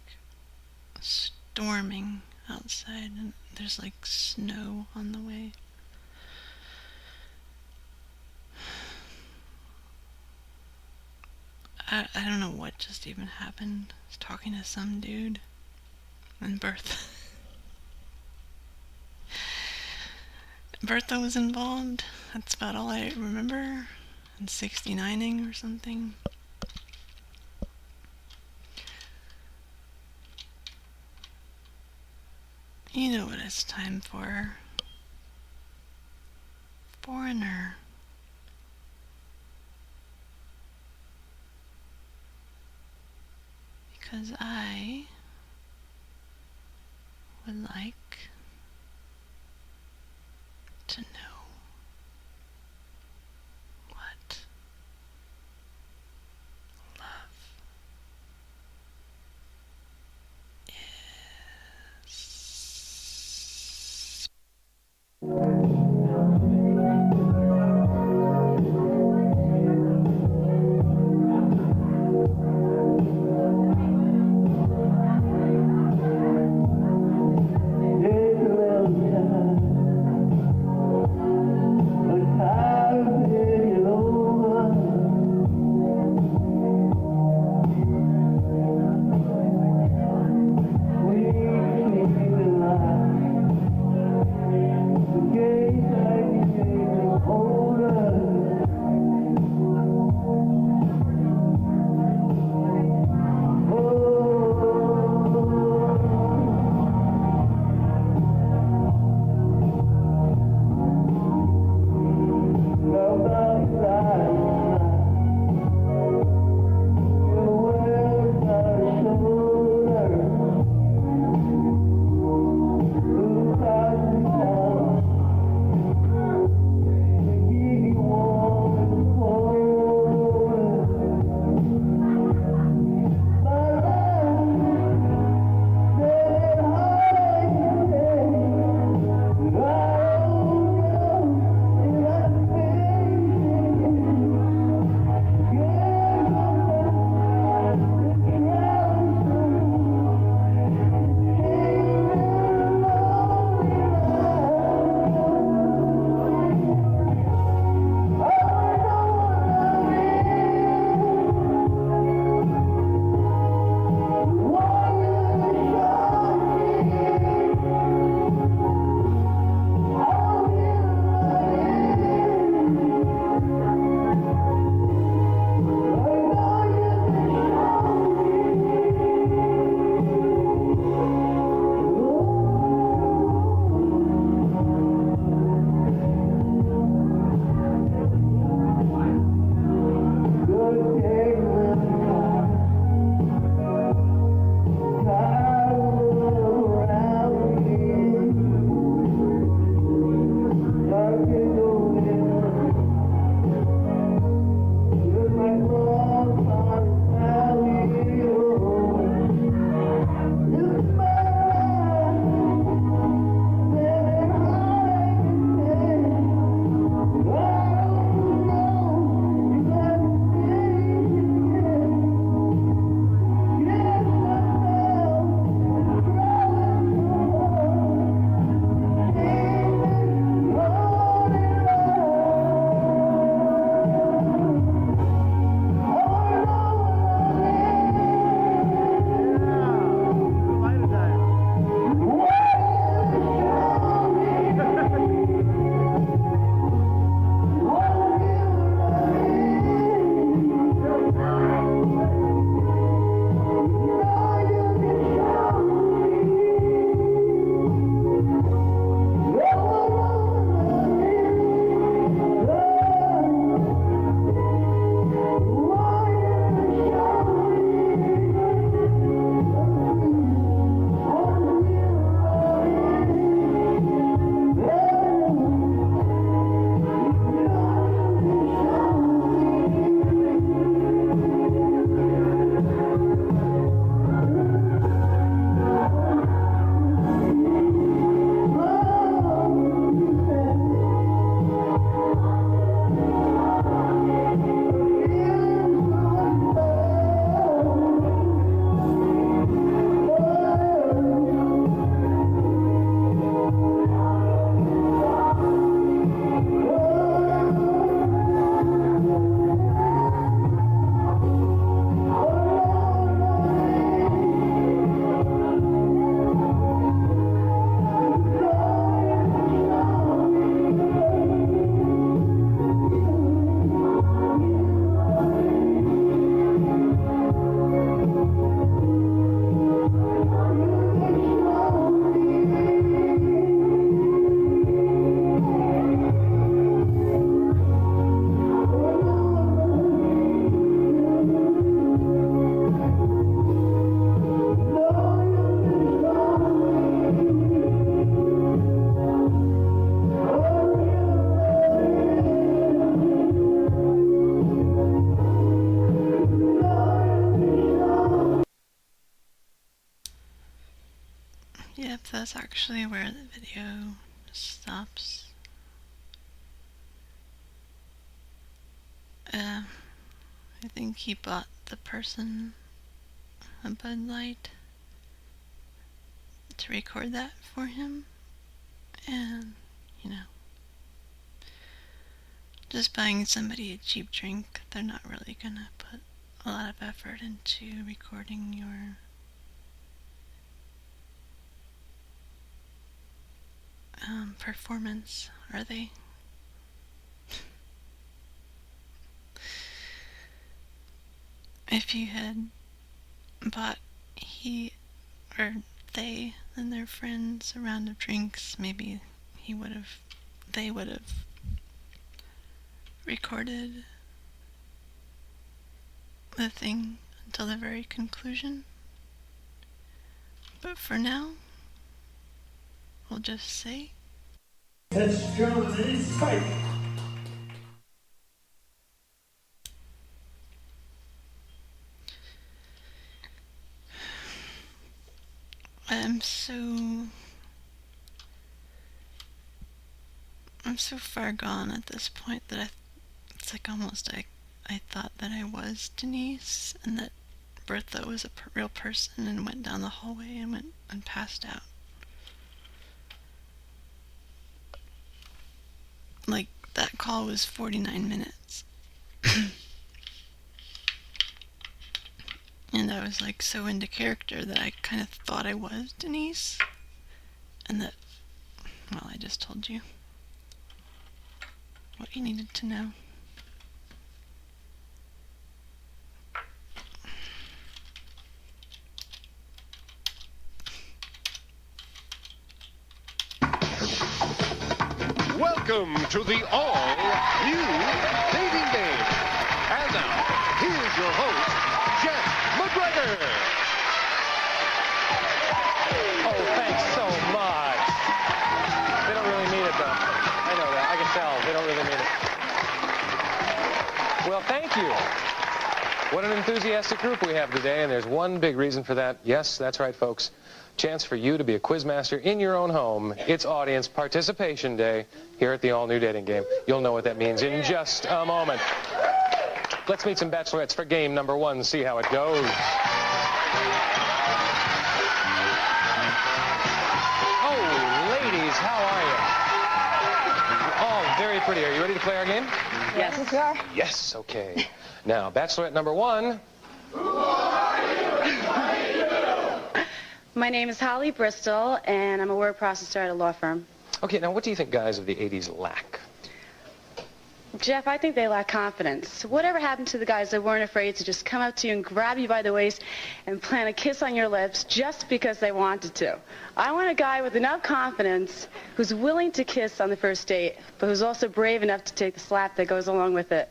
storming outside and there's like snow on the way. I don't know what just even happened. I was talking to some dude and Bertha was involved. That's about all I remember. And 69ing or something. You know what it's time for. Foreigner. Because I would like to know what love is. Yep, that's actually where the video stops. I think he bought the person a Bud Light to record that for him. And, you know, just buying somebody a cheap drink, they're not really gonna put a lot of effort into recording your performance, are they? If you had bought he or they and their friends a round of drinks, maybe they would have recorded the thing until the very conclusion. But for now, we'll just say, That's Germany's fight. I'm so far gone at this point that it's like almost I thought that I was Denise and that Bertha was a real person and went down the hallway and went and passed out. Like, that call was 49 minutes. And I was like so into character that I kind of thought I was Denise. And that, well, I just told you what you needed to know. Welcome to the all-new dating game. And now, here's your host, Jeff McGregor. Oh, thanks so much. They don't really mean it, though. I know that. I can tell. They don't really mean it. Well, thank you. What an enthusiastic group we have today, and there's one big reason for that. Yes, that's right, folks. Chance for you to be a quizmaster in your own home. It's Audience Participation Day here at the all-new dating game. You'll know what that means in just a moment. Let's meet some bachelorettes for game number one. See how it goes. Oh, ladies, how are you? Oh, very pretty. Are you ready to play our game? Yes, we are. Yes, okay. Now, bachelorette number one. My name is Holly Bristol, and I'm a word processor at a law firm. Okay, now what do you think guys of the 80s lack? Jeff, I think they lack confidence. Whatever happened to the guys that weren't afraid to just come up to you and grab you by the waist and plant a kiss on your lips just because they wanted to? I want a guy with enough confidence who's willing to kiss on the first date, but who's also brave enough to take the slap that goes along with it.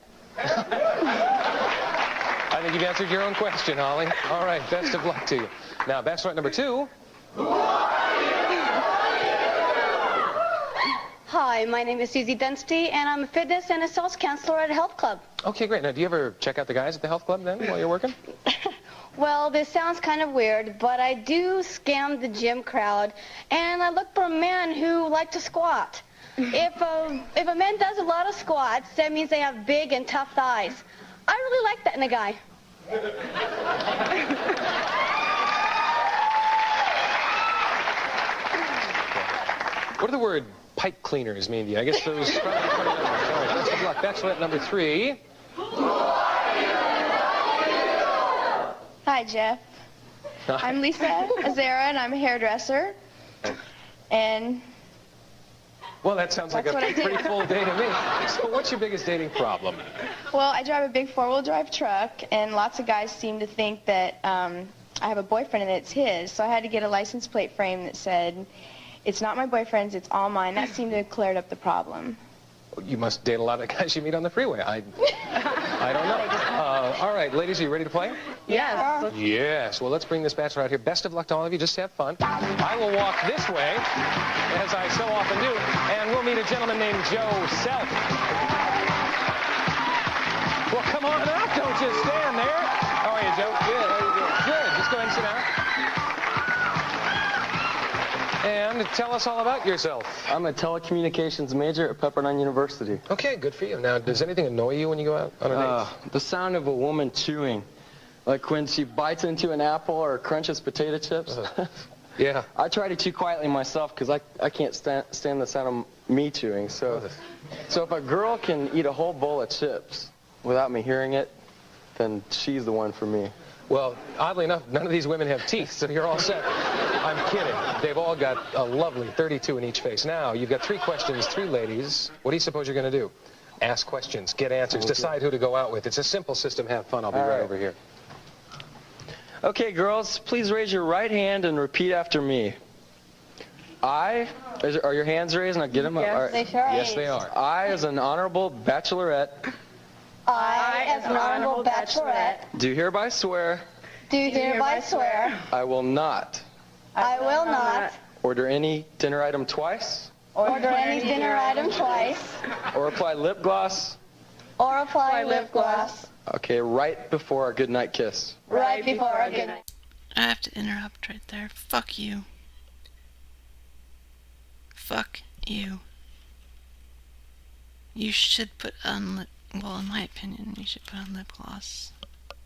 I think you've answered your own question, Holly. All right, best of luck to you. Now, bachelorette number two. Hi, my name is Susie Dunstey, and I'm a fitness and a sales counselor at a health club. Okay, great. Now, do you ever check out the guys at the health club then while you're working? Well, this sounds kind of weird, but I do scam the gym crowd, and I look for a man who likes to squat. If a man does a lot of squats, that means they have big and tough thighs. I really like that in a guy. What do the word pipe cleaners mean to you? I guess those... All right, best of luck. Bachelorette number three. Hi, Jeff. I'm Lisa Azera, and I'm a hairdresser. And... Well, that sounds like a That's what I do. pretty full day to me. So what's your biggest dating problem? Well, I drive a big four-wheel drive truck, and lots of guys seem to think that I have a boyfriend and it's his. So I had to get a license plate frame that said, "It's not my boyfriend's, it's all mine." That seemed to have cleared up the problem. You must date a lot of guys you meet on the freeway. I don't know. All right, ladies, are you ready to play? Yes. Yes. Well, let's bring this bachelor out here. Best of luck to all of you. Just have fun. I will walk this way, as I so often do, and we'll meet a gentleman named Joe Self. Well, come on out. Don't just stand there. How are you, Joe? Good. How are you doing? Good. Just go ahead and sit down. And tell us all about yourself. I'm a telecommunications major at Pepperdine University. Okay, good for you. Now, does anything annoy you when you go out on a date? The sound of a woman chewing. Like when she bites into an apple or crunches potato chips. Yeah. I try to chew quietly myself because I can't stand the sound of me chewing. So if a girl can eat a whole bowl of chips without me hearing it, then she's the one for me. Well, oddly enough, none of these women have teeth, so you're all set. I'm kidding. They've all got a lovely 32 in each face. Now, you've got 3 questions, 3 ladies. What do you suppose you're going to do? Ask questions, get answers, decide who to go out with. It's a simple system. Have fun. I'll be right over here. Okay, girls, please raise your right hand and repeat after me. Are your hands raised? And I get them up. Yes, they sure are. Yes, they are. I, as an honorable bachelorette. I, as an honorable bachelorette. Do hereby swear. Do hereby swear. I will not. I will not. Order any dinner item twice. Order any dinner item twice. Or apply lip gloss. Or apply lip gloss. Okay, right before our goodnight kiss. Right before our good night. I have to interrupt right there. Fuck you. Fuck you. You should put on well, in my opinion, you should put on lip gloss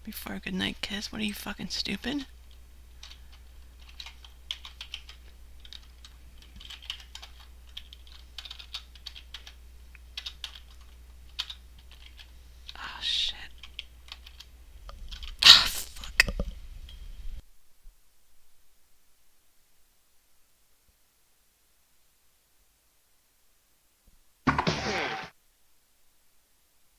before a goodnight kiss. What are you, fucking stupid? Oh, shit. Ah, fuck.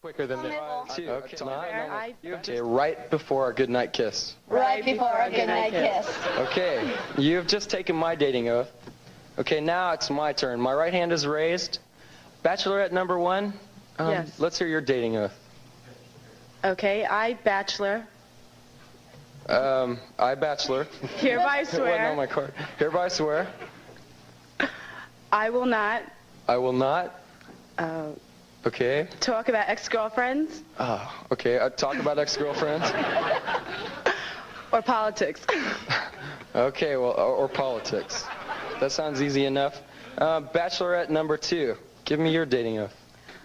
Quicker than that. Okay, right before our goodnight kiss. Right before our good night kiss. Okay, you've just taken my dating oath. Okay, now it's my turn. My right hand is raised. Bachelorette number 1, Yes. Let's hear your dating oath. Okay, I, bachelor, I, bachelor. hereby It wasn't on swear my card. Hereby swear. I will not I will not. Okay. talk about ex-girlfriends Okay. I talk about ex-girlfriends. or politics. Okay. Well, or politics. That sounds easy enough. Bachelorette number 2. Give me your dating oath.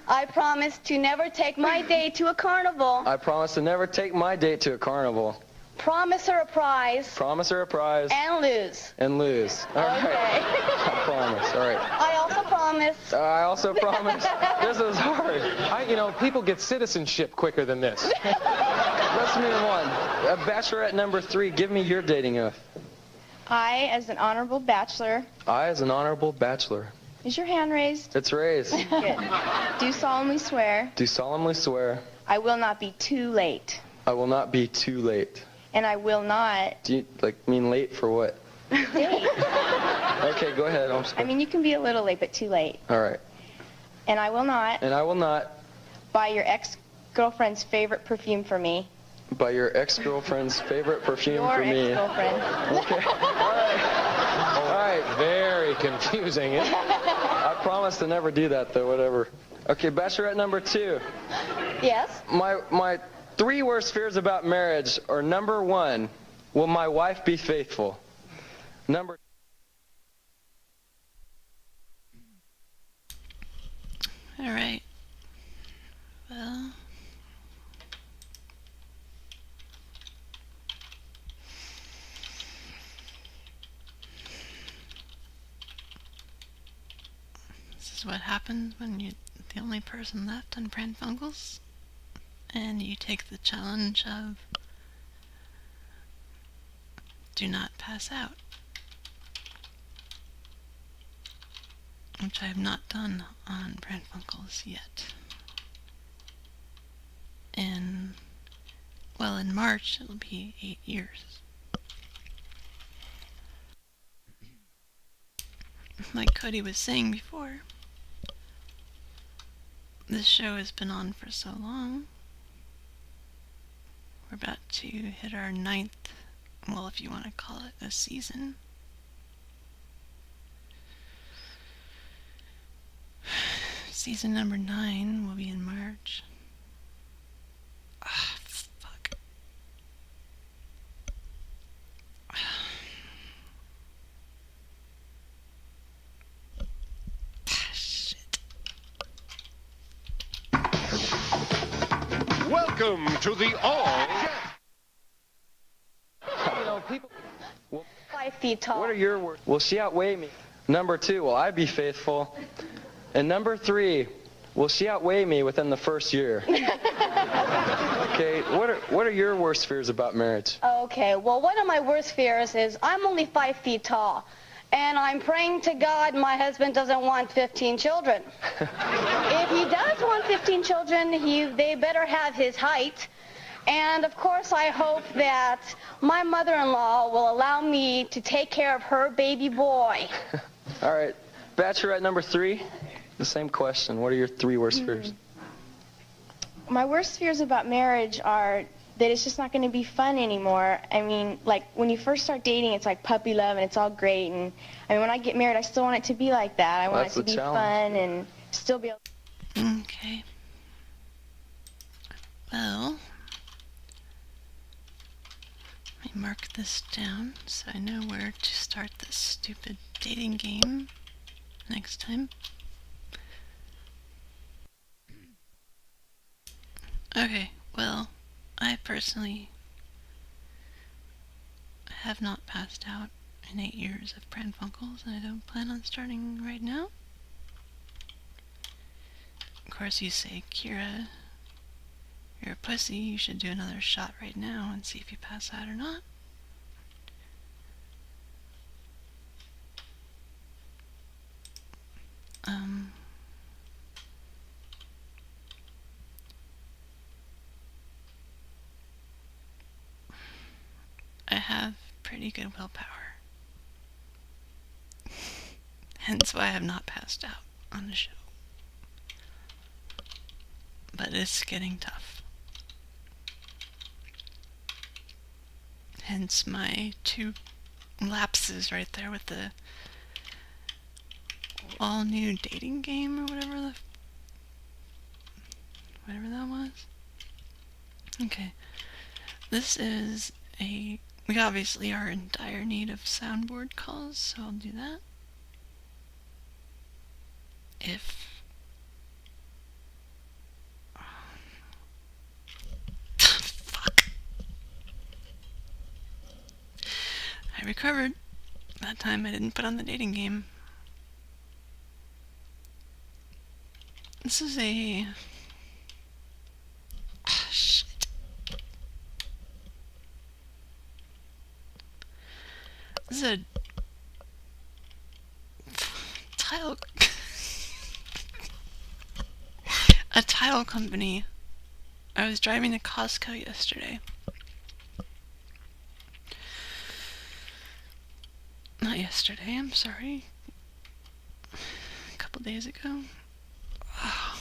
I promise to never take my date to a carnival. I promise to never take my date to a carnival. Promise her a prize. Promise her a prize. And lose. And lose. All right. I promise. All right. I also promise. I also promise. This is hard. People get citizenship quicker than this. Let's move on. Bachelorette number 3. Give me your dating oath. I, as an honorable bachelor. I, as an honorable bachelor. Is your hand raised? It's raised. Good. Do solemnly swear. Do solemnly swear. I will not be too late. I will not be too late. And I will not Do you mean late for what? date. Okay, go ahead. I mean, you can be a little late, but too late. All right. And I will not And I will not buy your ex-girlfriend's favorite perfume for me. buy your ex-girlfriend's favorite perfume Your for me. ex-girlfriend. Okay. All right. Very confusing. I promise to never do that, though. Whatever. Okay, bachelorette number 2. Yes? My 3 worst fears about marriage are: number 1, will my wife be faithful? Number All right. Well, this is what happens when you're the only person left on Pran Funkels, and you take the challenge of do not pass out, which I have not done on Pran Funkels yet. In March it'll be 8 years. Like Cody was saying before, this show has been on for so long. We're about to hit our 9th, well, if you want to call it a season. Season number 9 will be in March. Ah, fuck. Welcome to the all. You know, people. 5 feet tall. What are your words? Will she outweigh me? Number 2, will I be faithful? And number 3, will she outweigh me within the first year? Okay, what are your worst fears about marriage? Okay, well, one of my worst fears is I'm only 5 feet tall. And I'm praying to God my husband doesn't want 15 children. If he does want 15 children, they better have his height. And, of course, I hope that my mother-in-law will allow me to take care of her baby boy. All right, Bachelorette number 3, the same question. What are your 3 worst fears? My worst fears about marriage are that it's just not going to be fun anymore. I mean, like, when you first start dating, it's like puppy love and it's all great. And, I mean, when I get married, I still want it to be like that. I want it to be fun and still be able to... Okay. Well, let me mark this down so I know where to start this stupid dating game next time. Okay, well, I personally have not passed out in 8 years of Pran Funkels, and I don't plan on starting right now. Of course, you say, Kira, you're a pussy, you should do another shot right now and see if you pass out or not. I have pretty good willpower. Hence why I have not passed out on the show. But it's getting tough. Hence my 2 lapses right there with the all new dating game or whatever that was. Okay. This is we obviously are in dire need of soundboard calls, so I'll do that. Fuck. I recovered. That time I didn't put on the dating game. This is shit. This is a tile company. I was driving to Costco yesterday. Not yesterday, I'm sorry. A couple days ago. Oh.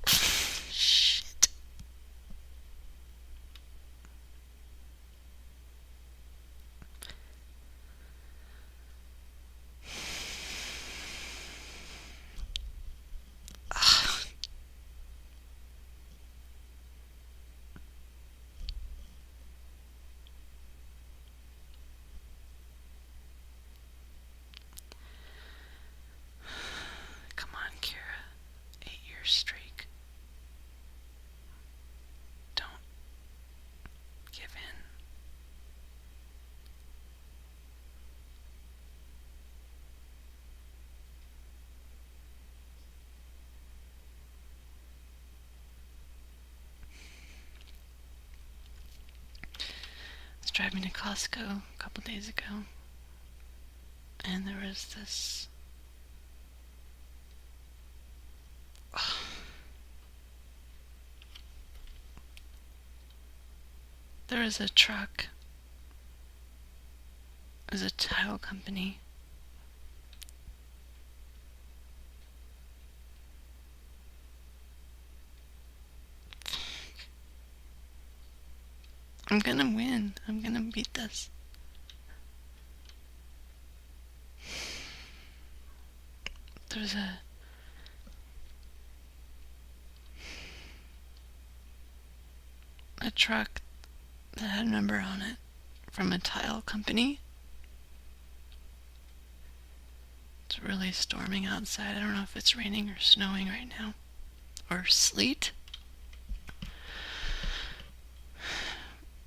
Shit. Streak. Don't give in. I was driving to Costco a couple days ago, and there was this there was a truck. It was a tile company. I'm gonna win. I'm gonna beat this. There's a truck that had a number on it from a tile company. It's really storming outside. I don't know if it's raining or snowing right now. Or sleet.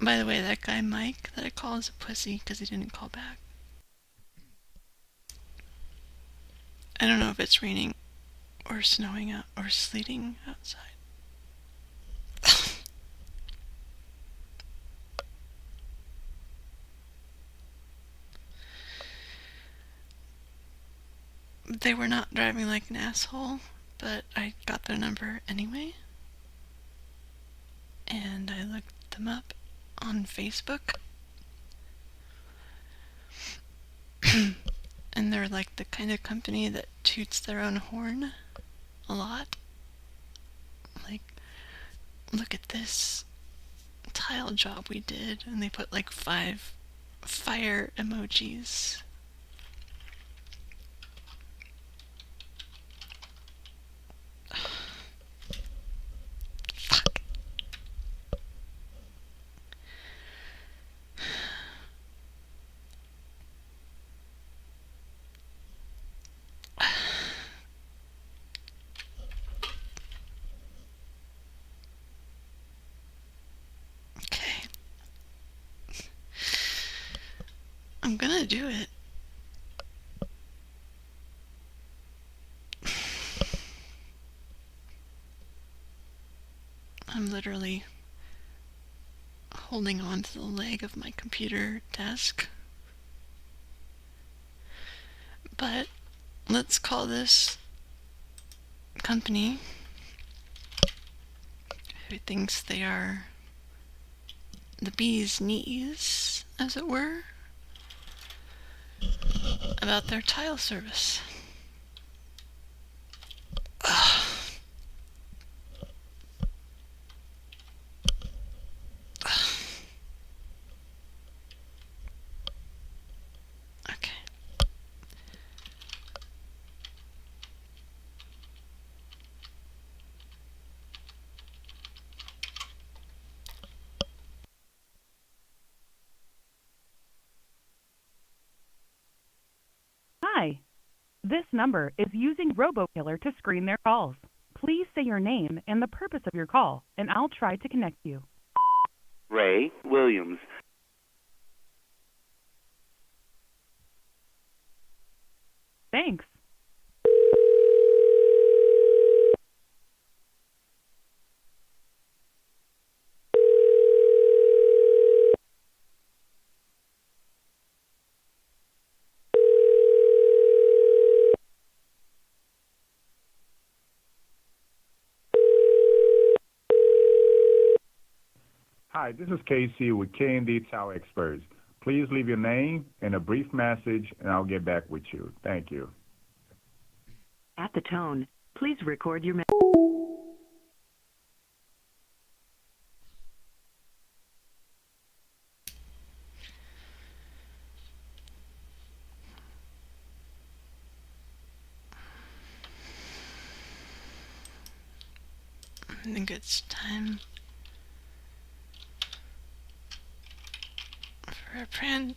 By the way, that guy Mike that I call is a pussy because he didn't call back. I don't know if it's raining or snowing out or sleeting outside. They were not driving like an asshole, but I got their number anyway. And I looked them up on Facebook. And they're like the kind of company that toots their own horn a lot. Like, look at this tile job we did. And they put like 5 fire emojis. Fuck. Okay. I'm gonna do it. I'm literally holding on to the leg of my computer desk. But let's call this company who thinks they are the bee's knees, as it were, about their tile service. Ugh. Okay. Hi. This number is using RoboKiller to screen their calls. Please say your name and the purpose of your call, and I'll try to connect you. Ray Williams. Thanks. Hi, this is Casey with K&D Tower Experts. Please leave your name and a brief message, and I'll get back with you. Thank you. At the tone, please record your message. I think it's time for a Pran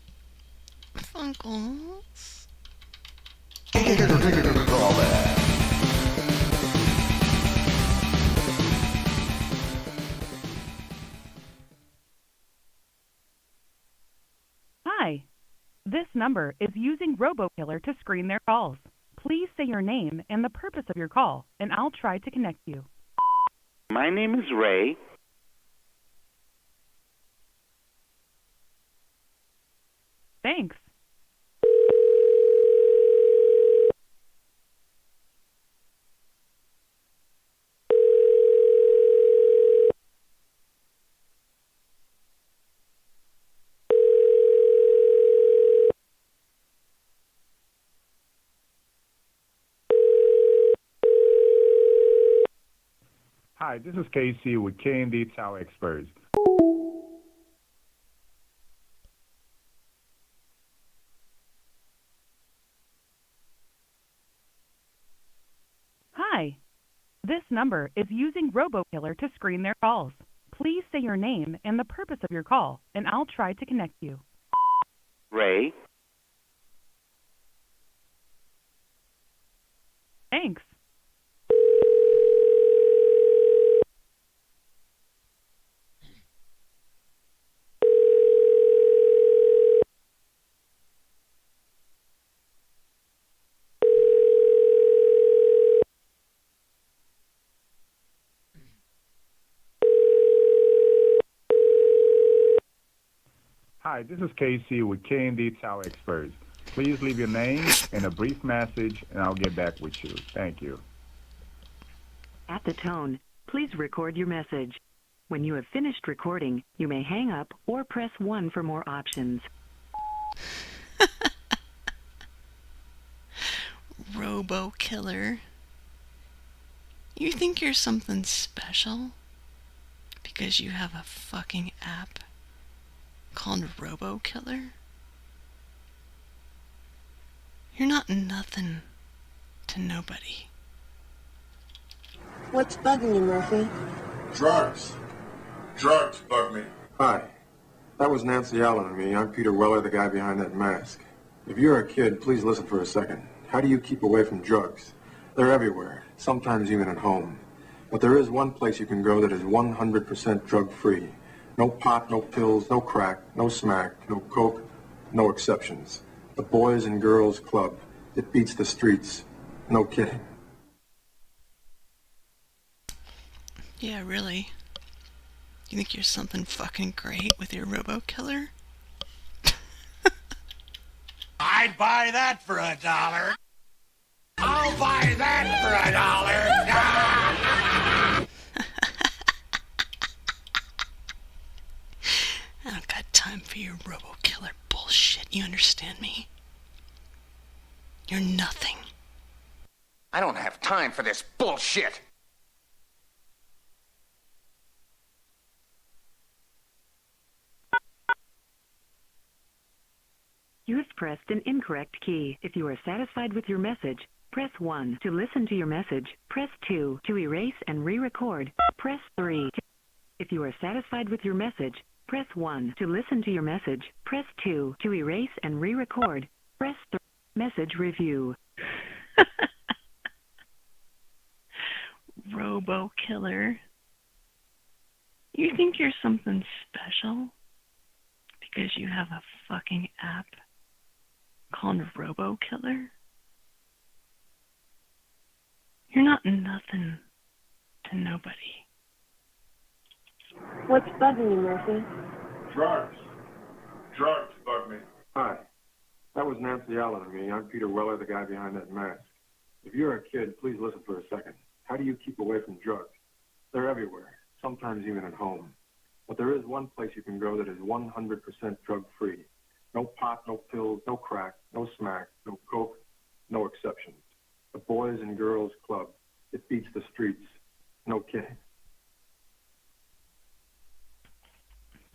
Funkels. Hi. This number is using RoboKiller to screen their calls. Please say your name and the purpose of your call, and I'll try to connect you. My name is Ray. Thanks. Hi, this is Casey with K&D Tower Experts. Hi. This number is using RoboKiller to screen their calls. Please say your name and the purpose of your call, and I'll try to connect you. Ray. Thanks. Hi, this is Casey with K&D Tower Experts. Please leave your name and a brief message, and I'll get back with you. Thank you. At the tone, please record your message. When you have finished recording, you may hang up or press 1 for more options. Robo-killer. You think you're something special because you have a fucking app called Robo-killer? You're not nothing to nobody. What's bugging you, Murphy? Drugs. Drugs bug me. Hi. That was Nancy Allen and me. I'm Peter Weller, the guy behind that mask. If you're a kid, please listen for a second. How do you keep away from drugs? They're everywhere, sometimes even at home. But there is one place you can go that is 100% drug-free. No pot, no pills, no crack, no smack, no coke, no exceptions. The Boys and Girls Club. It beats the streets. No kidding. Yeah, really? You think you're something fucking great with your Robo-killer? I'd buy that for $1. I'll buy that for $1. I don't got time for your Robo-killer bullshit, you understand me? You're nothing. I don't have time for this bullshit. You have pressed an incorrect key. If you are satisfied with your message, press 1. To listen to your message, press 2. To erase and re-record, press 3. If you are satisfied with your message, press 1. To listen to your message, press 2. To erase and re-record, press 3. Message review. Robo-killer. You think you're something special because you have a fucking app called Robo-killer? You're not nothing to nobody. What's bugging you, Murphy? Drugs. Drugs bug me. Hi. That was Nancy Allen and me. I'm Peter Weller, the guy behind that mask. If you're a kid, please listen for a second. How do you keep away from drugs? They're everywhere, sometimes even at home. But there is one place you can go that is 100% drug-free. No pot, no pills, no crack, no smack, no coke, no exceptions. The Boys and Girls Club. It beats the streets. No kidding.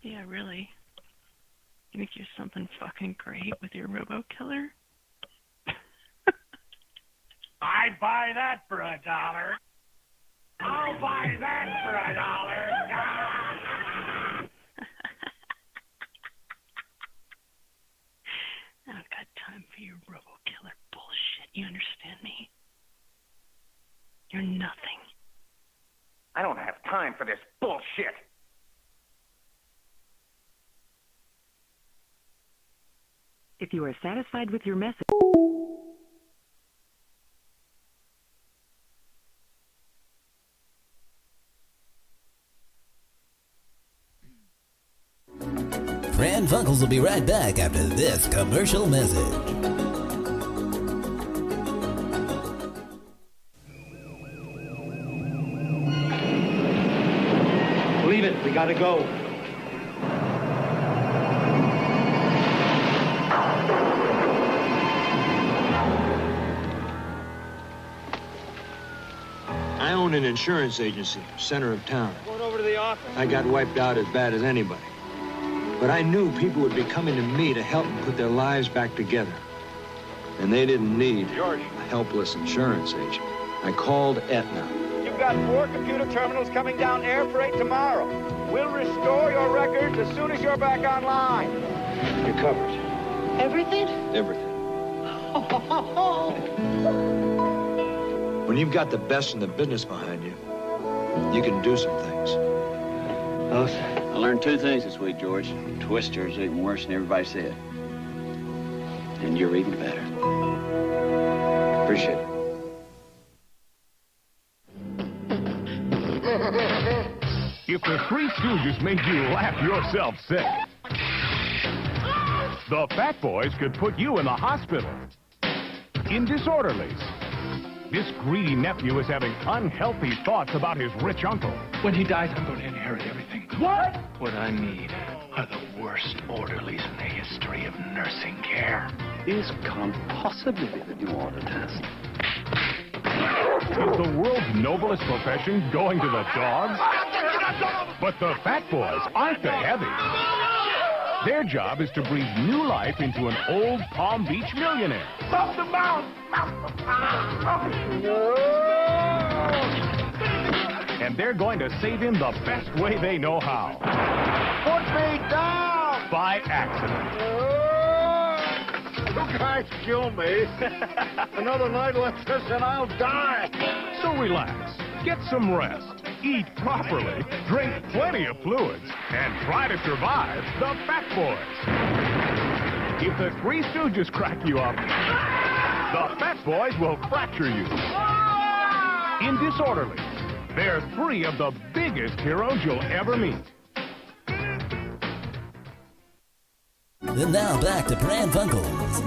Yeah, really? You think you're something fucking great with your Robo-killer? I'd buy that for $1. I'll buy that for $1. I don't got time for your Robo-killer bullshit, you understand me? You're nothing. I don't have time for this bullshit. If you are satisfied with your message, Pran Funkels will be right back after this commercial message. Leave it. We gotta go. I own an insurance agency, center of town. Going over to the office. I got wiped out as bad as anybody. But I knew people would be coming to me to help them put their lives back together. And they didn't need a helpless insurance agent. I called Aetna. You've got 4 computer terminals coming down air freight tomorrow. We'll restore your records as soon as you're back online. You're covered. Everything? Everything. When you've got the best in the business behind you, you can do some things. I learned 2 things this week, George. Twister is even worse than everybody said. And you're even better. Appreciate it. If the Three Stooges made you laugh yourself sick, The Fat Boys could put you in the hospital. In Disorderlies, this greedy nephew is having unhealthy thoughts about his rich uncle. When he dies, I'm going to inherit everything. What? What I need are the worst orderlies in the history of nursing care. This can't possibly be the new order test. Is the world's noblest profession going to the dogs? But the Fat Boys aren't the heavies. Their job is to breathe new life into an old Palm Beach millionaire. Stop the mouth! And they're going to save him the best way they know how. Put me down! By accident. You guys kill me. Another night like this and I'll die. So relax, get some rest, eat properly, drink plenty of fluids, and try to survive the Fat Boys. If the Three Stooges crack you up, the Fat Boys will fracture you. In Disorderly, they're 3 of the biggest heroes you'll ever meet. And now back to Pran Funkels.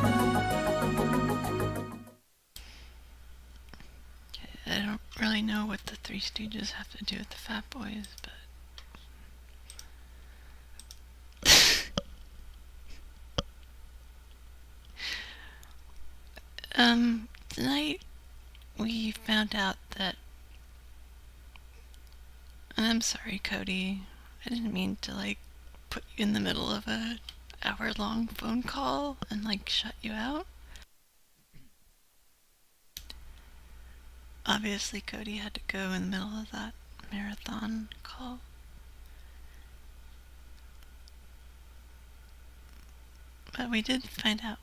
I don't really know what the Three Stooges have to do with the Fat Boys, but... Tonight we found out that... I'm sorry, Cody. I didn't mean to, put you in the middle of a hour-long phone call and, shut you out. Obviously, Cody had to go in the middle of that marathon call. But we did find out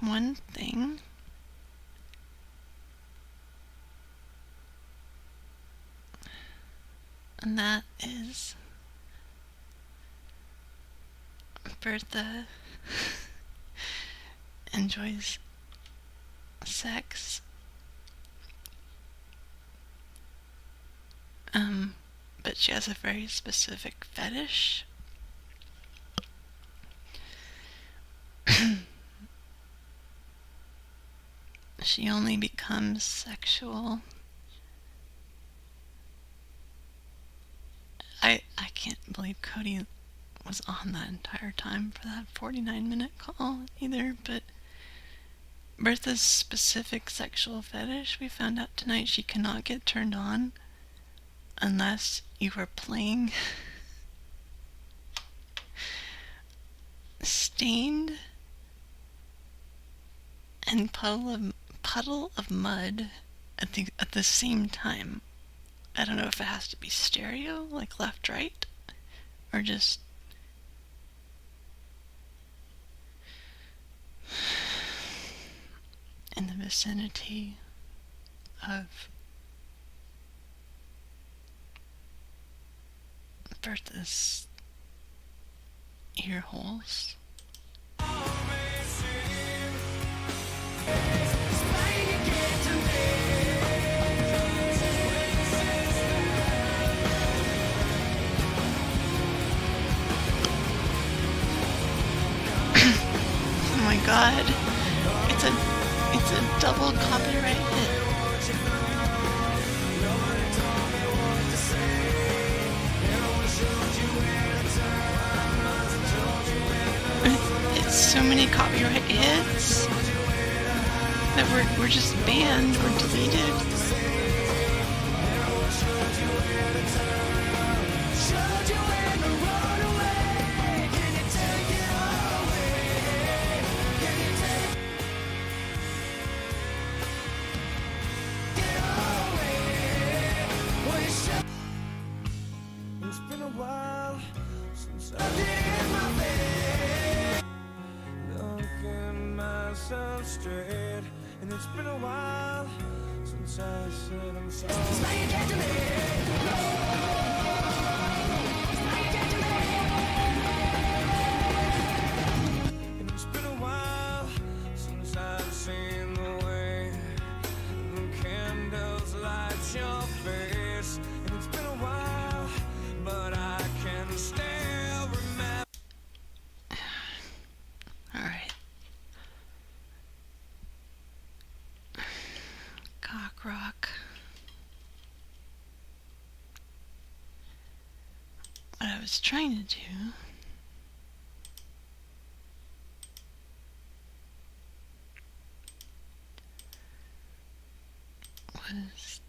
one thing. And that is Bertha enjoys sex. But she has a very specific fetish. She only becomes sexual. I can't believe Cody was on that entire time for that 49-minute call either, but Bertha's specific sexual fetish, we found out tonight, she cannot get turned on unless you are playing Stained and Puddle of Mud at the same time. I don't know if it has to be stereo, like left, right, or just in the vicinity of Bertha's ear holes. Oh my god, it's a double copyright hit. It's so many copyright hits that we're just banned or deleted. It's been a while since I did my best, looking myself straight, and it's been a while since I said I'm sorry. It's like you can't do and it's been a while since I've seen the way the candles light your face, and it's been a while, but I can still remember. what I was trying to do was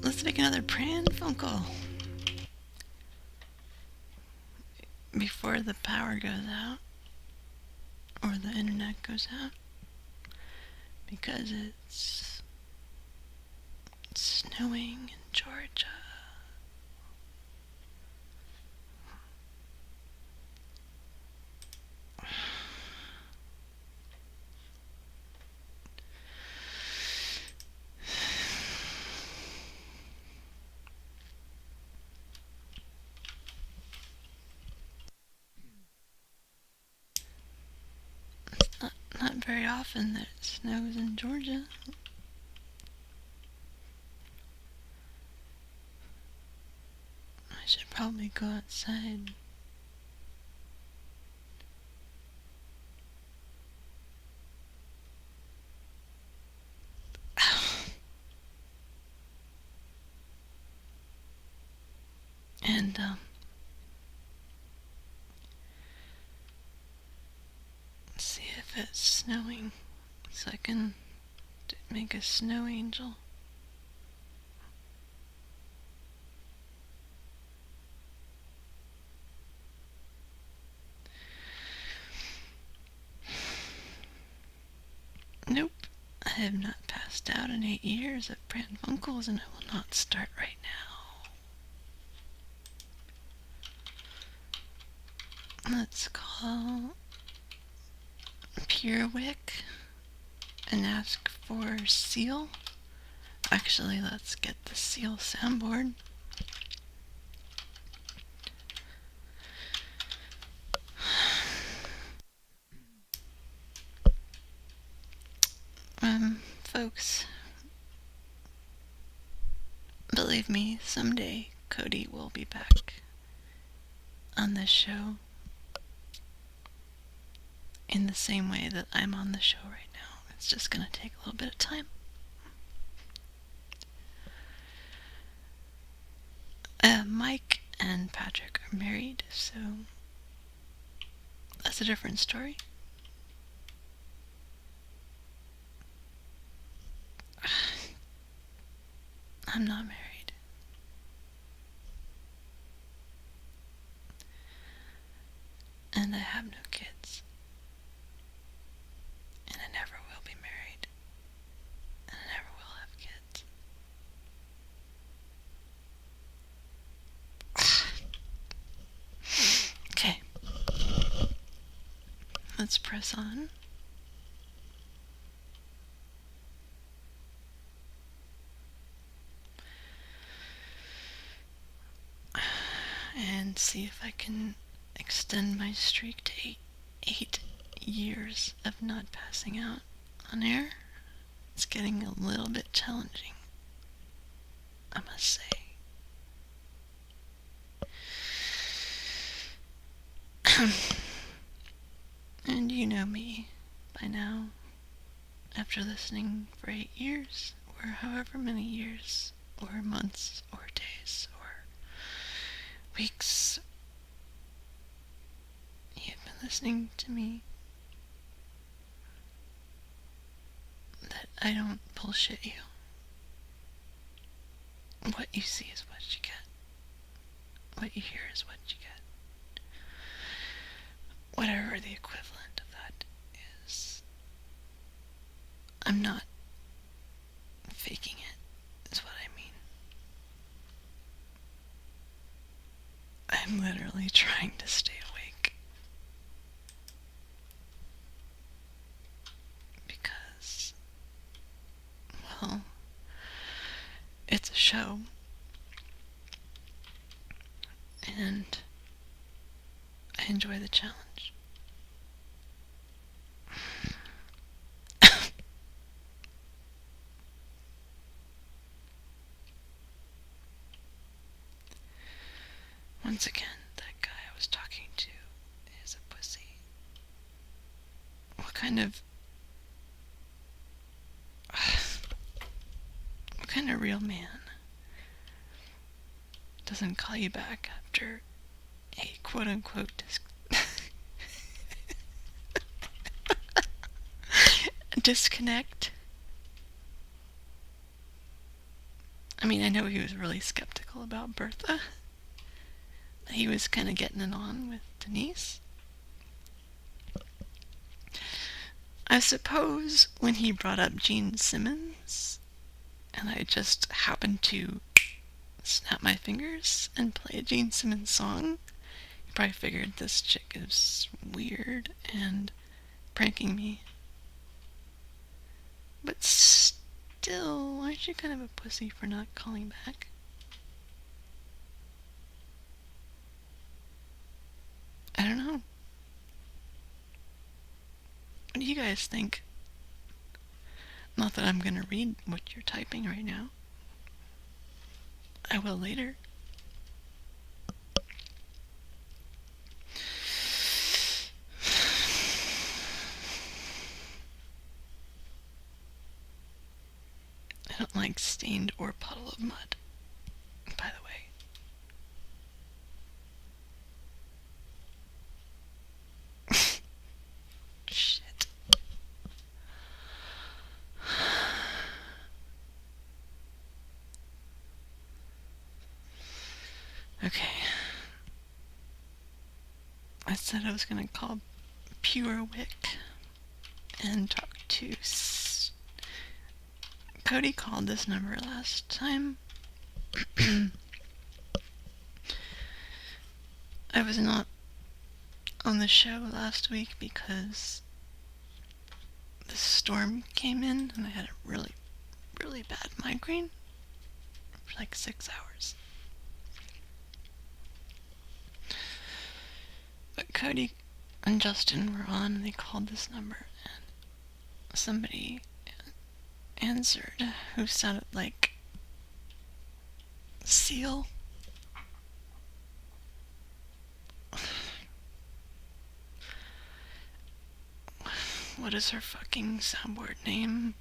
let's make another Pran Funkel before the power goes out or the internet goes out, because it's snowing in Georgia. Not very often that it snows in Georgia. I should probably go outside. And see if it's snowing so I can make a snow angel. Nope, I have not passed out in 8 years of Pran Funkels, and I will not start right now. Let's call Pure Wick and ask for Seal. Actually, let's get the Seal soundboard. Folks, believe me, someday Cody will be back on this show in the same way that I'm on the show right now. It's just gonna take a little bit of time. Mike and Patrick are married, so that's a different story. I'm not married. And I have no kids. And I never will be married. And I never will have kids. Okay. Let's press on. And see if I can extend my streak to eight years of not passing out on air. It's getting a little bit challenging, I must say. And you know me by now, after listening for 8 years, or however many years, or months, or days, or weeks. You've been listening to me. That I don't bullshit you. What you see is what you get. What you hear is what you get. Whatever the equivalent of that is. I'm not faking it, is what I mean. I'm literally trying to stay awake. Because, well, it's a show. And I enjoy the challenge. Once again, that guy I was talking to is a pussy. What kind of real man doesn't call you back after a quote-unquote disconnect? I mean, I know he was really skeptical about Bertha. He was kind of getting it on with Denise. I suppose when he brought up Gene Simmons, and I just happened to snap my fingers and play a Gene Simmons song, he probably figured this chick is weird and pranking me. But still, aren't you kind of a pussy for not calling back? I don't know. What do you guys think? Not that I'm gonna read what you're typing right now. I will later. I don't like stained or puddle of mud, by the way. Shit. Okay. I said I was gonna call Pure Wick and talk to Cody called this number last time. I was not on the show last week because the storm came in and I had a really, really bad migraine for like 6 hours. But Cody and Justin were on and they called this number and somebody answered who sounded like Seal. What is her fucking soundboard name?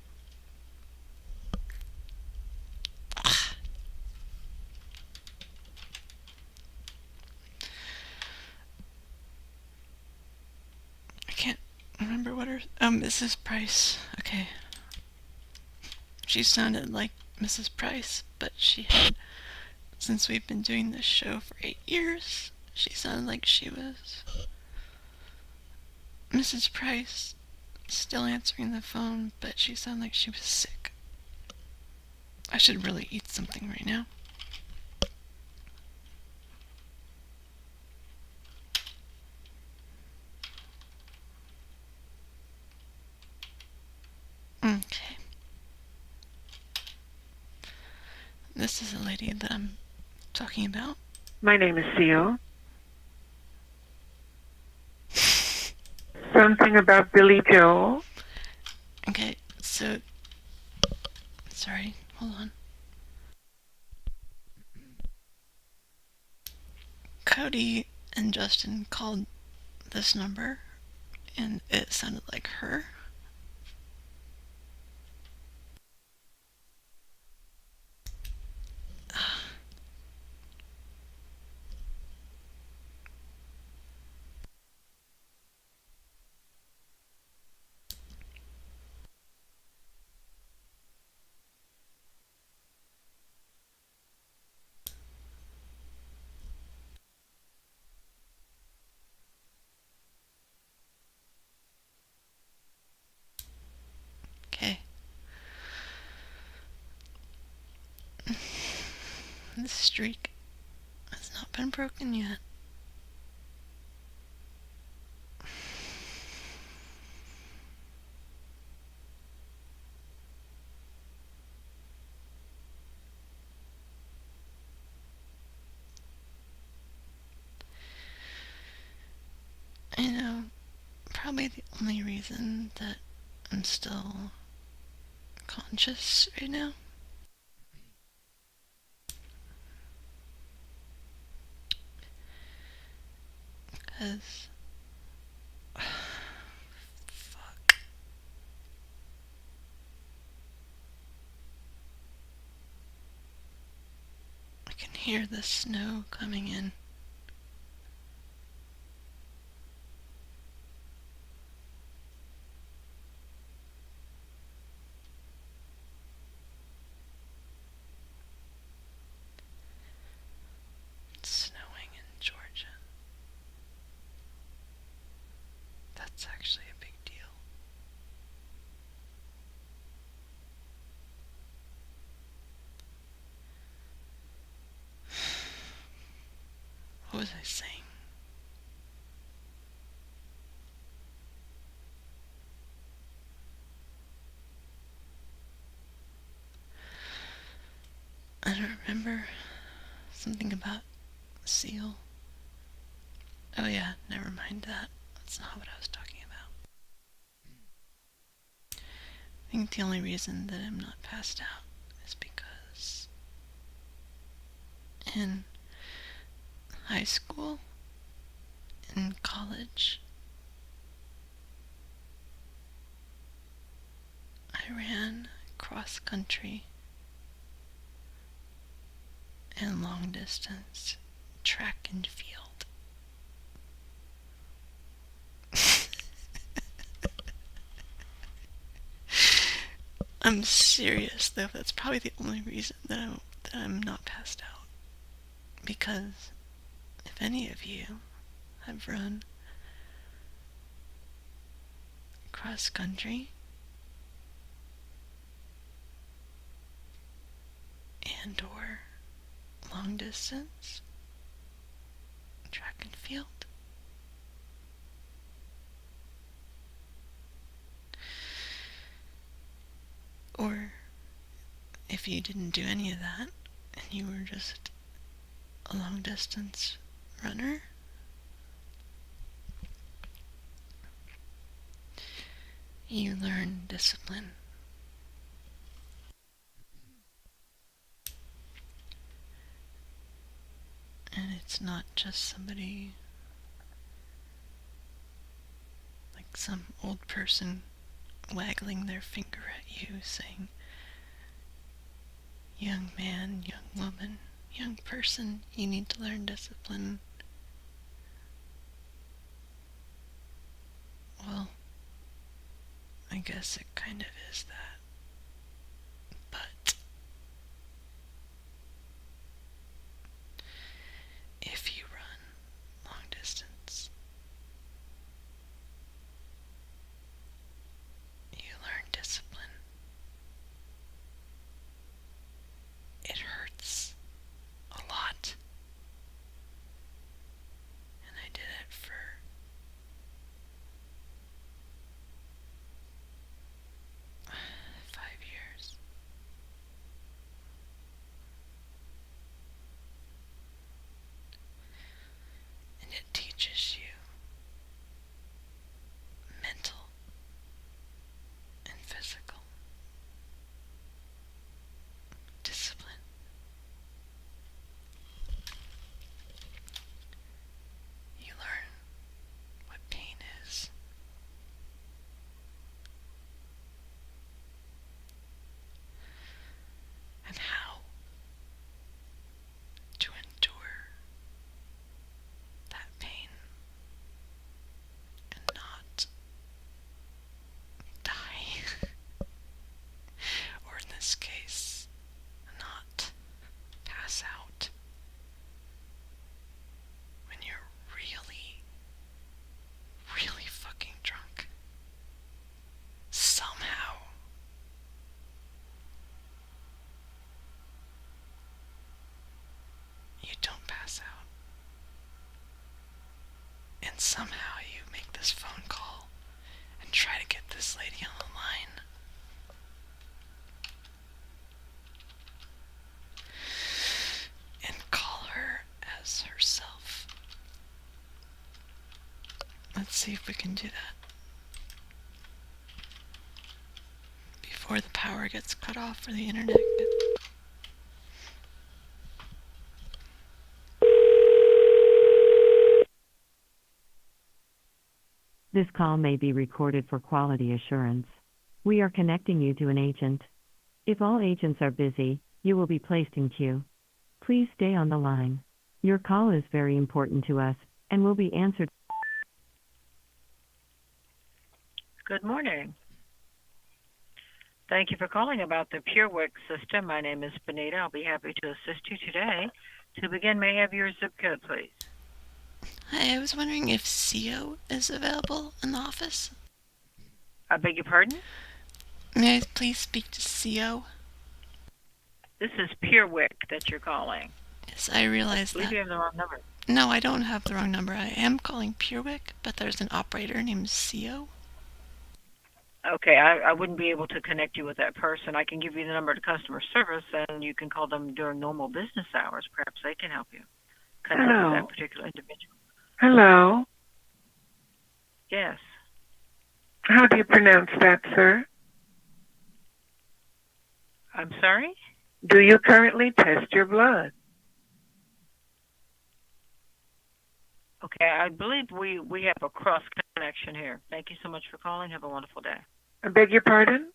remember what her... Oh, Mrs. Price. Okay. She sounded like Mrs. Price, but she had... Since we've been doing this show for 8 years, she sounded like she was Mrs. Price, still answering the phone, but she sounded like she was sick. I should really eat something right now. Okay. This is a lady that I'm talking about. My name is Seal. Something about Billy Joel. Okay, so... Sorry, hold on. Cody and Justin called this number, and it sounded like her. Okay. This streak has not been broken yet. I know, probably the only reason that I'm still conscious right now because fuck. I can hear the snow coming in. It's snowing in Georgia. That's actually a big deal. What was I saying? I don't remember. Something about seal. Oh yeah, never mind that. That's not what I was talking about. I think the only reason that I'm not passed out is because in high school, in college, I ran cross country and long distance track and field. I'm serious though, that's probably the only reason that I'm not passed out. Because if any of you have run cross country and or long distance track and field, or if you didn't do any of that and you were just a long distance runner, you learn discipline. And it's not just somebody, like some old person waggling their finger at you saying, young man, young woman, young person, you need to learn discipline. Well, I guess it kind of is that. But if you run long distance, you learn discipline. It hurts a lot. And I did it for 5 years. And it teaches you mental and physical discipline. You learn what pain is. And how to endure that pain and not die. Or in this case, not pass out when you're really, really fucking drunk. Somehow. You don't pass out. And somehow you make this phone call and try to get this lady on the line. And call her as herself. Let's see if we can do that before the power gets cut off or the internet gets... This call may be recorded for quality assurance. We are connecting you to an agent. If all agents are busy, you will be placed in queue. Please stay on the line. Your call is very important to us and will be answered. Good morning. Thank you for calling about the PureWick system. My name is Benita. I'll be happy to assist you today. To begin, may I have your zip code, please? Hi, I was wondering if CO is available in the office. I beg your pardon? May I please speak to CO? This is PureWick that you're calling. Yes, I realize I believe that. you have the wrong number. No, I don't have the wrong number. I am calling PureWick, but there's an operator named CO. Okay, I wouldn't be able to connect you with that person. I can give you the number to customer service, and you can call them during normal business hours. Perhaps they can help you connect with that particular individual. Hello. Yes. How do you pronounce that, sir? I'm sorry? Do you currently test your blood? Okay, I believe we have a cross connection here. Thank you so much for calling. Have a wonderful day. I beg your pardon?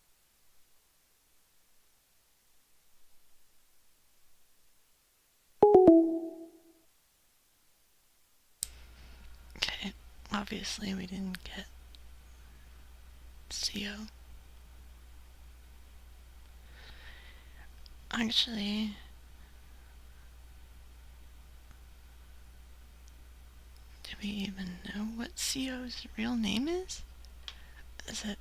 Okay, obviously we didn't get CO. Actually, do we even know what CO's real name is? Is it...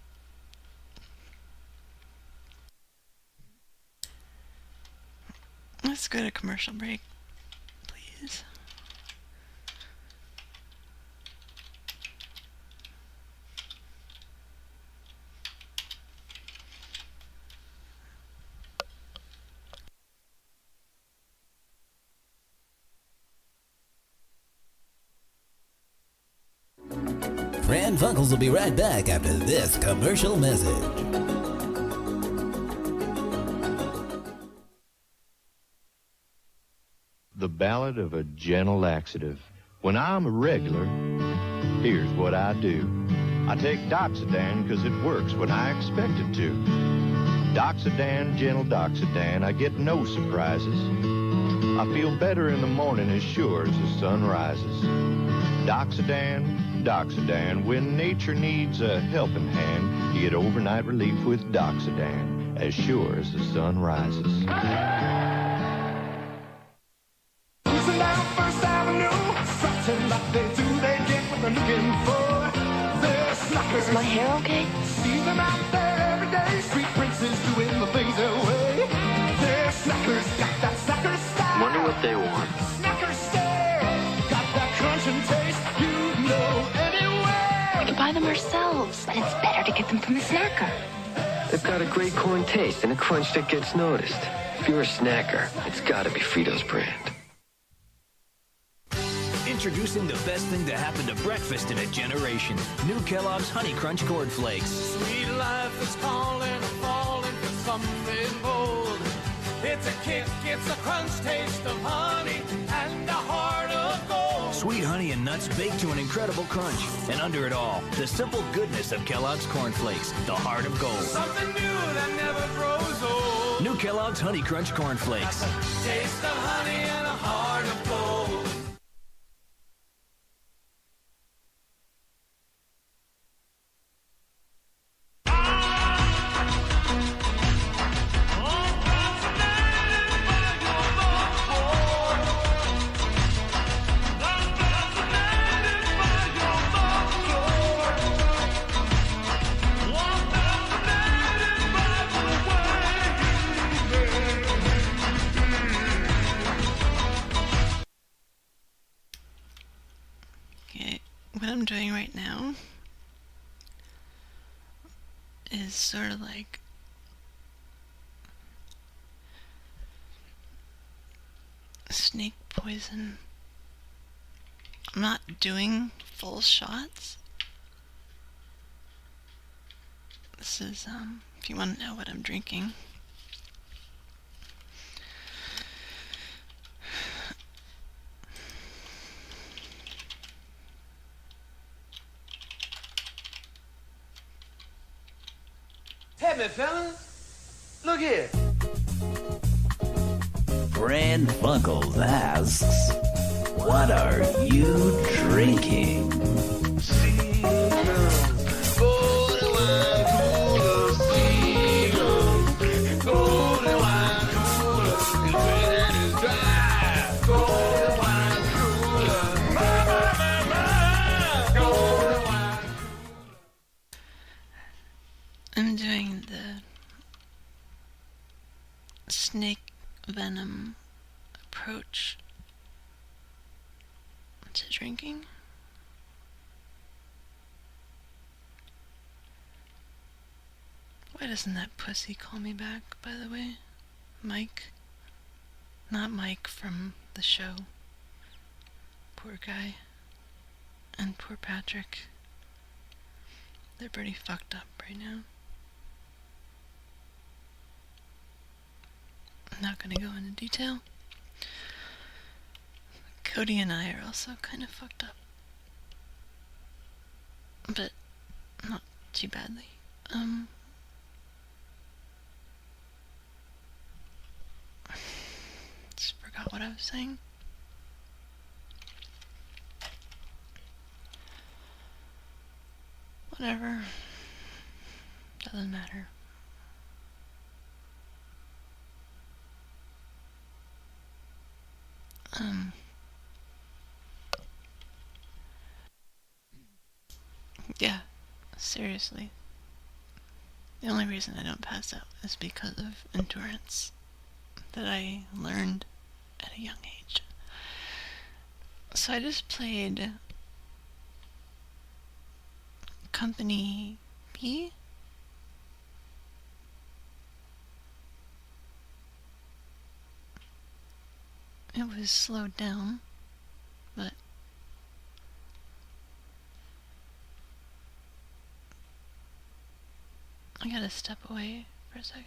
Let's go to commercial break, please. Pran Funkels will be right back after this commercial message. The Ballad of a Gentle Laxative. When I'm a regular, here's what I do. I take Doxadan because it works when I expect it to. Doxadan, gentle Doxadan, I get no surprises. I feel better in the morning as sure as the sun rises. Doxadan, Doxadan, when nature needs a helping hand, you get overnight relief with Doxadan, as sure as the sun rises. Cruising down First Avenue, something like they do, they get what they're looking for. They're snackers. Is my hair okay? See them out there every day, street princes doing the things their way. They're snackers, got that snacker style. Wonder what they want. Snacker stare, got that crunch and taste, you know anywhere. We can buy them ourselves, but it's better to get them from a snacker. They've got a great corn taste and a crunch that gets noticed. If you're a snacker, it's gotta be Frito's brand. Introducing the best thing to happen to breakfast in a generation. New Kellogg's Honey Crunch Corn Flakes. Sweet life is calling, falling for something bold. It's a kick, it's a crunch taste of honey and a heart of gold. Sweet honey and nuts baked to an incredible crunch. And under it all, the simple goodness of Kellogg's Corn Flakes, the heart of gold. Something new that never grows old. New Kellogg's Honey Crunch Corn Flakes. Taste of honey and a heart of gold. What I'm doing right now is sort of like snake poison. I'm not doing full shots. This is, if you want to know what I'm drinking. Hey, me fella, look here. Pran Funkels asks, what are you drinking? I'm doing the snake venom approach to drinking. Why doesn't that pussy call me back, by the way? Mike? Not Mike from the show. Poor guy. And poor Patrick. They're pretty fucked up right now. I'm not gonna go into detail. Cody and I are also kind of fucked up. But not too badly. Just forgot what I was saying. Whatever. Doesn't matter. Yeah, seriously. The only reason I don't pass out is because of endurance that I learned at a young age. So I just played Company B. It was slowed down, but I gotta step away for a second.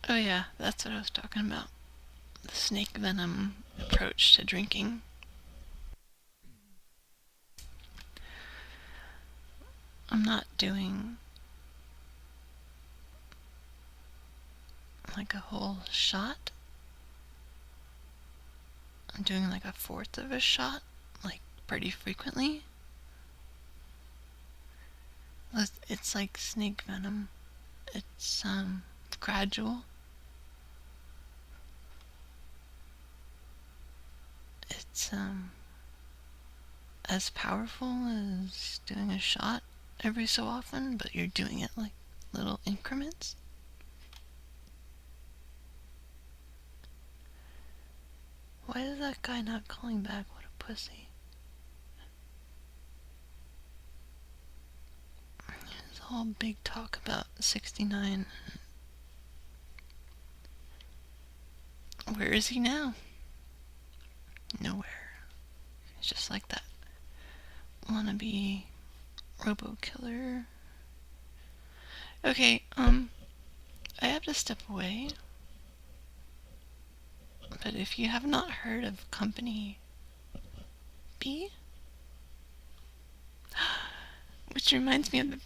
Oh yeah, that's what I was talking about. The snake venom approach to drinking. I'm not doing like a whole shot. I'm doing like a fourth of a shot, like pretty frequently. It's like snake venom. It's gradual. It's as powerful as doing a shot every so often, but you're doing it like little increments. Why is that guy not calling back? What a pussy. There's all big talk about 69. Where is he now? Nowhere. He's just like that wannabe robo-killer. Okay, I have to step away. But if you have not heard of Company B, which reminds me of the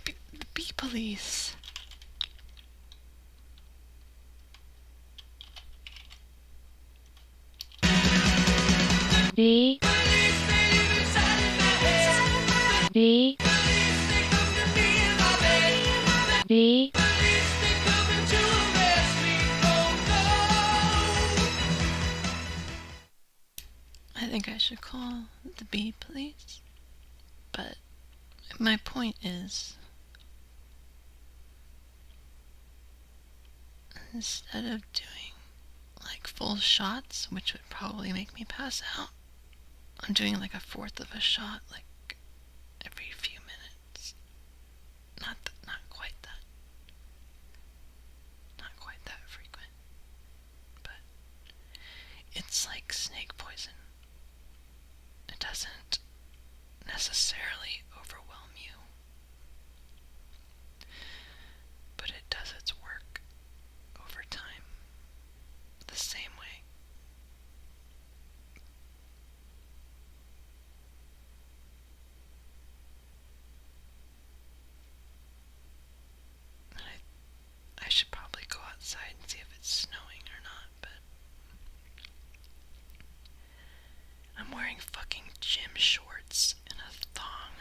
Bee Police. B. B. B. I think I should call the Bee Police, but my point is, instead of doing like full shots, which would probably make me pass out, I'm doing like a fourth of a shot, like every few minutes. Not quite that frequent, but it's like snake poison. It doesn't necessarily overwhelm you, but it does its work over time, the same way. I should probably go outside and see if it's snowing or not, but I'm wearing fucking gym shorts and a thong.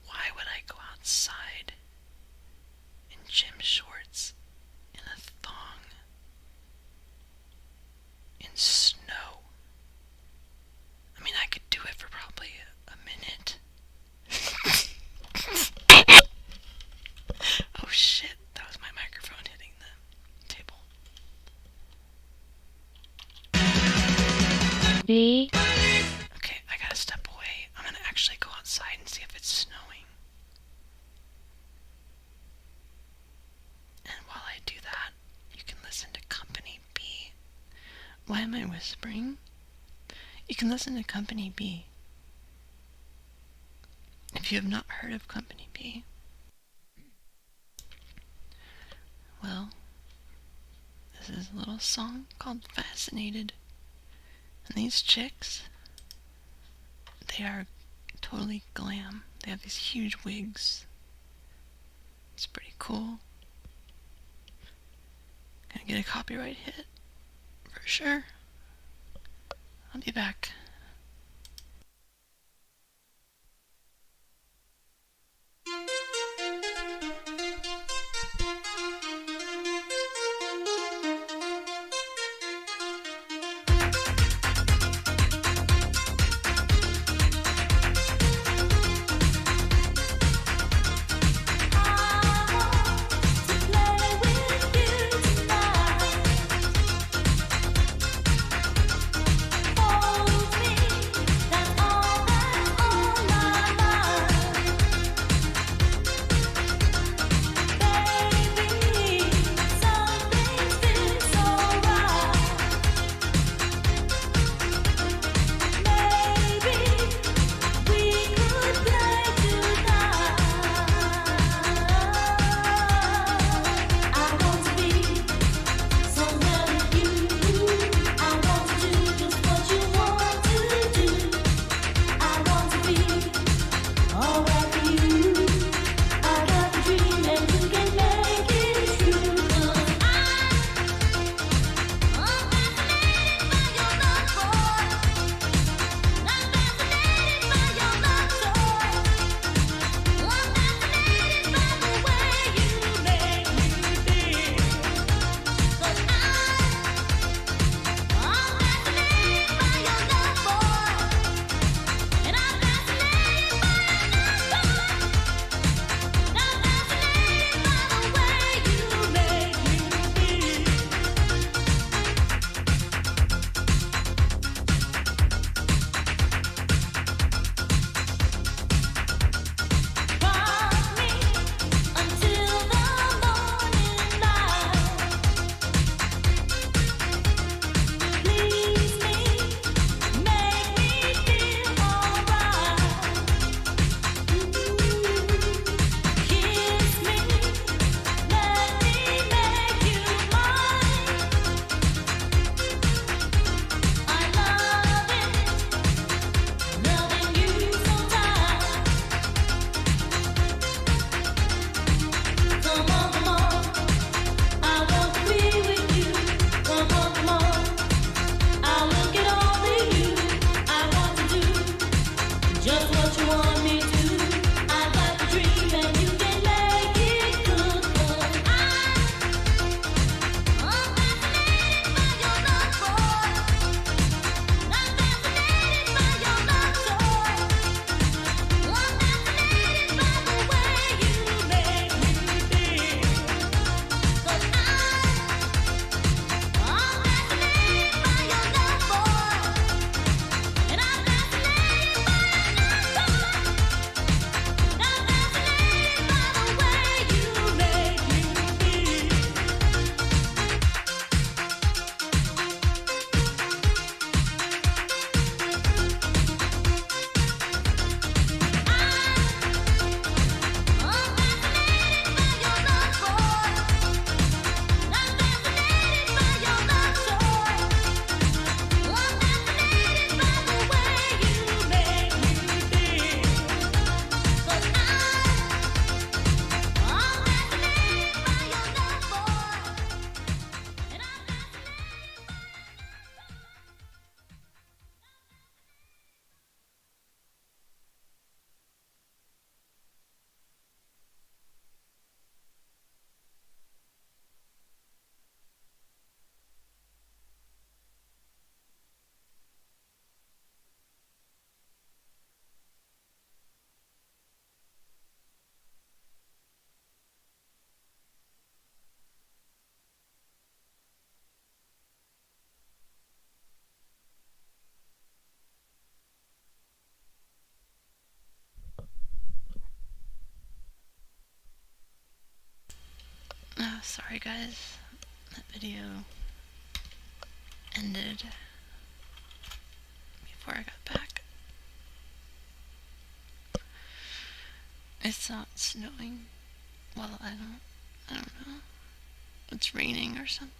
Why would I go outside in gym shorts and a thong in snow? I mean, I could do it for probably a minute. Oh shit, that was my microphone hitting the table. B. Okay, I gotta step away. I'm gonna actually go outside and see if it's snowing. And while I do that, you can listen to Company B. Why am I whispering? You can listen to Company B. If you have not heard of Company B, well, this is a little song called Fascinated. And these chicks, they are totally glam. They have these huge wigs. It's pretty cool. Gonna get a copyright hit, for sure. I'll be back. Hold me Sorry guys, that video ended before I got back. It's not snowing. Well, I don't know. It's raining or something.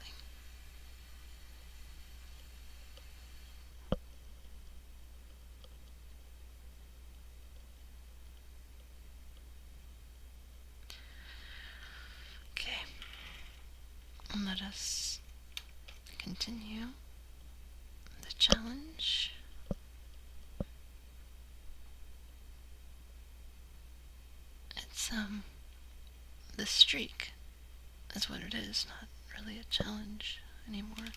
Okay. Let us continue the challenge. It's the streak is what it is, not really a challenge anymore.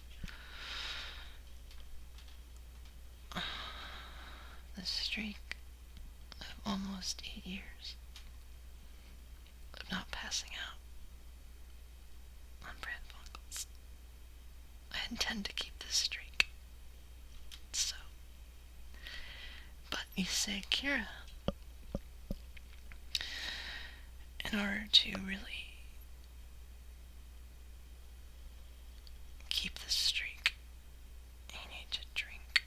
The streak of almost 8 years of not passing out on Pran Funkels. I intend to keep this streak. So, but you say, Kira, in order to really keep this streak, you need to drink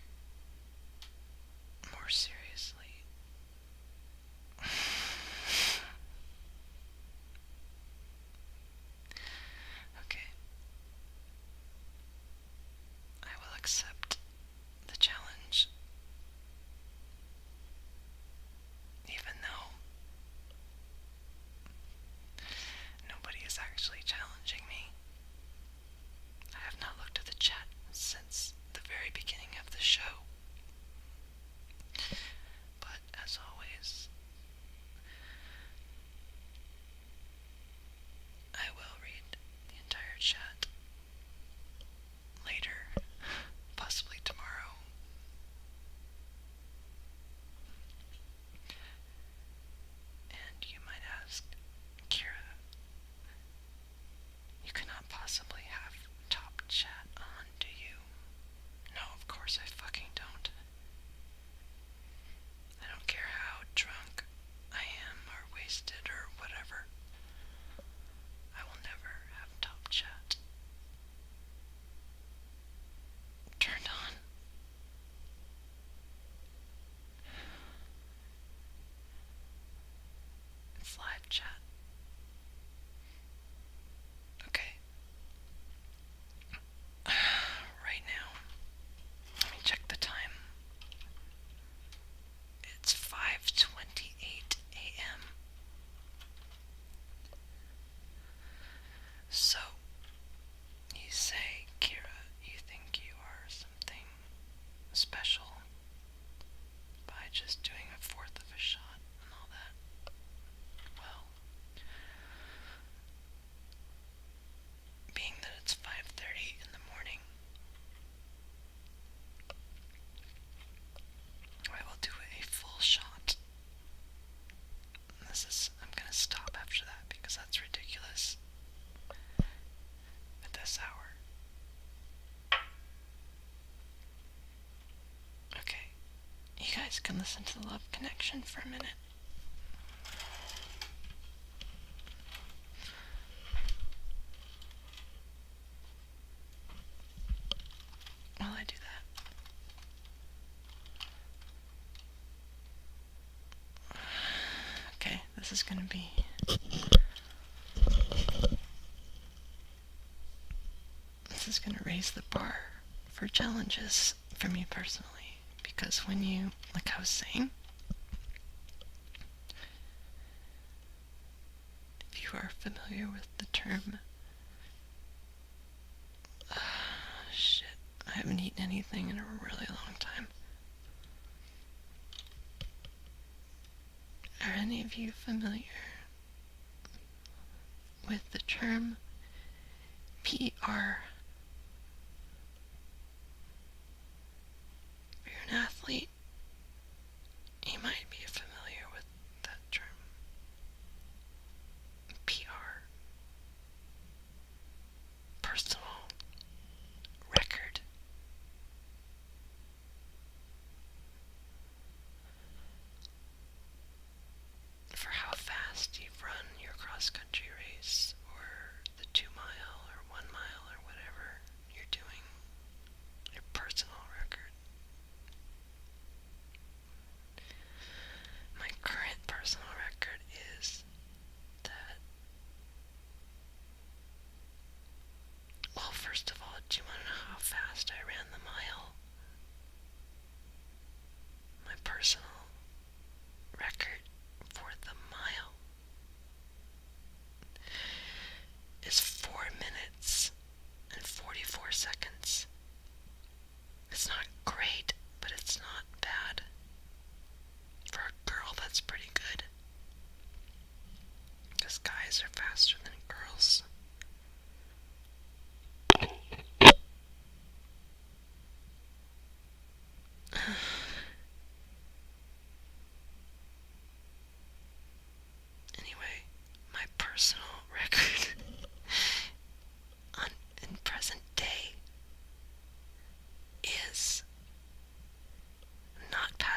more seriously. Okay. I will accept the challenge, even though nobody is actually challenging me. I have not looked at the chat since the very beginning of the show. But as always, I will read the entire chat later, possibly tomorrow. And you might ask, Kira, you cannot possibly have top chat on, do you? No, of course I fucking don't. I don't care how drunk I am or wasted or whatever. I will never have top chat turned on. It's live chat. Okay. Right now, let me check the time. It's 5:28 a.m. So, you say, Kira, you think you are something special by just doing a fourth of a shot and all that. Well, being that it's 5:30 in the morning, I will do a full shot. I'm gonna stop after that because that's ridiculous at this hour. Okay, you guys can listen to the Love Connection for a minute. While I do that. Okay, this is gonna be raise the bar for challenges for me personally, because when you, like I was saying, if you are familiar with the term shit, I haven't eaten anything in a really long time. Are any of you familiar with the term PR? If you're an athlete, you might be familiar with that term. PR. Personal record. For how fast you've run your cross-country race or the 2 mile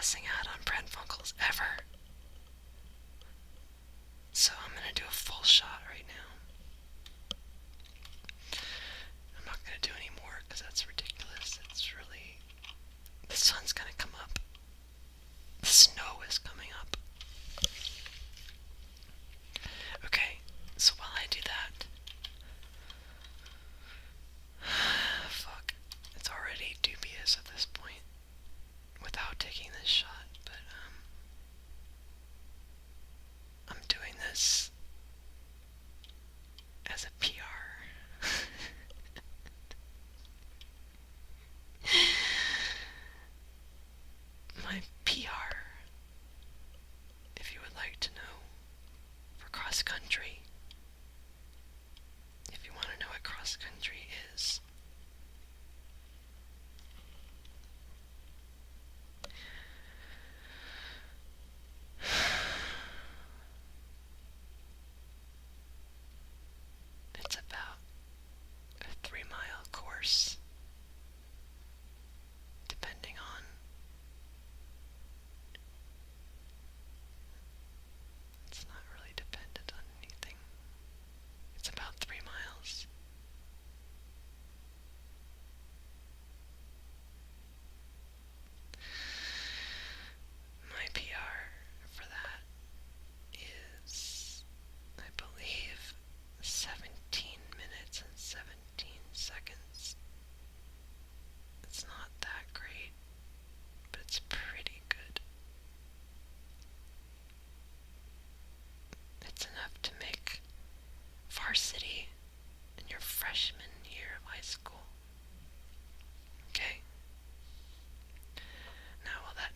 passing out on Pran Funkels ever. So I'm gonna do a full shot right now. I'm not gonna do any more because that's ridiculous. It's really... The sun's gonna come up. The snow is coming up. Okay, so while I do that... Fuck. It's already dubious at this point without taking this shot, but I'm doing this as a PR. My PR, if you would like to know, for cross country. If you want to know what cross country is, it's about a 3-mile course, depending on it's not really dependent on anything. It's about 3 miles. My PR for that is, I believe, 17 minutes and 17 seconds. It's not that great, but it's pretty good. It's enough to make varsity in your freshman year of high school. Okay? Now, will that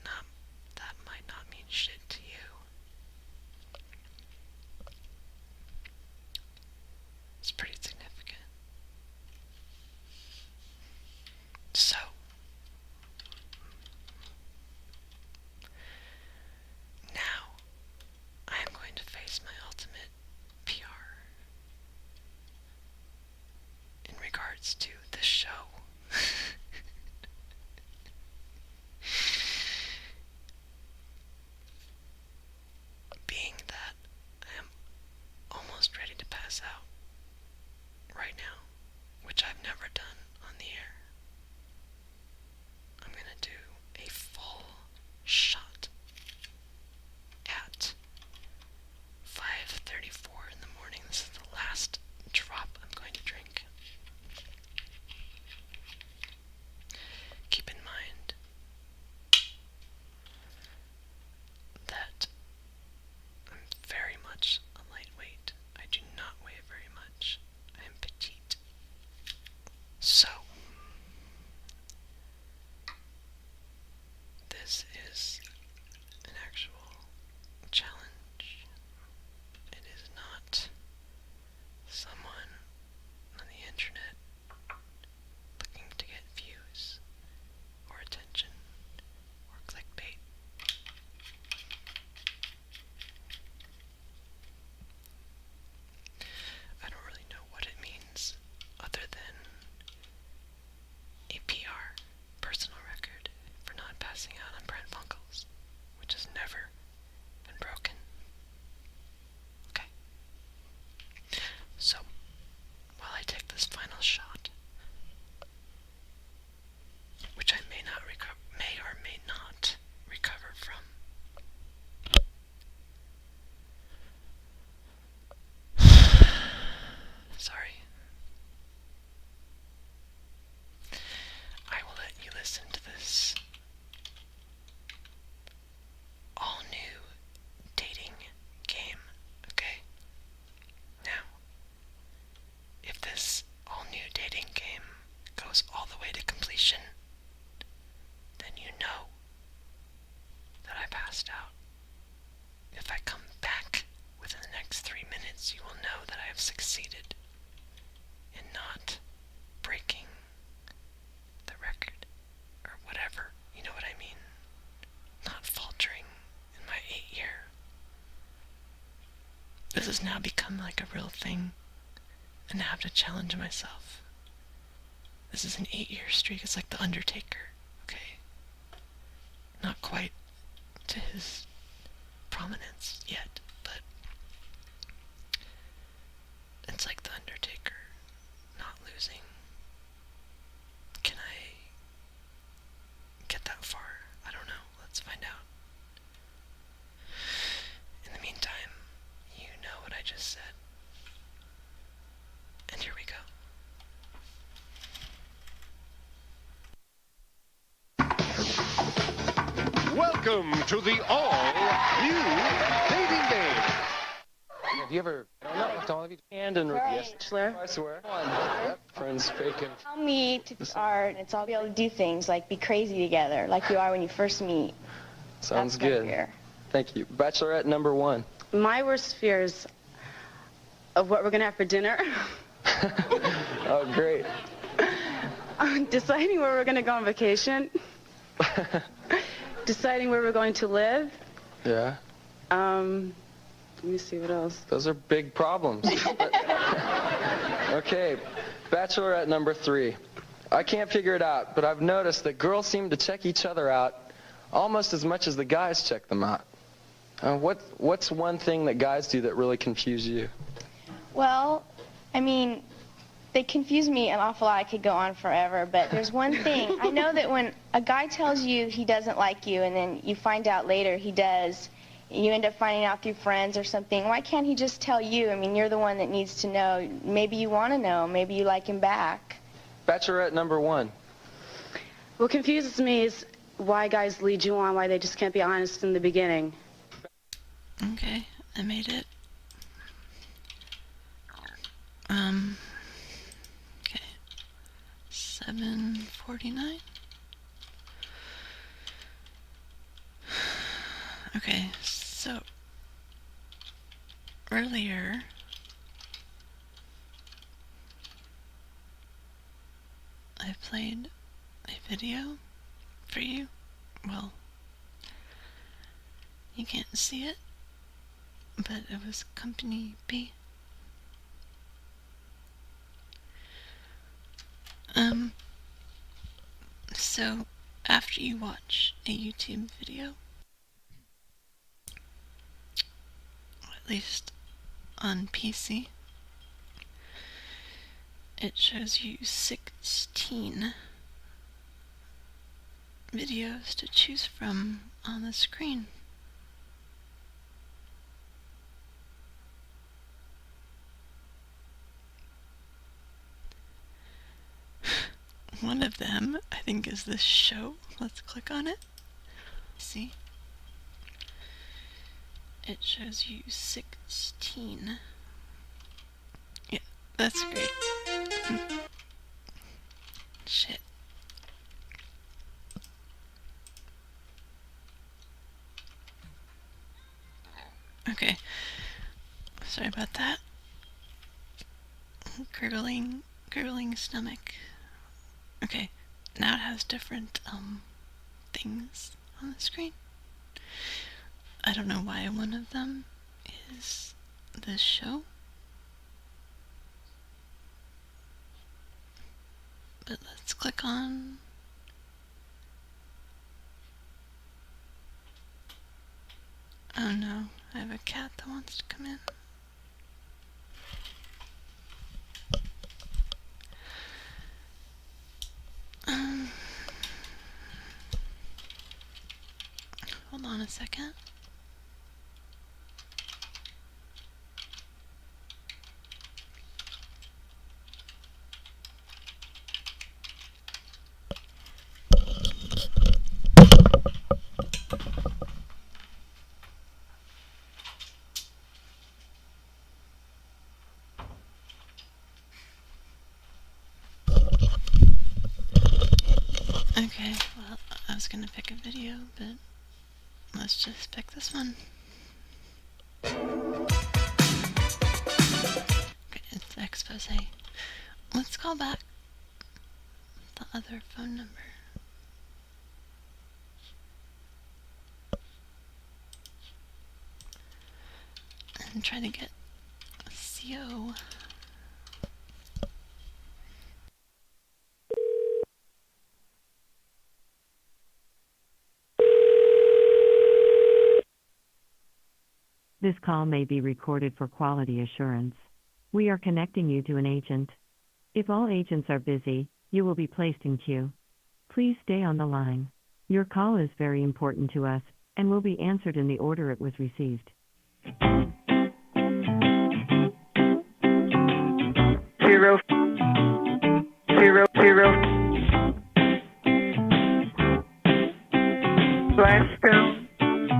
might not mean shit to you. It's pretty significant. So, now I am going to face my ultimate PR in regards to this show. Being that I am almost ready to pass out right now, which I've never done on the air, I'm gonna do a full shot at 5:34 in the morning. This is the last drop I'm going to drink. Keep in mind that I'm very much a lightweight. I do not weigh very much. I am petite. So, this is an actual challenge. It is not someone on the internet looking to get views or attention or clickbait. I don't really know what it means other than a PR, personal record, for not passing out on Pran Funkels, which has never been broken. Okay. So, while I take this final shot, which I may or may not recover from, sorry, I will let you listen to this all-new dating game, okay? Now, if this all-new dating game goes all the way to completion, then you know that I passed out. If I come back within the next 3 minutes, you will know that I have succeeded in not breaking the record, or whatever, you know what I mean? Not faltering in my 8-year. This has now become like a real thing, and I have to challenge myself. This is an 8-year streak. It's like The Undertaker, okay? Not quite to his prominence yet, but it's like The Undertaker not losing. Can I get that far? I don't know. Let's find out. In the meantime, you know what I just said. And here we go. Welcome to the all-new dating game. Have you ever, I don't know, to all of you, hand and yes, I swear. Yep, friends bacon. I'll meet art, and so I'll be able to do things like be crazy together, like you are when you first meet. Sounds That's my good. fear. Thank you. Bachelorette number 1. My worst fears of what we're going to have for dinner. Oh, great. Deciding where we're going to go on vacation. Deciding where we're going to live. Yeah. Let me see what else. Those are big problems. Okay, Bachelorette number 3. I can't figure it out, but I've noticed that girls seem to check each other out almost as much as the guys check them out. What's one thing that guys do that really confuse you? Well, I mean, they confuse me an awful lot. I could go on forever, but there's one thing. I know that when a guy tells you he doesn't like you and then you find out later he does, you end up finding out through friends or something, why can't he just tell you? I mean, you're the one that needs to know. Maybe you want to know. Maybe you like him back. Bachelorette number 1. What confuses me is why guys lead you on, why they just can't be honest in the beginning. Okay, I made it. Okay. 7:49. Okay, so earlier I played a video for you. Well, you can't see it, but it was Company B. So after you watch a YouTube video, at least on PC, it shows you 16 videos to choose from on the screen. One of them, I think, is this show. Let's click on it. See? It shows you 16. Yeah, that's great. Shit. Okay. Sorry about that. Gurgling stomach. Okay, now it has different things on the screen. I don't know why one of them is this show, but let's click on oh no, I have a cat that wants to come in. Hold on a second. Okay, well, I was gonna pick a video, but let's just pick this one. Okay, it's the expose. Let's call back the other phone number. And try to get a CO. This call may be recorded for quality assurance. We are connecting you to an agent. If all agents are busy, you will be placed in queue. Please stay on the line. Your call is very important to us and will be answered in the order it was received. 0, 0, 0. Gladstone,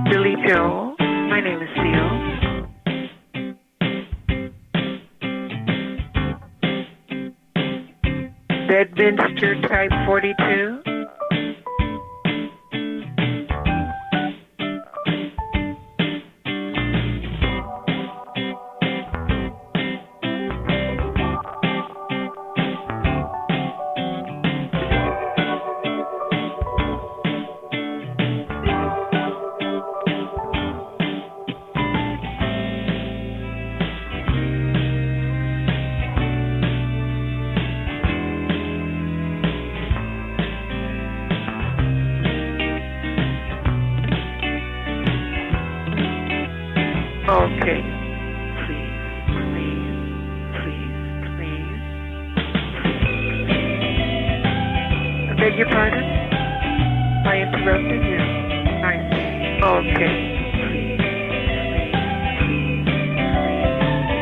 Billy Joel. My name is Seal. Bedminster Type 42. Okay. Please. I beg your pardon? I interrupted you. I see. Okay. Please.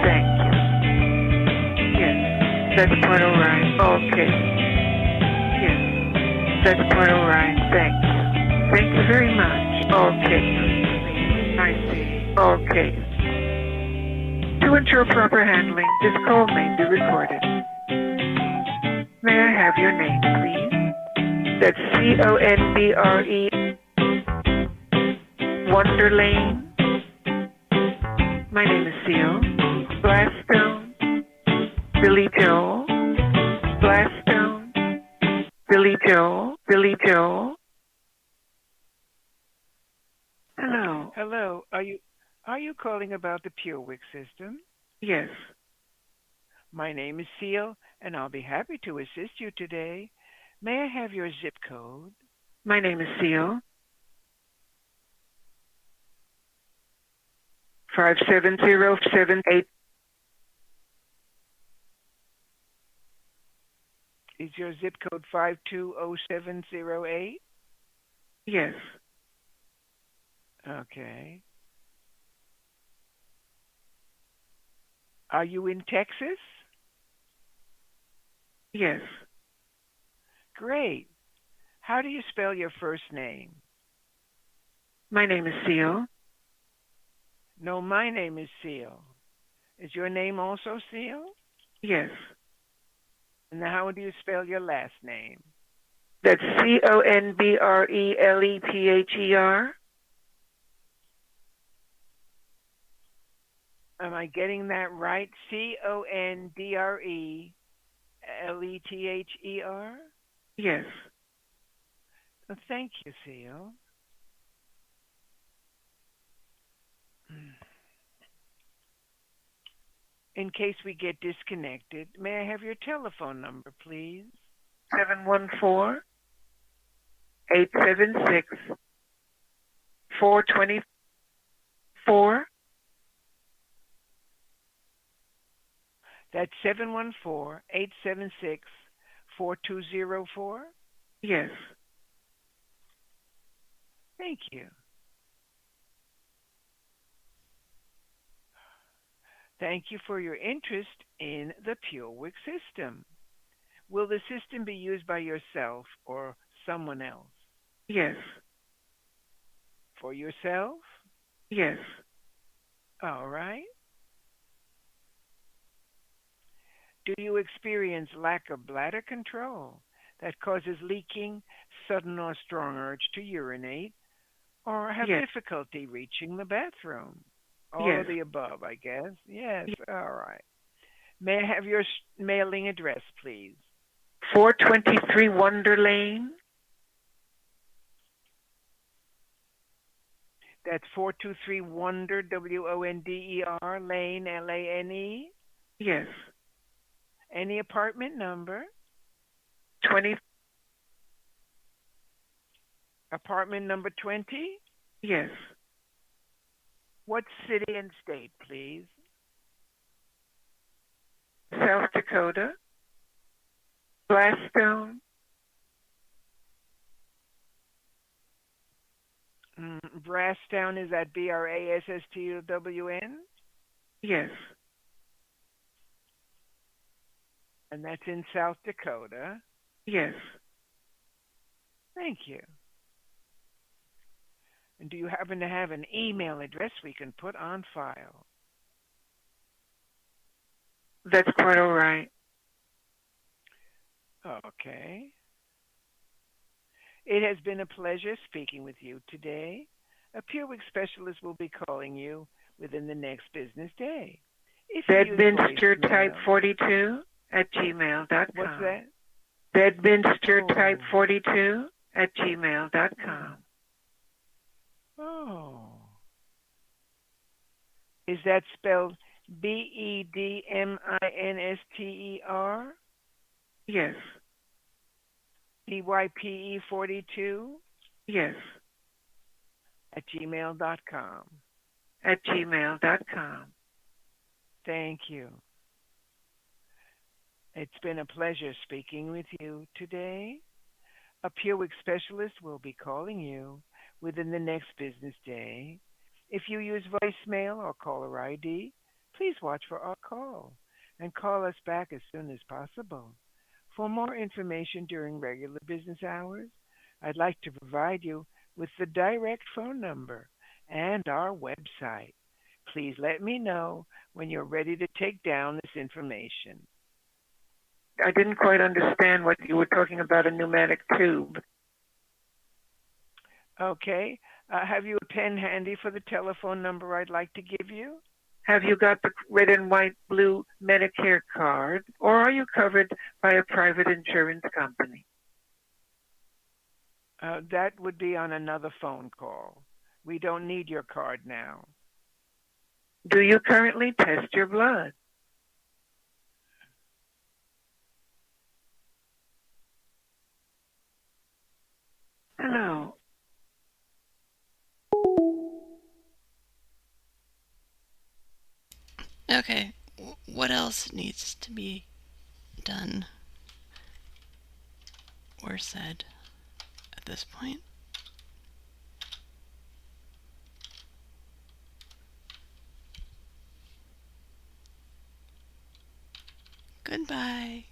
Thank you. Yes. That's quite all right. Okay. Yes. That's quite all right. Thank you. Thank you very much. Okay. I see. Okay. To ensure proper handling, this call may be recorded. May I have your name, please? That's Conbre, Wonderlane. My name is Seal. Gladstone, Billy Joel. Gladstone, Billy Joel. Billy Joel. Hello. Hello. Are you calling about the PureWick system? Yes. My name is Seal, and I'll be happy to assist you today. May I have your zip code? My name is Seal. 57078. Is your zip code 520708? Yes. Okay. Are you in Texas? Yes. Great. How do you spell your first name? My name is Seal. No, my name is Seal. Is your name also Seal? Yes. And how do you spell your last name? That's Conbrelether. Am I getting that right? Condrelether? Yes. Well, thank you, Seal. In case we get disconnected, may I have your telephone number, please? 714-876-424. That's 714-876-4204? Yes. Thank you. Thank you for your interest in the PureWick system. Will the system be used by yourself or someone else? Yes. For yourself? Yes. All right. Do you experience lack of bladder control that causes leaking, sudden or strong urge to urinate, or have Yes. difficulty reaching the bathroom? All Yes. of the above, I guess. Yes, all right. May I have your mailing address, please? 423 Wonder Lane. That's 423 Wonder, Wonder, Lane, Lane. Yes. Any apartment number? 20. Apartment number 20? Yes. What city and state, please? South Dakota. Blackstone. Brasstown, is that Brasstwn? Yes. And that's in South Dakota. Yes. Thank you. And do you happen to have an email address we can put on file? That's quite all right. Okay. It has been a pleasure speaking with you today. A PureWick specialist will be calling you within the next business day. Bedminstertype42 @gmail.com. What's that? Bedminstertype42 @gmail.com. Oh. Is that spelled Bedminster? Yes. DYPE42? Yes. @gmail.com. @gmail.com. Thank you. It's been a pleasure speaking with you today. A PureWick specialist will be calling you within the next business day. If you use voicemail or caller ID, please watch for our call and call us back as soon as possible. For more information during regular business hours, I'd like to provide you with the direct phone number and our website. Please let me know when you're ready to take down this information. I didn't quite understand what you were talking about, a pneumatic tube. Okay. Have you a pen handy for the telephone number I'd like to give you? Have you got the red and white blue Medicare card, or are you covered by a private insurance company? That would be on another phone call. We don't need your card now. Do you currently test your blood? Hello. Okay, what else needs to be done or said at this point? Goodbye.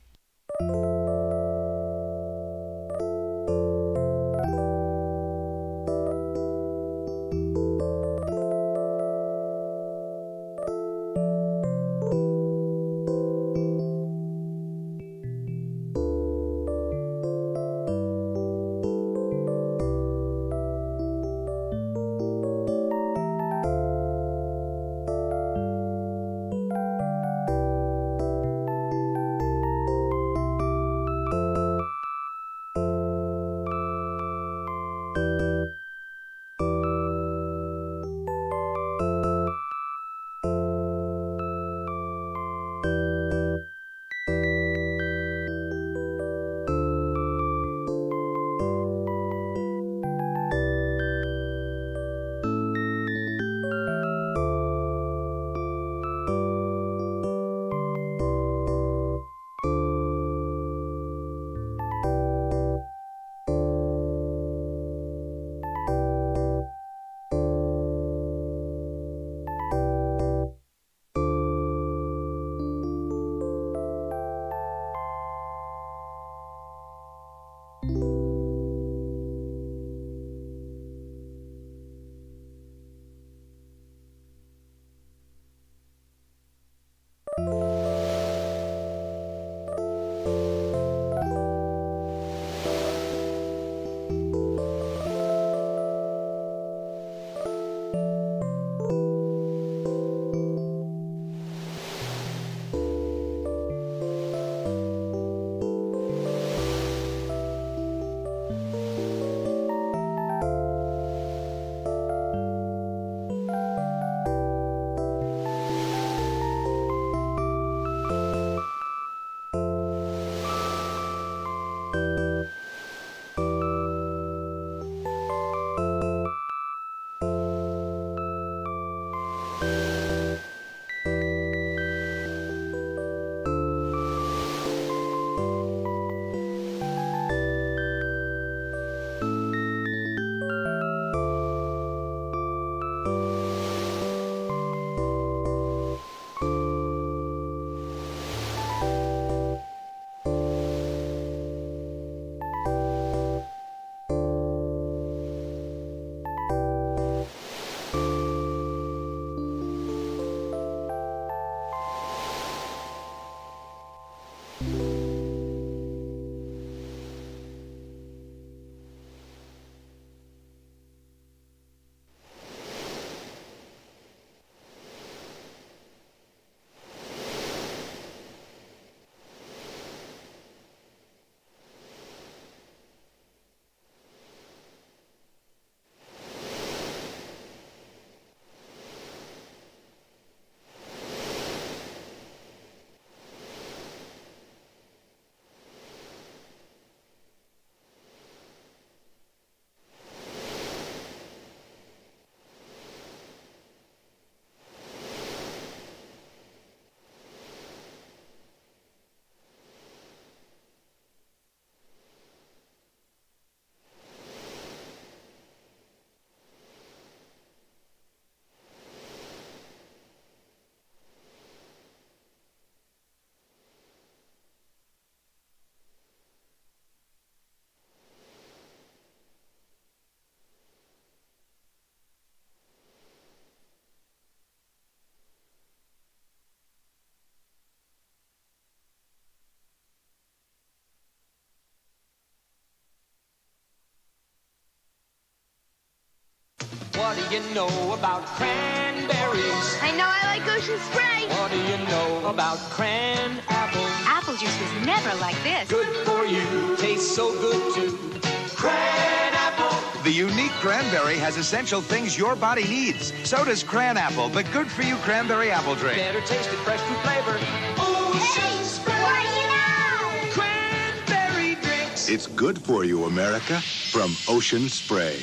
you know about cranberries? I know I like Ocean Spray. What do you know about cran apple? Apple juice was never like this. Good for you, tastes so good too. Cran apple. The unique cranberry has essential things your body needs. So does Cran Apple, the good-for-you cranberry apple drink. Better tasted fresh fruit flavor. Ocean Spray. What do you know? Cranberry drinks. It's good for you, America, from Ocean Spray.